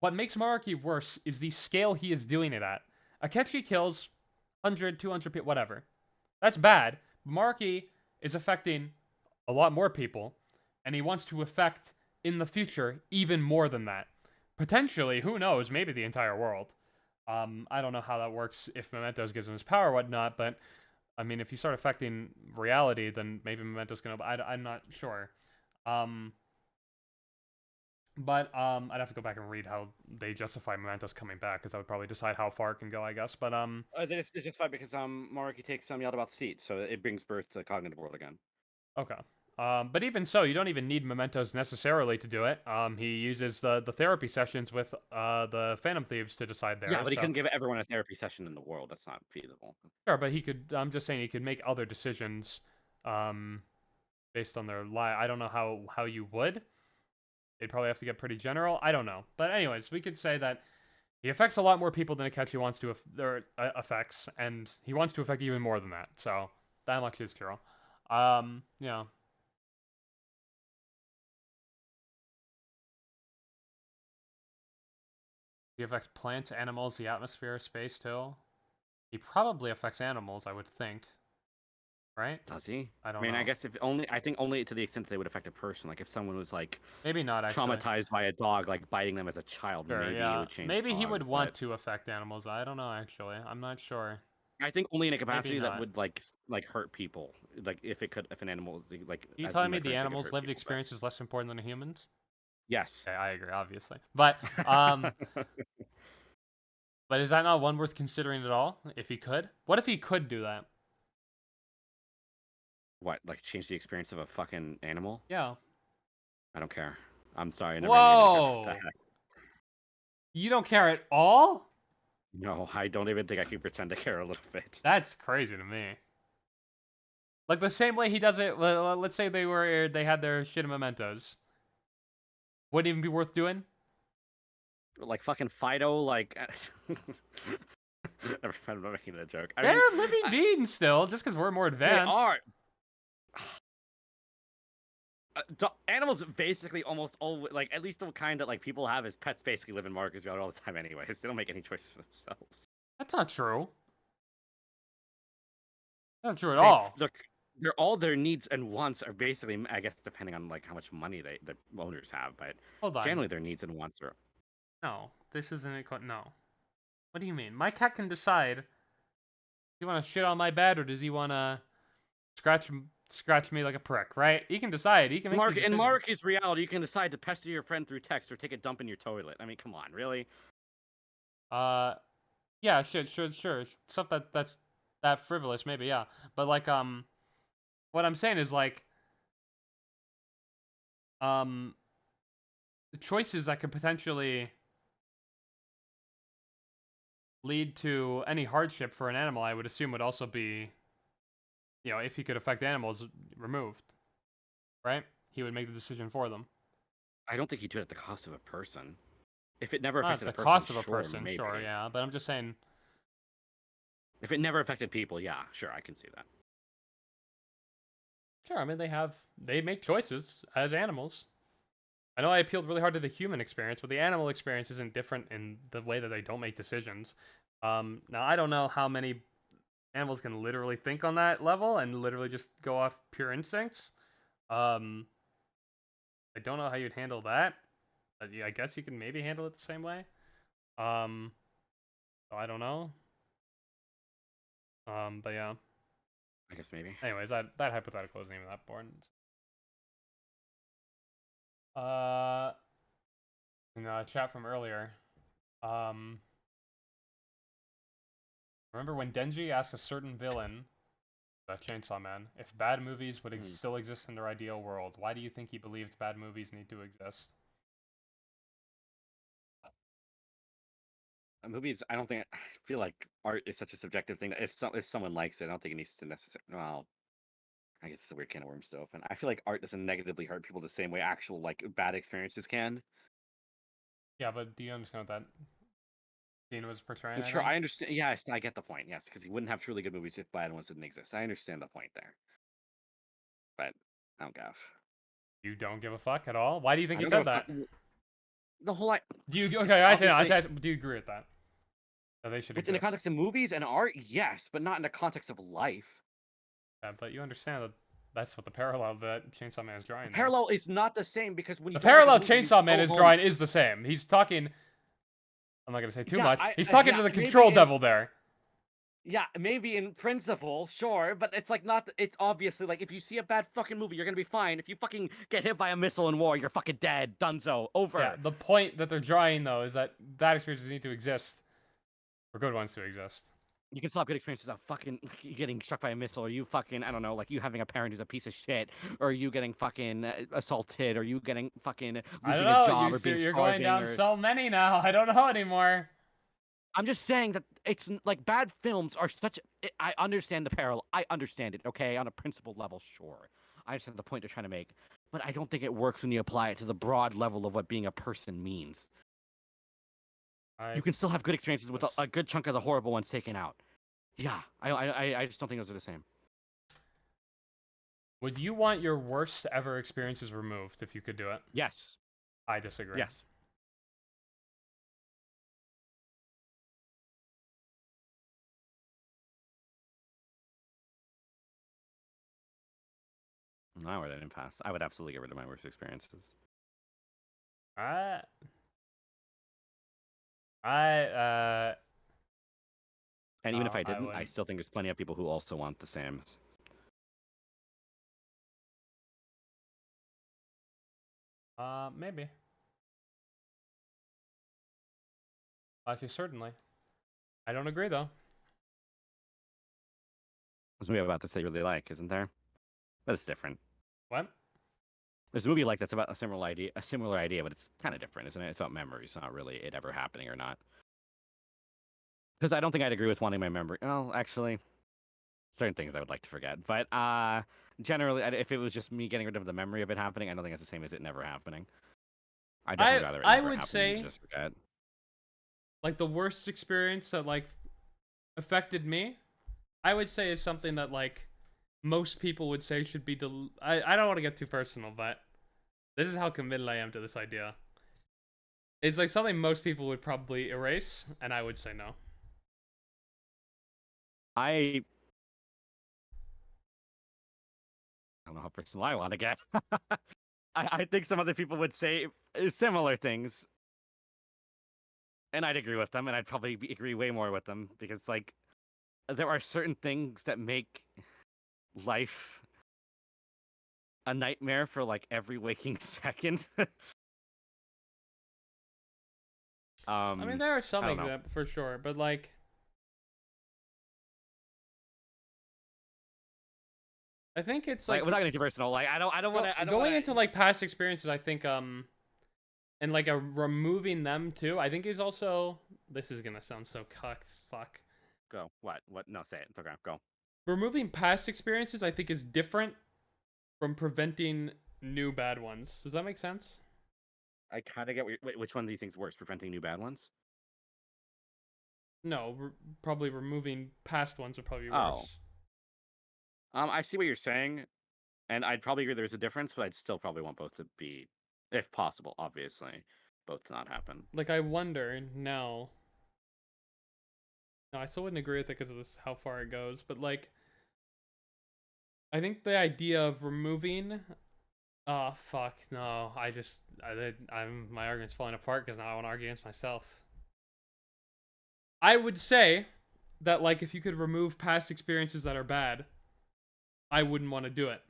what makes Maruki worse is the scale he is doing it at. Akechi kills 100, 200 people, whatever. That's bad. Maruki is affecting a lot more people, and he wants to affect, in the future, even more than that. Potentially, who knows, maybe the entire world. I don't know how that works if Mementos gives him his power or whatnot, but, I mean, if you start affecting reality, then maybe Mementos can... I'm not sure. But I'd have to go back and read how they justify Mementos coming back, because that would probably decide how far it can go, I guess. But It's just fine because Maruki takes yelled about seat, so it brings birth to the cognitive world again. okay. But even so, you don't even need Mementos necessarily to do it. He uses the therapy sessions with the Phantom Thieves to decide there. Yeah, but he couldn't give everyone a therapy session in the world. That's not feasible. Sure, but he could. I'm just saying he could make other decisions, based on their lie. I don't know how you would. They'd probably have to get pretty general. I don't know. But anyways, we could say that he affects a lot more people than Akechi wants to affects, and he wants to affect even more than that. So that much is true. Yeah. He affects plants, animals, the atmosphere, space too. He probably affects animals, I would think. Right? Does he? I don't I mean, know. I guess I think only to the extent that they would affect a person. Like if someone was like maybe not actually traumatized by a dog, like biting them as a child, sure, maybe yeah. it would change. Maybe he would want but to affect animals. I don't know actually. I'm not sure. I think only in a capacity that not. would like hurt people. Like if an animal was like. Are you as telling in me the the currency, it could animals' hurt lived people, experience is less important than a human's? Yes. Okay, I agree, obviously. But but is that not one worth considering at all? If he could? What if he could do that? What, like change the experience of a fucking animal? Yeah. I don't care. I'm sorry, I never Whoa! that. You don't care at all? No, I don't even think I can pretend to care a little bit. That's crazy to me. Like the same way he does it. Let's say they had their shit in Mementos. Wouldn't even be worth doing. Like fucking Fido, like. Never mind, I'm not making that joke. They're living beings still, just because we're more advanced. They are. Animals basically almost always, like, at least the kind that like people have as pets basically live in Marcus Yard all the time anyways. They don't make any choices for themselves. That's not true. That's not true at all. Look, all their needs and wants are basically, I guess, depending on like how much money the owners have, but Hold on. generally their needs and wants are. No, this isn't it. No. What do you mean? My cat can decide. Does he want to shit on my bed or does he want to scratch me like a prick? Right? He can decide. He can make. In Maruki's reality, you can decide to pester your friend through text or take a dump in your toilet. I mean, come on, really? Yeah, sure. Stuff that's that frivolous, maybe, yeah. But like, what I'm saying is like, the choices that could potentially lead to any hardship for an animal, I would assume would also be, if he could affect animals, removed. Right? He would make the decision for them. I don't think he'd do it at the cost of a person. If it never affected a person, the cost of a sure, person, maybe. sure, yeah. But I'm just saying. If it never affected people, yeah, sure, I can see that. Sure, I mean they make choices as animals. I know I appealed really hard to the human experience, but the animal experience isn't different in the way that they don't make decisions. Now I don't know how many animals can literally think on that level and literally just go off pure instincts. I don't know how you'd handle that. But I guess you can maybe handle it the same way. So I don't know. But yeah. I guess maybe. Anyways, that hypothetical isn't even that important. In the chat from earlier, remember when Denji asked a certain villain, Chainsaw Man, if bad movies would still exist in their ideal world? Why do you think he believed bad movies need to exist? Movies, I don't think. I feel like art is such a subjective thing that if someone likes it, I don't think it needs to necessarily. Well, I guess it's a weird can of worms to open. I feel like art doesn't negatively hurt people the same way actual like bad experiences can. Yeah, but do you understand what that Dean was portraying. And I sure, think. I understand. Yes, I get the point. Yes, because he wouldn't have truly good movies if bad ones didn't exist. I understand the point there, but I don't give. You don't give a fuck at all. Why do you think I he don't give said a fuck. that? The whole like Do you it's okay? I say no. obviously Do you agree with that? That they should within the exist. context of movies and art, yes, but not in the context of life. Yeah, but you understand that that's what the parallel that Chainsaw Man is drawing. There. Parallel is not the same because when you The don't like a parallel movie, you Chainsaw Man go is home. drawing is the same. He's talking. I'm not gonna say too Yeah, much. He's talking yeah, to the maybe control in devil there. yeah, maybe in principle, sure, but it's like not. It's obviously like if you see a bad fucking movie, you're gonna be fine. If you fucking get hit by a missile in war, you're fucking dead. Dunzo. Over. Yeah. The point that they're drawing though is that bad experiences need to exist for good ones to exist. You can still have good experiences of fucking you getting struck by a missile, or you fucking I don't know, like you having a parent who's a piece of shit, or you getting fucking assaulted, or you getting fucking I don't losing a know. job, or being You're going starving, down or so many now. I don't know anymore. I'm just saying that it's like bad films are such. I understand the parallel. I understand it. Okay, on a principle level, sure. I understand the point they're trying to make, but I don't think it works when you apply it to the broad level of what being a person means. You can still have good experiences with a good chunk of the horrible ones taken out. Yeah, I just don't think those are the same. Would you want your worst ever experiences removed if you could do it? Yes. I disagree. Yes. I wouldn't pass. I would absolutely get rid of my worst experiences. I And even if I I didn't, I wouldn't. still think there's plenty of people who also want the same. Maybe. Actually, certainly. I don't agree though. There's a movie about this that you really like, isn't there? But it's different. What? There's a movie like that's about a similar idea, but it's kind of different, isn't it? It's about memories, not really it ever happening or not. Because I don't think I'd agree with wanting my memory. Well, actually, certain things I would like to forget. But generally, if it was just me getting rid of the memory of it happening, I don't think it's the same as it never happening. I'd definitely rather it I never would happen say than just forget. like the worst experience that like affected me, I would say is something that like most people would say should be I don't want to get too personal, but this is how committed I am to this idea. It's like something most people would probably erase, and I would say no. I don't know how personal I want to get. I think some other people would say similar things. And I'd agree with them, and I'd probably agree way more with them, because, like, there are certain things that make life a nightmare for, like, every waking second. I mean, there are some I don't know. examples for sure, but like, I think it's like without getting too personal, like, I don't want to. going into like past experiences. I think and like removing them too. I think is also, this is gonna sound so cucked. Fuck. Go. What? No, say it. Okay, go. Removing past experiences, I think, is different from preventing new bad ones. Does that make sense? I kind of get which one do you think is worse, preventing new bad ones? No, probably removing past ones would probably be Oh. worse. I see what you're saying, and I'd probably agree there's a difference, but I'd still probably want both to be, if possible, obviously, both to not happen. Like, I wonder now. No, I still wouldn't agree with it because of this, how far it goes. But like, I think the idea of removing. Oh fuck no! I'm my argument's falling apart because now I want to argue against myself. I would say that like if you could remove past experiences that are bad, I wouldn't want to do it.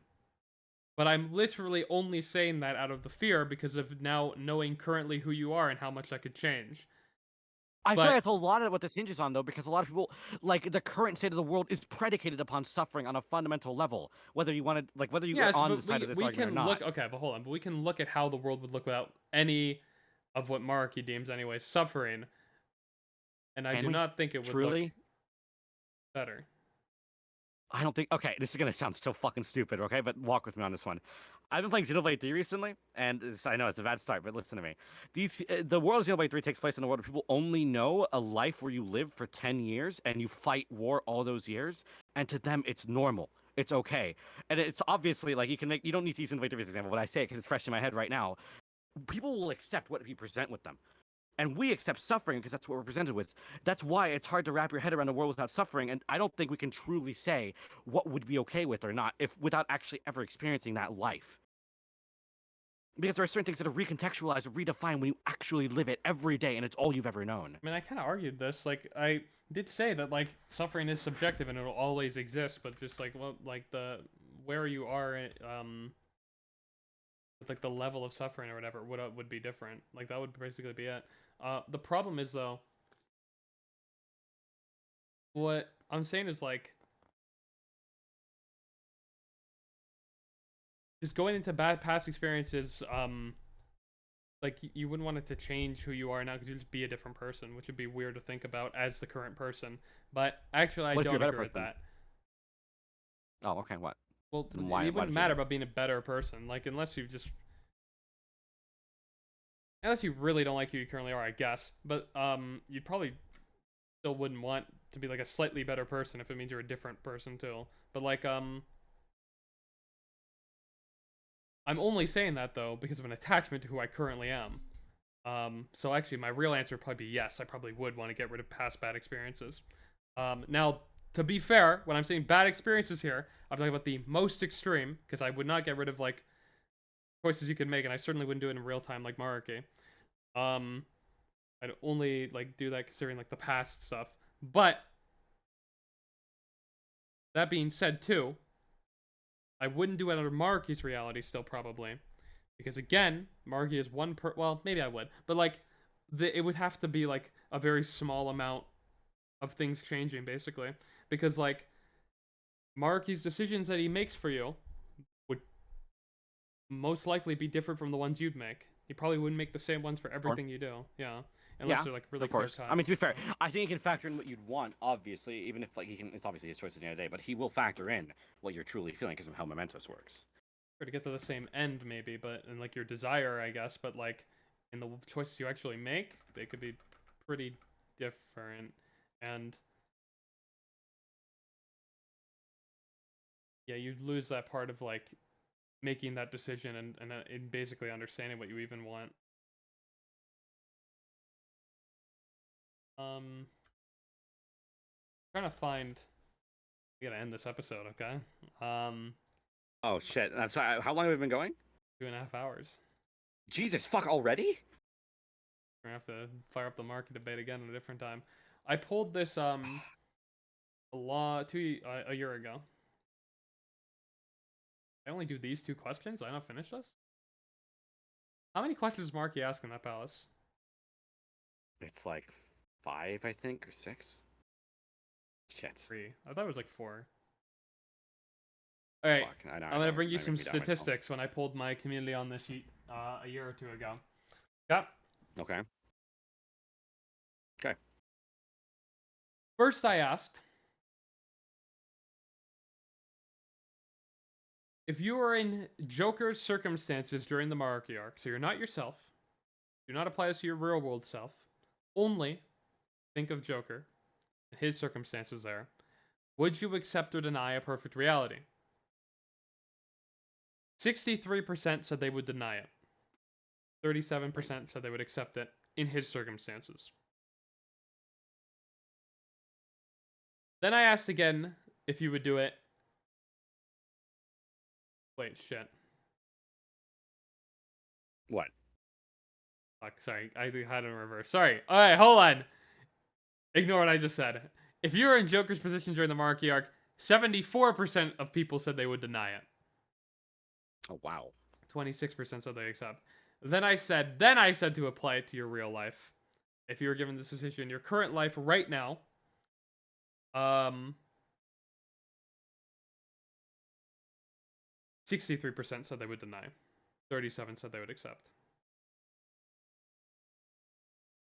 But I'm literally only saying that out of the fear because of now knowing currently who you are and how much that could change. I feel like that's a lot of what this hinges on, though, because a lot of people, like, the current state of the world is predicated upon suffering on a fundamental level, whether you want to, like, whether you are on the side of this argument or not. Okay, but hold on. But we can look at how the world would look without any of what Maruki deems, anyway, suffering. And I do not think it would look better. I don't think. Okay, this is gonna sound so fucking stupid. Okay, but walk with me on this one. I've been playing Xenoblade 3 recently, and I know it's a bad start, but listen to me. The world of Xenoblade 3 takes place in a world where people only know a life where you live for 10 years and you fight war all those years, and to them it's normal. It's okay, and it's obviously like you don't need to use Xenoblade 3 as an example, but I say it because it's fresh in my head right now. People will accept what you present with them. And we accept suffering because that's what we're presented with. That's why it's hard to wrap your head around a world without suffering. And I don't think we can truly say what would be okay with or not if without actually ever experiencing that life. Because there are certain things that are recontextualized, redefined when you actually live it every day, and it's all you've ever known. I mean, I kind of argued this. Like, I did say that like suffering is subjective and it'll always exist, but just like where you are, with like the level of suffering or whatever would be different. Like that would basically be it. The problem is though, what I'm saying is like, just going into bad past experiences, like you wouldn't want it to change who you are now because you'd just be a different person, which would be weird to think about as the current person. But actually, I don't agree with that. Oh, okay. What? Well, it wouldn't matter about being a better person. Like unless you really don't like who you currently are, I guess. But you probably still wouldn't want to be like a slightly better person if it means you're a different person too. But like I'm only saying that though because of an attachment to who I currently am. So actually my real answer would probably be yes, I probably would want to get rid of past bad experiences. Now to be fair, when I'm saying bad experiences here, I'm talking about the most extreme because I would not get rid of like choices you could make, and I certainly wouldn't do it in real time like Maruki. I'd only like do that considering like the past stuff. But that being said too, I wouldn't do it under Maruki's reality still probably. Because again, Maruki is well, maybe I would. But like it would have to be like a very small amount of things changing basically. Because like Maruki's decisions that he makes for you would most likely be different from the ones you'd make. You probably wouldn't make the same ones for everything you do. Yeah. Unless they're like really of course. clear-cut. I mean, to be fair, I think he can factor in what you'd want, obviously, even if like it's obviously his choice at the end of the day, but he will factor in what you're truly feeling because of how Mementos works. Or to get to the same end maybe, but in like your desire, I guess, but like in the choices you actually make, they could be pretty different. And yeah, you'd lose that part of like making that decision and basically understanding what you even want. Trying to find. We gotta end this episode, okay? Oh shit! I'm sorry. How long have we been going? 2.5 hours. Jesus fuck already? We're gonna have to fire up the market debate again at a different time. I pulled this a year ago. I only do these 2 questions. I not finish this. How many questions does Marky ask in that palace? It's like 5, I think, or 6. Shit. 3. I thought it was like 4. All right, Fuck, I'm gonna bring you some statistics when I pulled my community on this a year or 2 ago. Yep. Okay. First, I asked if you are in Joker's circumstances during the Maruki arc, so you're not yourself. Do not apply this to your real world self. Only think of Joker and his circumstances there. Would you accept or deny a perfect reality? 63% said they would deny it. 37% said they would accept it in his circumstances. Then I asked again if you would do it. Wait, shit. What? Fuck, sorry. I had it in reverse. Sorry. Alright, hold on. Ignore what I just said. If you were in Joker's position during the Maruki arc, 74% of people said they would deny it. Oh, wow. 26% said they accept. Then I said to apply it to your real life. If you were given this decision in your current life right now, 63% said they would deny. 37% said they would accept.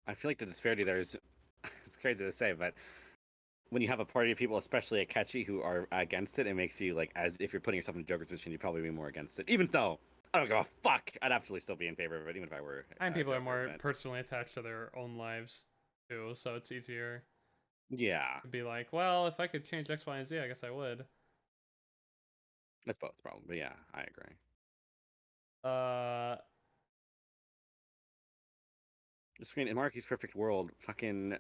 I feel like the disparity there is it's crazy to say, but when you have a party of people, especially Akechi, who are against it, it makes you like, as if you're putting yourself in Joker's position, you'd probably be more against it. Even though I don't give a fuck, I'd absolutely still be in favor of it, even if I were. And people Joker, are more but... personally attached to their own lives too, so it's easier. Yeah. To be like, well, if I could change X, Y, and Z, I guess I would. That's both probably, but yeah, I agree. The screen in Maruki's perfect world, fucking,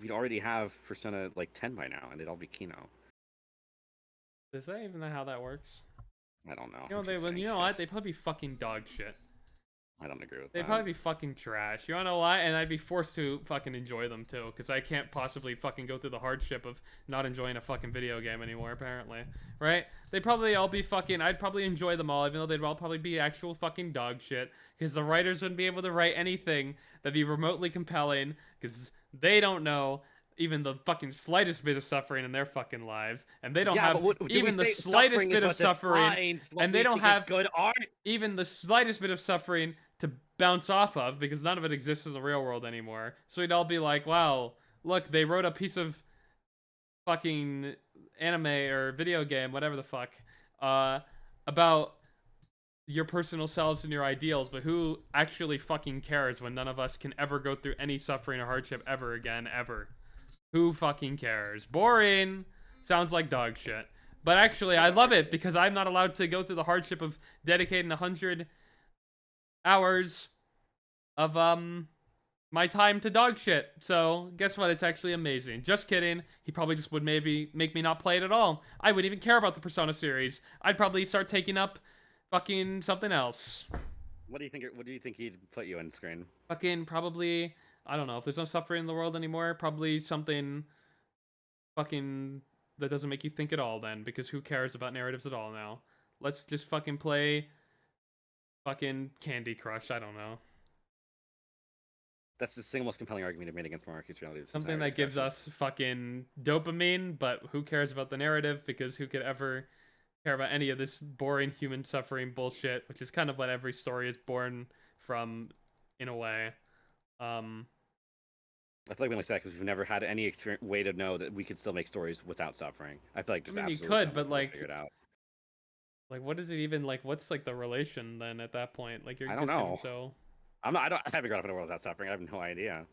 we'd already have Persona like 10 by now, and they'd all be Kino. Is that even how that works? I don't know. You know, you know what? They'd probably be fucking dog shit. I don't agree with that. They'd probably be fucking trash. You wanna know why? And I'd be forced to fucking enjoy them too, because I can't possibly fucking go through the hardship of not enjoying a fucking video game anymore, apparently. Right? They'd probably all be fucking... I'd probably enjoy them all, even though they'd all probably be actual fucking dog shit, because the writers wouldn't be able to write anything that'd be remotely compelling, because they don't know even the fucking slightest bit of suffering in their fucking lives, and they don't have even the slightest bit of suffering, and they don't have good art, even the slightest bit of suffering to bounce off of, because none of it exists in the real world anymore. So we'd all be like, wow, look, they wrote a piece of fucking anime or video game, whatever the fuck, about your personal selves and your ideals, but who actually fucking cares when none of us can ever go through any suffering or hardship ever again, ever? Who fucking cares? Boring. Sounds like dog shit. But actually, I love it because I'm not allowed to go through the hardship of dedicating 100 hours of my time to dog shit. So guess what? It's actually amazing. Just kidding. He probably just would maybe make me not play it at all. I wouldn't even care about the Persona series. I'd probably start taking up fucking something else. What do you think? What do you think he'd put you in, Screen? Fucking probably... I don't know. If there's no suffering in the world anymore, probably something fucking that doesn't make you think at all then, because who cares about narratives at all now? Let's just fucking play fucking Candy Crush. I don't know. That's the single most compelling argument I've made against Maruki's reality. Something that gives us fucking dopamine, but who cares about the narrative, because who could ever care about any of this boring human suffering bullshit, which is kind of what every story is born from in a way. I feel like we only say that because we've never had any way to know that we could still make stories without suffering. I feel like just you could, but like, figure it out. Like, what is it even like? What's like the relation then at that point? Like, you're I don't know. So I haven't grown up in a world without suffering. I have no idea.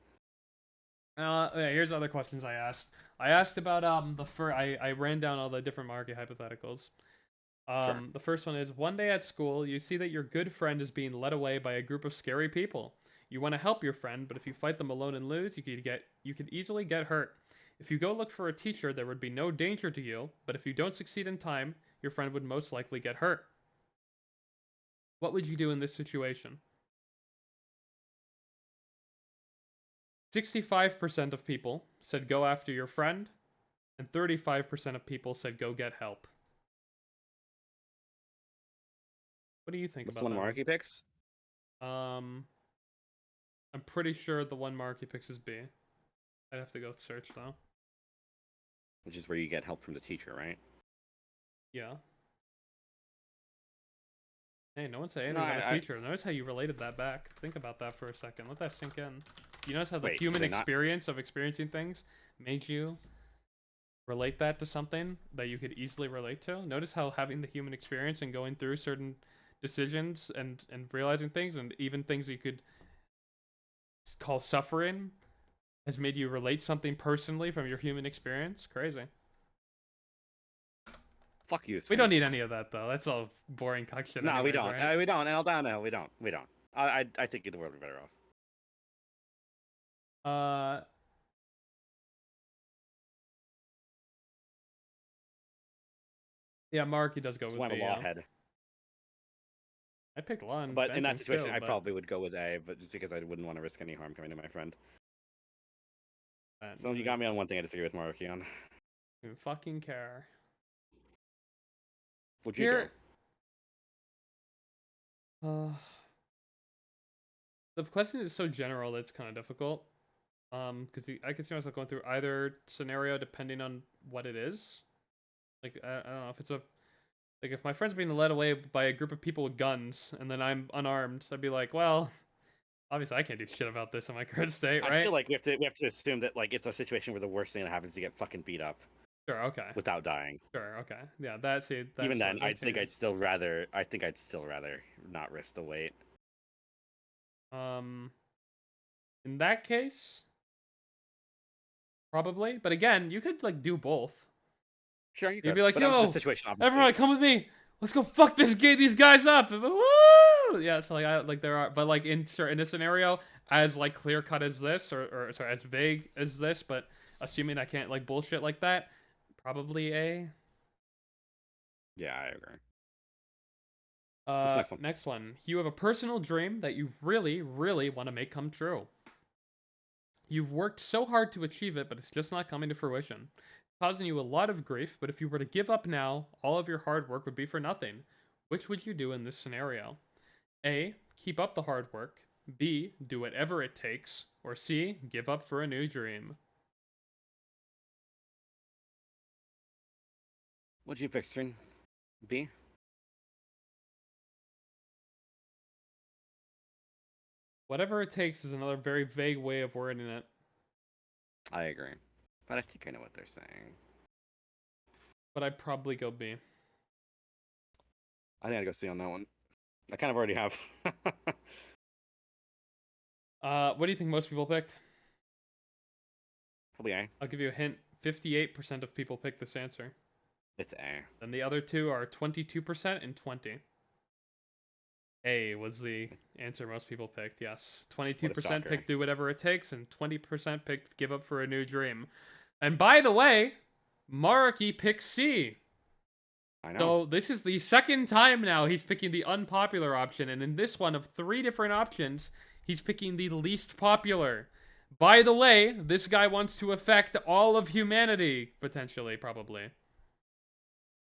Here's other questions I asked. I asked about I ran down all the different Maruki hypotheticals. Sure. The first one is, one day at school, you see that your good friend is being led away by a group of scary people. You want to help your friend, but if you fight them alone and lose, you could easily get hurt. If you go look for a teacher, there would be no danger to you, but if you don't succeed in time, your friend would most likely get hurt. What would you do in this situation? 65% of people said go after your friend, and 35% of people said go get help. What do you think about that? What's the one Maruki picks? I'm pretty sure the one Maruki picks is B. I'd have to go search though. Which is where you get help from the teacher, right? Yeah. Hey, no one said anything about a teacher. Notice how you related that back. Think about that for a second. Let that sink in. You notice how the human experience of experiencing things made you relate that to something that you could easily relate to? Notice how having the human experience and going through certain decisions and realizing things, and even things you could call suffering, has made you relate something personally from your human experience. Crazy. Fuck you. We don't need any of that though. That's all boring cock shit. No, anyways, we don't. Right? We don't. No, we don't. We don't. I think the world would be better off. Yeah, Maruki does go with B. Law head. I picked law, but in that situation, I probably would go with A, but just because I wouldn't want to risk any harm coming to my friend. So you got me on one thing I disagree with Maruki on. I don't fucking care. What'd you do? The question is so general that it's kind of difficult. Because I can see myself going through either scenario depending on what it is. Like, I don't know if it's like, if my friend's being led away by a group of people with guns and then I'm unarmed, I'd be like, well, Obviously, I can't do shit about this in my current state, right? I feel like we have to assume that like it's a situation where the worst thing that happens is to get fucking beat up Sure. Okay. without dying. Sure. Okay. Yeah. That's it. Even then, I think I'd still rather not risk the wait. In that case, probably. But again, you could like do both. Sure, you You'd could. be like, but yo, the situation, obviously. everyone, come with me. Let's go fuck these guys up. Woo! Yeah. So like there are, but like in a scenario as like clear cut as this, or sorry, as vague as this, but assuming I can't like bullshit like that, probably A. Yeah, I agree. Next one. You have a personal dream that you really, really want to make come true. You've worked so hard to achieve it, but it's just not coming to fruition. Causing you a lot of grief, but if you were to give up now, all of your hard work would be for nothing. Which would you do in this scenario? A. Keep up the hard work. B. Do whatever it takes. Or C. Give up for a new dream. What'd you pick, Screen? B? Whatever it takes is another very vague way of wording it. I agree. But I think I know what they're saying. But I'd probably go B. I think I'd go C on that one. I kind of already have. What do you think most people picked? Probably A. I'll give you a hint. 58% of people picked this answer. It's A. Then the other two are 22% and 20. A was the answer most people picked, yes. 22% picked do whatever it takes, and 20% picked give up for a new dream. And by the way, Maruki picked C. I know. So this is the second time now he's picking the unpopular option, and in this one of 3 different options, he's picking the least popular. By the way, this guy wants to affect all of humanity, potentially, probably.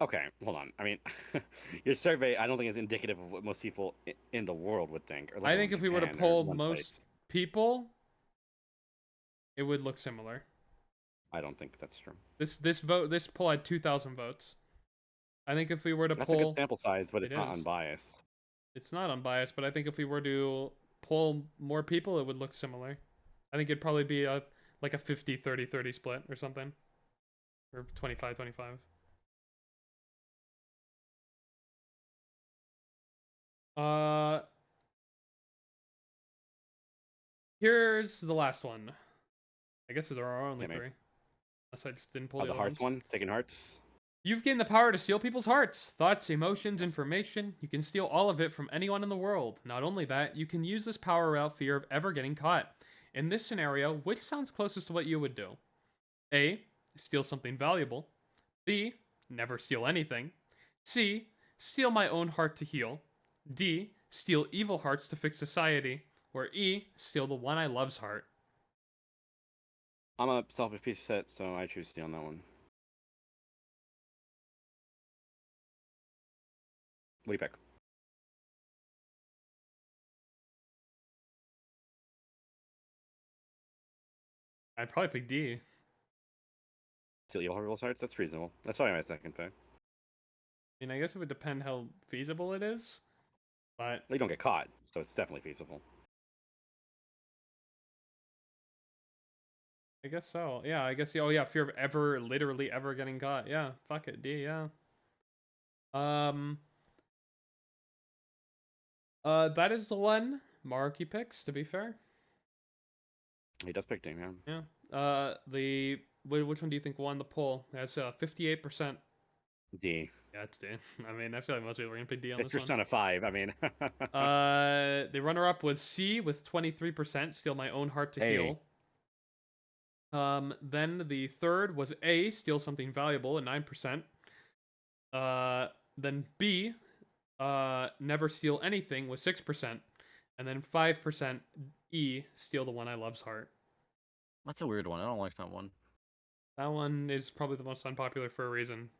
Okay, hold on. I mean, your survey, I don't think is indicative of what most people in the world would think. Or I think if we were to poll most people, it would look similar. I don't think that's true. This poll had 2,000 votes. I think if we were to that's poll... That's a good sample size, but it's not unbiased. It's not unbiased, but I think if we were to poll more people, it would look similar. I think it'd probably be like a 50-30-30 split or something. Or 25-25. Here's the last one. I guess there are only 3. Unless I just didn't pull the hearts one? Taking hearts? You've gained the power to steal people's hearts, thoughts, emotions, information. You can steal all of it from anyone in the world. Not only that, you can use this power without fear of ever getting caught. In this scenario, which sounds closest to what you would do? A. Steal something valuable. B. Never steal anything. C. Steal my own heart to heal. D. Steal evil hearts to fix society. Or E. Steal the one I love's heart. I'm a selfish piece of shit, so I choose steal on that one. What do you pick? I'd probably pick D. Steal evil people's hearts? That's reasonable. That's probably my second pick. I mean, I guess it would depend how feasible it is, but... You don't get caught, so it's definitely feasible. I guess so. Yeah, I guess. Oh, yeah. Fear of literally ever getting caught. Yeah. Fuck it. D. Yeah. That is the one Maruki picks. To be fair. He does pick D. Yeah. Yeah. Which one do you think won the poll? That's 58%. D. Yeah, it's D. I mean, I feel like most people are gonna pick D on it's this one. It's your son of 5. I mean. The runner-up was C with 23%. Steal my own heart to heal. Then the third was A, steal something valuable at 9%. Then B, never steal anything with 6%. And then 5% E, steal the one I love's heart. That's a weird one. I don't like that one. That one is probably the most unpopular for a reason.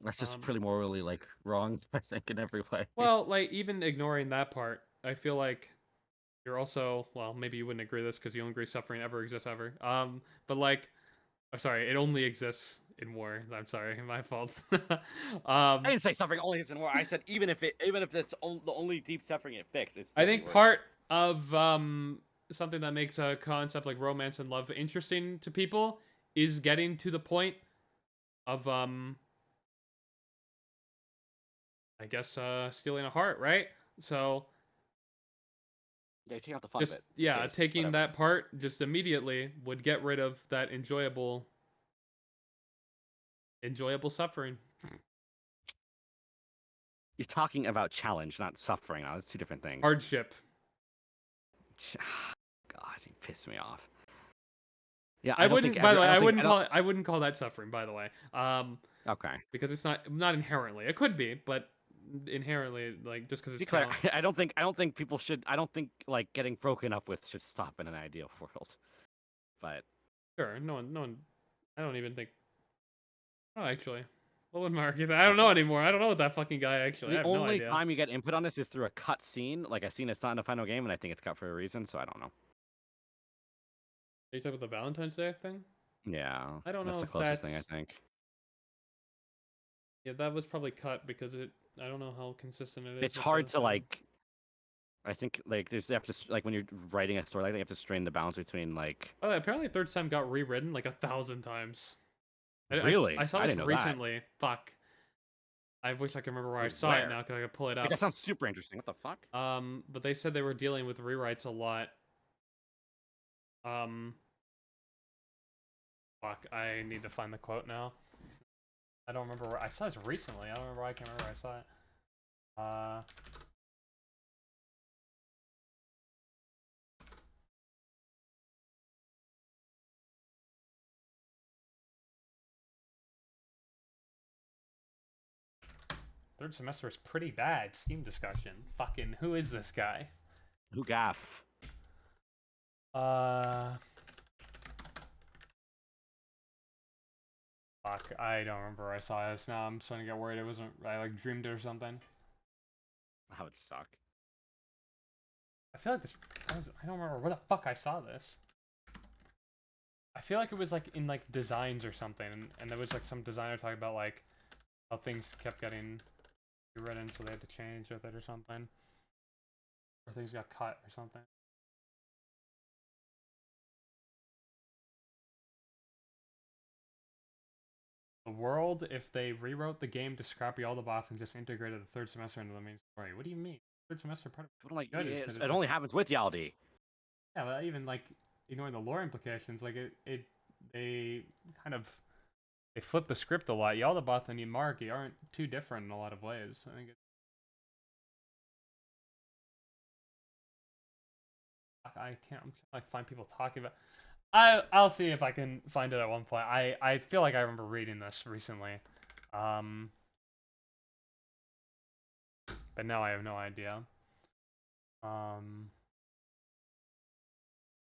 That's just pretty morally, like, wrong, I think, in every way. Well, like, even ignoring that part, I feel like you're also, well, maybe you wouldn't agree with this because you don't agree suffering ever exists ever. But like, I'm sorry, it only exists in war. I'm sorry, my fault. I didn't say suffering only exists in war. I said even if that's the only deep suffering it fixes. I think part of something that makes a concept like romance and love interesting to people is getting to the point of I guess stealing a heart, right? So Yeah, take out the fun just bit. yeah, Chase, taking whatever. that part just immediately would get rid of that enjoyable suffering. You're talking about challenge, not suffering. Now, it's two different things. Hardship. God, you piss me off. Yeah, I wouldn't. By the way, I wouldn't call that suffering. By the way, Okay. because it's not inherently. It could be, but inherently, like just because it's Be clear, I don't think people should. I don't think like getting broken up with should stop in an ideal world. But sure, no one. I don't even think. Oh, actually, what would Mark? I don't know anymore. I don't know what that fucking guy actually. I the have no only idea. time you get input on this is through a cut scene. Like I've seen it's not in the final game, and I think it's cut for a reason. So I don't know. Are you talking about the Valentine's Day thing? Yeah, I don't know that's the if closest thing I that's- think. Yeah, that was probably cut because it. I don't know how consistent it is. It's with hard the to thing. like. I think like you have to like when you're writing a story like that, you have to strain the balance between like. Oh, apparently Third Sem got rewritten like 1,000 times. Really? I saw I this didn't know that. recently. Fuck. I wish I could remember where I Wait, saw it where? now because I could pull it Wait, up. that sounds super interesting. What the fuck? But they said they were dealing with rewrites a lot. Fuck, I need to find the quote now. I don't remember where I saw this recently. I don't remember why I can't remember where I saw it. Third semester is pretty bad. Steam discussion. Fucking, who is this guy? Who gaff? Fuck, I don't remember where I saw this now. I'm starting to get worried it wasn't, I like dreamed it or something. That would suck. I feel like this, I don't remember where the fuck I saw this. I feel like it was like in like designs or something, and there was like some designer talking about like how things kept getting rewritten, so they had to change with it or something. Or things got cut or something. The world, if they rewrote the game to scrappy all the bots and just integrated the third semester into the main story. What do you mean? Third semester part of People like good is it, 'cause it it's only happens with Yaldi. yeah, but even like ignoring the lore implications, like they kind of they flip the script a lot. Yaldabaoth and Maruki aren't too different in a lot of ways. I think I can't like find people talking about. I'll see if I can find it at one point. I feel like I remember reading this recently, but now I have no idea. Why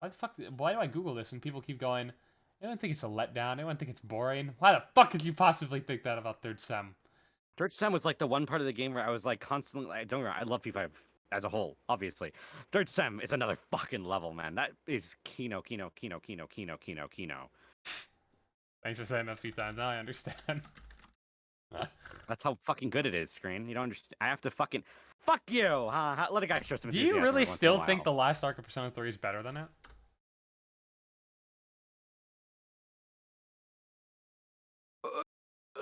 the fuck? Why do I Google this and people keep going? Anyone think it's a letdown? Anyone think it's boring? Why the fuck could you possibly think that about third sem? Third Sem was like the one part of the game where I was like constantly. Don't get me wrong, I love FIFA as a whole, obviously. Third Sem is another fucking level, man. That is Kino. Thanks for saying that a few times. Now I understand. That's how fucking good it is, Screen. You don't understand. I have to fucking fuck you. Let a guy show some Do enthusiasm you really once in a still while. think the last arc of Persona 3 is better than it?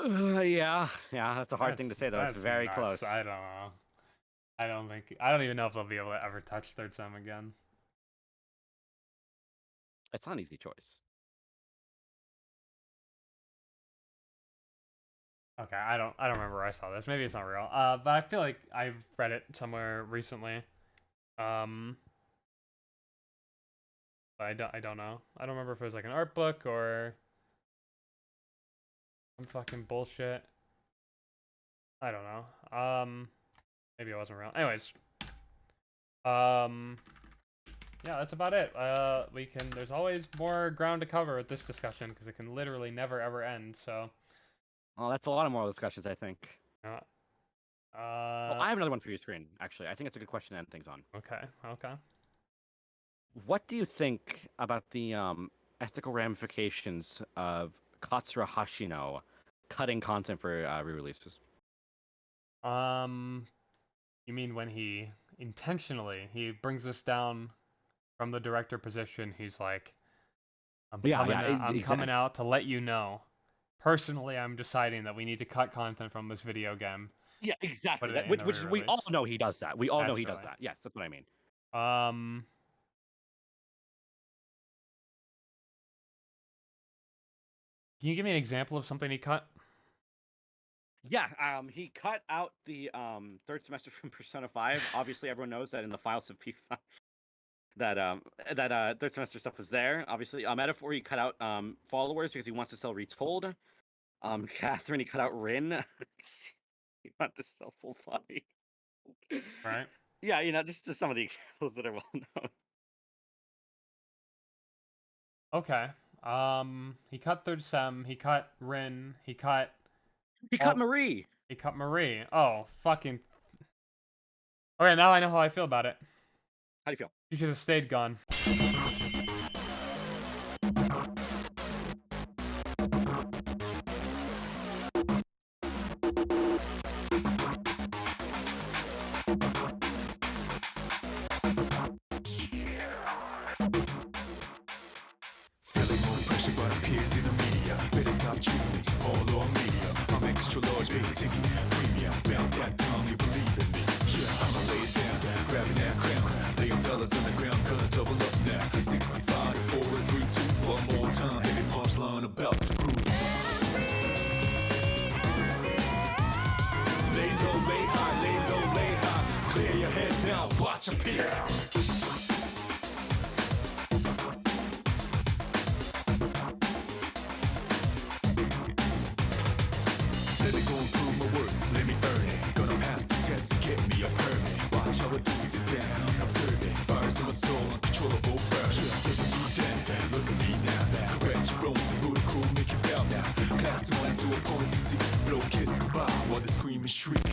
Yeah, that's a hard thing to say though. It's That's very nuts. close. I don't know. I don't even know if they'll be able to ever touch third sem again. It's not an easy choice. Okay, I don't remember where I saw this. Maybe it's not real. But I feel like I've read it somewhere recently. But I don't know. I don't remember if it was like an art book or some fucking bullshit. I don't know. Maybe it wasn't real. Anyways. Yeah, that's about it. There's always more ground to cover with this discussion because it can literally never ever end, so. Well, that's a lot of moral discussions, I think. Uh, Well, I have another one for you, Screen. Actually, I think it's a good question to end things on. okay. What do you think about the ethical ramifications of Katsura Hashino cutting content for re-releases? You mean when he intentionally, he brings us down from the director position. He's like, I'm coming out to let you know. Personally, I'm deciding that we need to cut content from this video game. Yeah, exactly. Put it in Which a we all re-release. know he does that. We all know he does Naturally. that. Yes, that's what I mean. Can you give me an example of something he cut? Yeah, he cut out the third semester from Persona 5. Obviously, everyone knows that in the files of P5 that third semester stuff was there. Obviously, Metaphor he cut out followers because he wants to sell Retold. Catherine he cut out Rin. He wants to sell full body. Right. Yeah, you know, just some of the examples that are well known. Okay. He cut third sem. He cut Rin. He cut Marie. He cut Marie. Oh, fucking. Okay, now I know how I feel about it. How do you feel? You should have stayed gone. Feeling more pressure but appears in the media. Better stop treating me small or medium. I'm extra large, baby, taking premium. About that time you believe in me. Yeah, I'ma lay it down, grabbing that crown. Lay dollars on the ground, gonna double up now. 65, 4, 3, 2, one more time. Heavy punchline about to prove. Lay low, lay high, lay low, lay high. Clear your heads now, watch a peek. Let me go and prove my worth, let me earn it. Gonna pass this test and get me a permit. Watch how I do, sit down, observe it. Fires in my soul, uncontrollable burn. Look at me then, look at me now. Correct your bones to rule the cool, make you bow now. Class one to a point to see. Blow, kiss, goodbye while they scream and shriek.